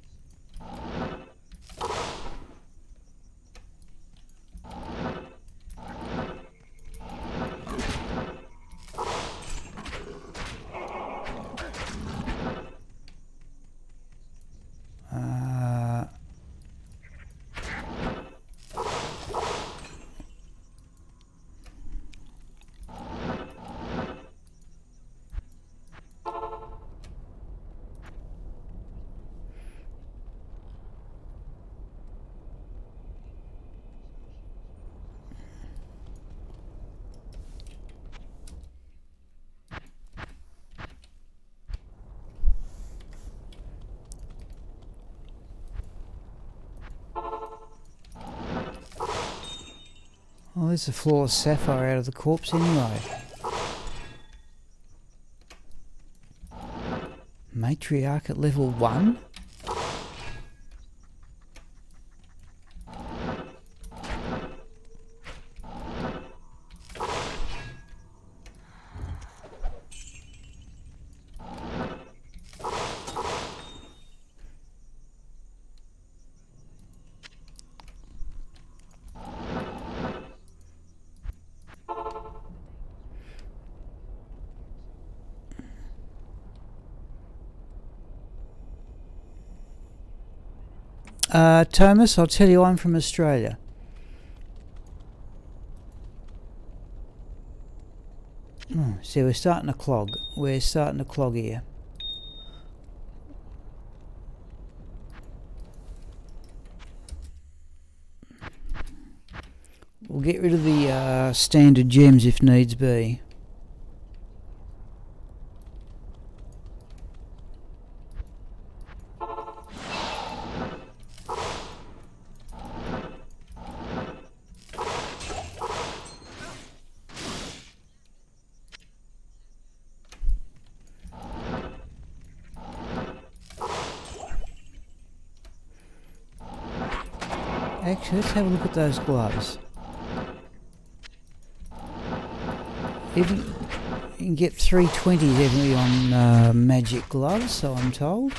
Oh, there's a flawless sapphire out of the corpse anyway. Matriarch at level 1? Thomas, I'll tell you I'm from Australia. Oh, see, we're starting to clog. We're starting to clog here. We'll get rid of the standard gems if needs be. Actually, let's have a look at those gloves. Even you can get 320 definitely on magic gloves, so I'm told.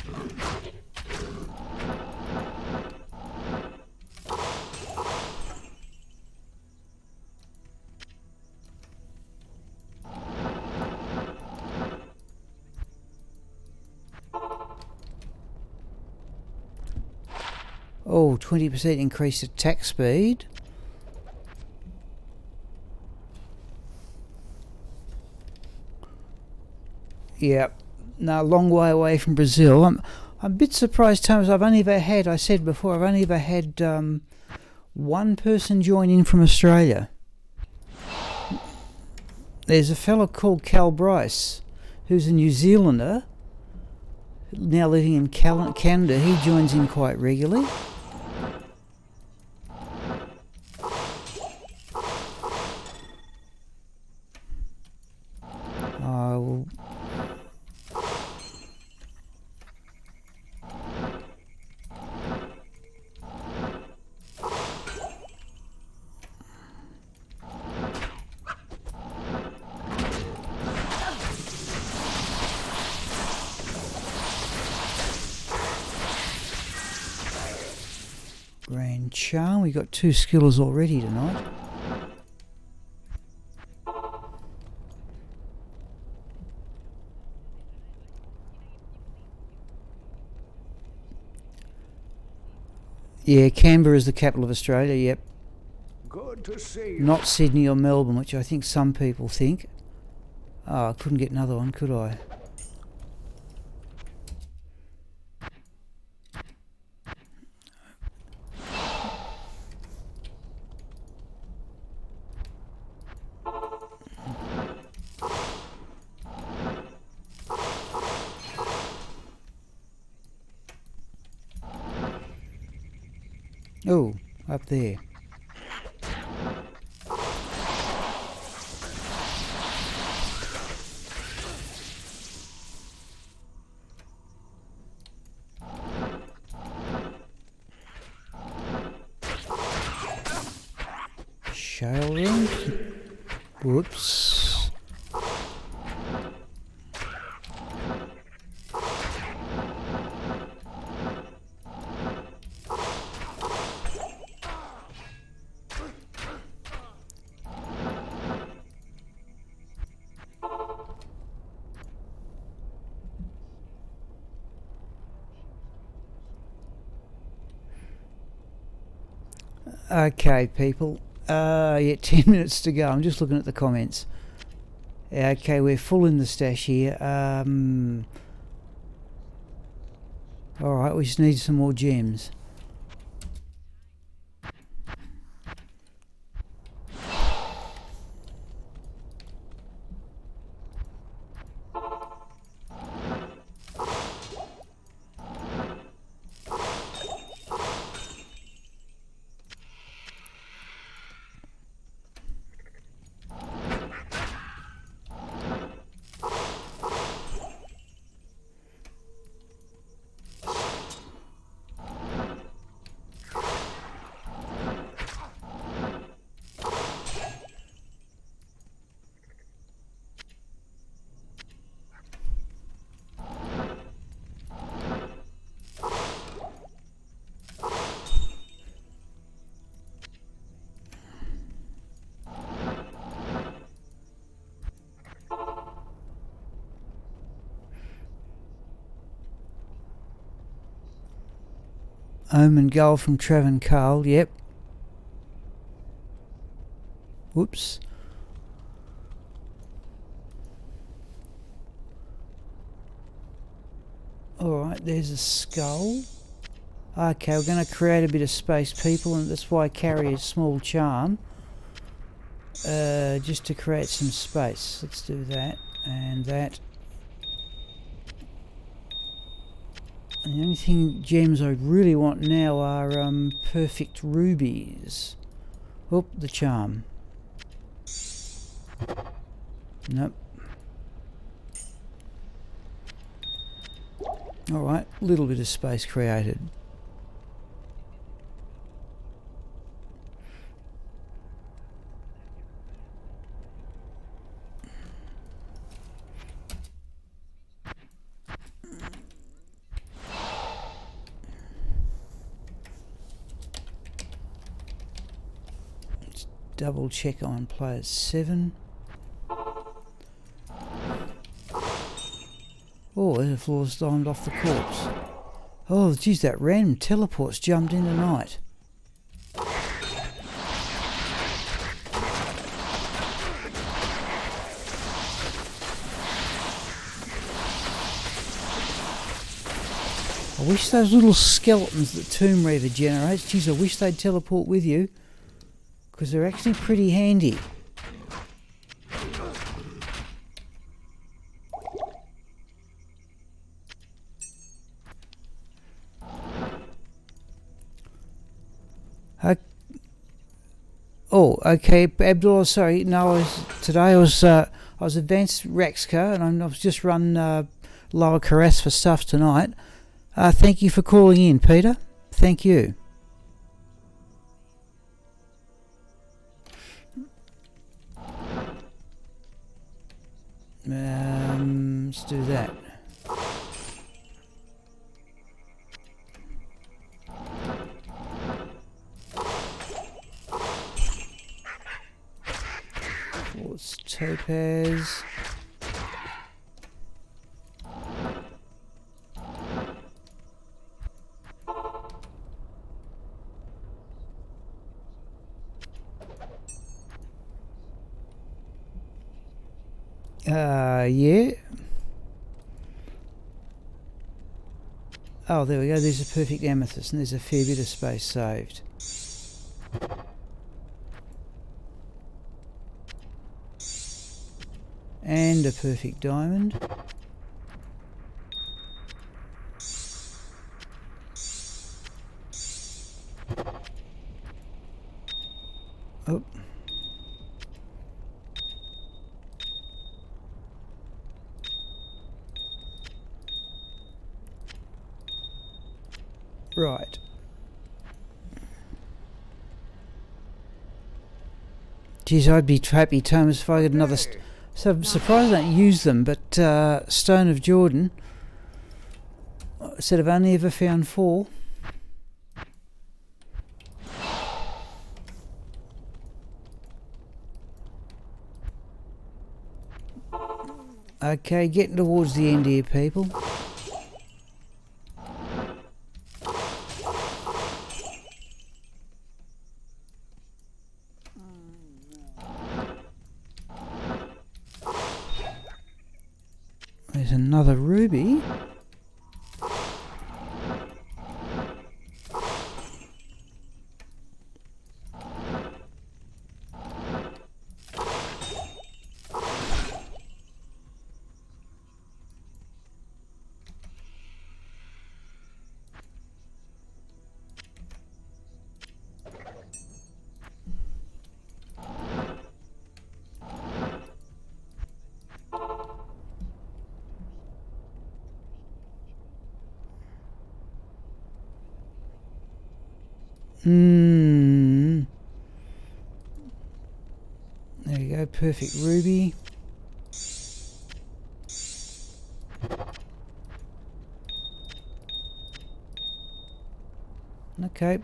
Oh, 20% increased attack speed. Yep. No, a long way away from Brazil. I'm a bit surprised, Thomas. I've only ever had, I said before, I've only ever had one person join in from Australia. There's a fellow called Cal Bryce, who's a New Zealander, now living in Canada. He joins in quite regularly. Grand Charm, we got 2 skillers already tonight. Yeah, Canberra is the capital of Australia, yep. Good to see you. Not Sydney or Melbourne, which I think some people think. Oh, I couldn't get another one, could I? Oh, up there. Shale room. Whoops. Okay, people. Yeah, 10 minutes to go. I'm just looking at the comments. Yeah, okay, we're full in the stash here. Alright, we just need some more gems. Omen goal from Trev and Carl, yep. Whoops. Alright, there's a skull. Okay, we're going to create a bit of space, people, and that's why I carry a small charm. Just to create some space. Let's do that, and that. And the only gems I really want now are perfect rubies. Oh, the charm. Nope. Alright, a little bit of space created. Double check on player 7. Oh, there's a floor stormed off the corpse. Oh, geez, that random teleport's jumped in tonight. I wish those little skeletons that Tomb Reaver generates, geez, I wish they'd teleport with you, because they're actually pretty handy. Oh, okay, Abdullah. Sorry, no. I was advanced Rexka, and I've just run Lower Kurast for stuff tonight. Thank you for calling in, Peter. Thank you. Let's do that. Quartz topaz. Yeah. Oh, there we go. There's a perfect amethyst, and there's a fair bit of space saved. And a perfect diamond. Oh. Right. Geez, I'd be happy, Thomas, if I had another... So I'm surprised I don't use them, but Stone of Jordan said I've only ever found 4. Okay, getting towards the end here, people. There's another ruby. There we go, perfect ruby. Okay.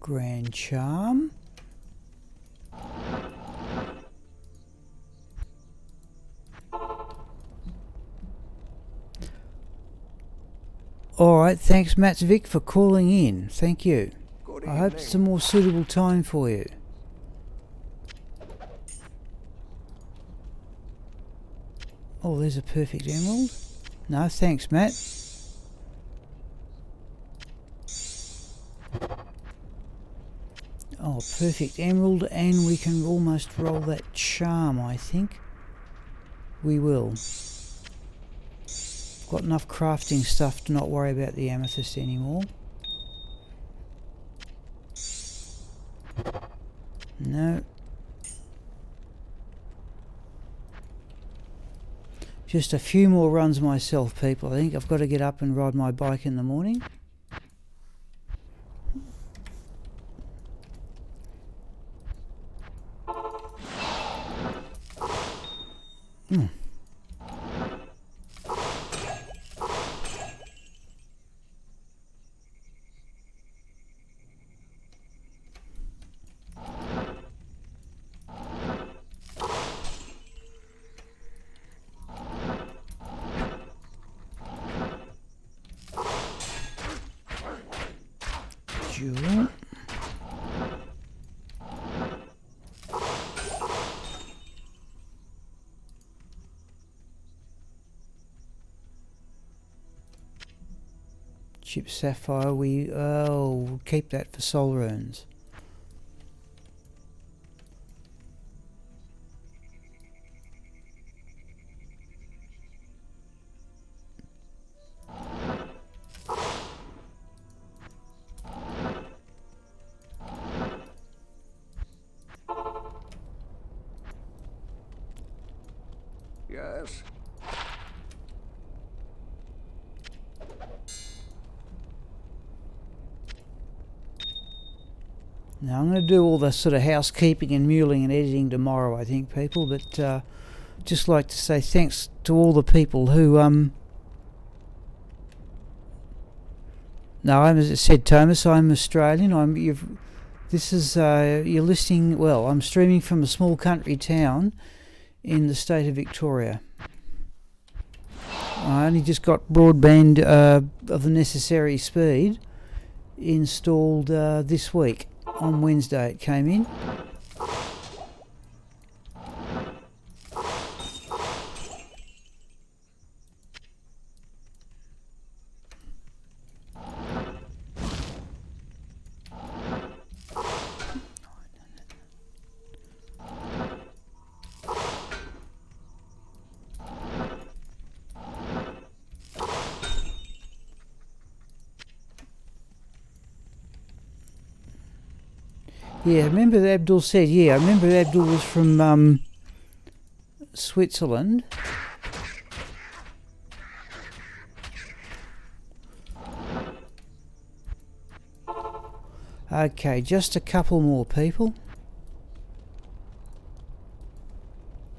Grand Charm. Alright, thanks Matt's Vic for calling in. Thank you. Good I hope it's a more suitable time for you. Oh, there's a perfect emerald. No, thanks Matt. Oh, perfect emerald, and we can almost roll that charm, I think. We will. Got enough crafting stuff to not worry about the amethyst anymore. No. Just a few more runs myself, people. I think I've got to get up and ride my bike in the morning. Jewel. Chip sapphire, we'll keep that for soul runes. Yes? Now I'm going to do all the sort of housekeeping and muling and editing tomorrow, I think, people. But just like to say thanks to all the people who No, as I said, Thomas, I'm Australian. You're listening. Well, I'm streaming from a small country town in the state of Victoria. I only just got broadband of the necessary speed installed this week. On Wednesday it came in. Yeah, I remember that Abdul said, I remember Abdul was from Switzerland. Okay, just a couple more people.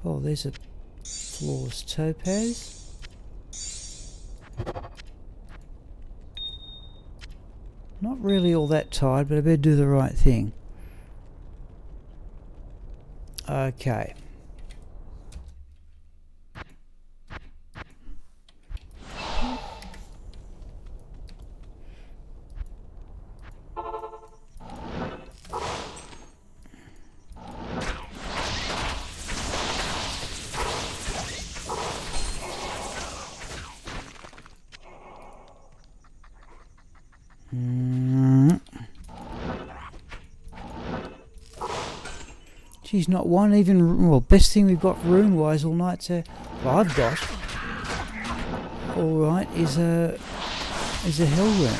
Oh, there's a flawless topaz. Not really all that tired, but I better do the right thing. Okay. Geez, not one even. Well, best thing we've got rune-wise all night to. Well, I've got. All right, is a hell rune.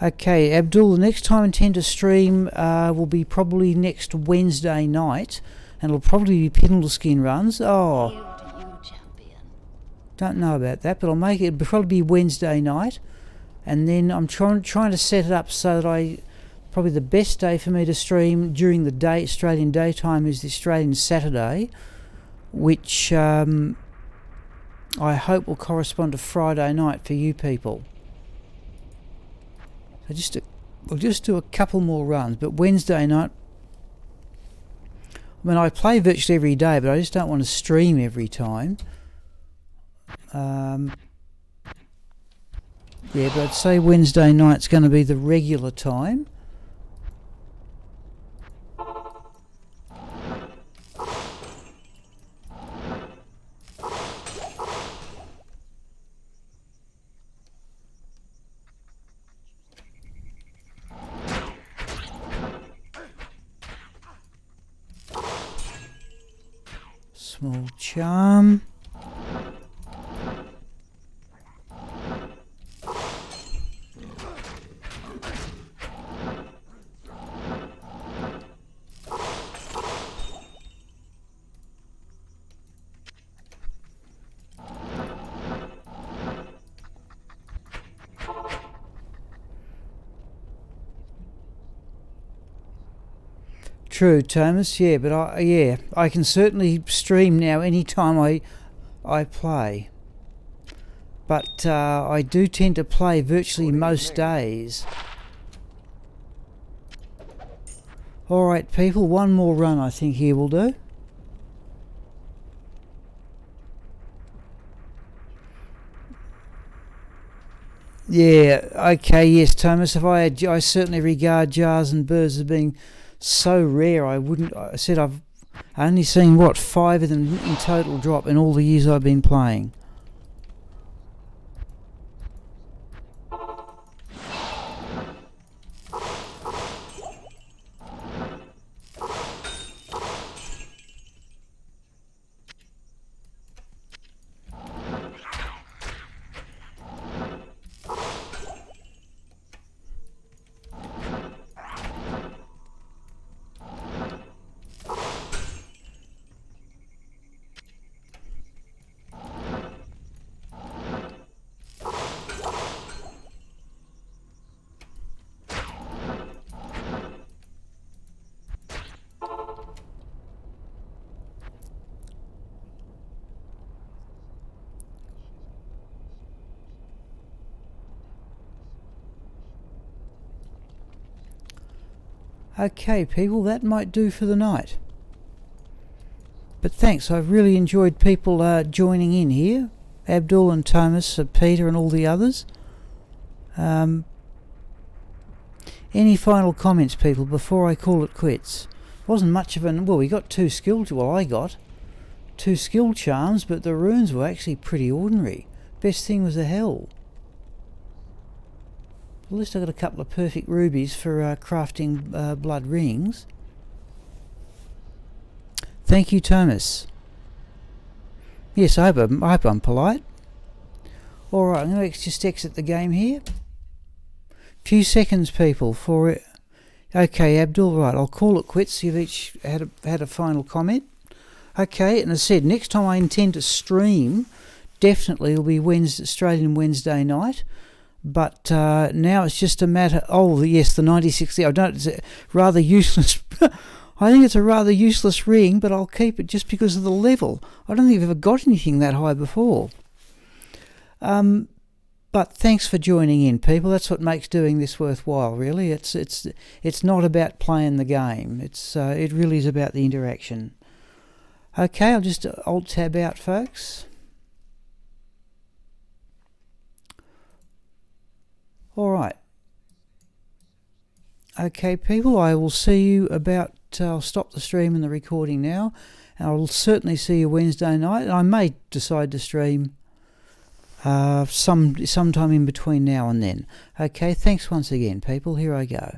Okay, Abdul, the next time I intend to stream will be probably next Wednesday night, and it'll probably be Pindleskin runs. Oh, Yield to you, champion. don't know about that, but I'll make it. It'll probably be Wednesday night, and then I'm trying to set it up so that probably the best day for me to stream during the day, Australian daytime, is the Australian Saturday, which I hope will correspond to Friday night for you people. We'll just do a couple more runs, but Wednesday night. I mean, I play virtually every day, but I just don't want to stream every time. Yeah, but I'd say Wednesday night's going to be the regular time. Small charm. True, Thomas. Yeah, but I can certainly stream now anytime I play. But I do tend to play virtually most days. All right, people. One more run, I think here will do. Yeah. Okay. Yes, Thomas. I certainly regard jars and birds as being so rare. I said I've only seen 5 of them in total drop in all the years I've been playing. Okay, people, that might do for the night. But thanks, I've really enjoyed people joining in here. Abdul and Thomas, Peter and all the others. Any final comments, people, before I call it quits? Wasn't much of an... Well, we got 2 skill... Well, I got 2 skill charms, but the runes were actually pretty ordinary. Best thing was a hell. At least I got a couple of perfect rubies for crafting blood rings. Thank you, Thomas. Yes, I hope I'm polite. Alright, I'm going to just exit the game here. Few seconds, people, for it. Okay, Abdul, right, I'll call it quits. You've each had a final comment. Okay, and as I said, next time I intend to stream, definitely it'll be Australian Wednesday night. But now it's just a matter... Oh, yes, the 96... I don't... It's a rather useless... I think it's a rather useless ring, but I'll keep it just because of the level. I don't think I've ever got anything that high before. But thanks for joining in, people. That's what makes doing this worthwhile, really. It's not about playing the game. It really is about the interaction. Okay, I'll just Alt-tab out, folks. All right. Okay, people, I will see you about... I'll stop the stream and the recording now, and I'll certainly see you Wednesday night. I may decide to stream sometime in between now and then. Okay, thanks once again, people. Here I go.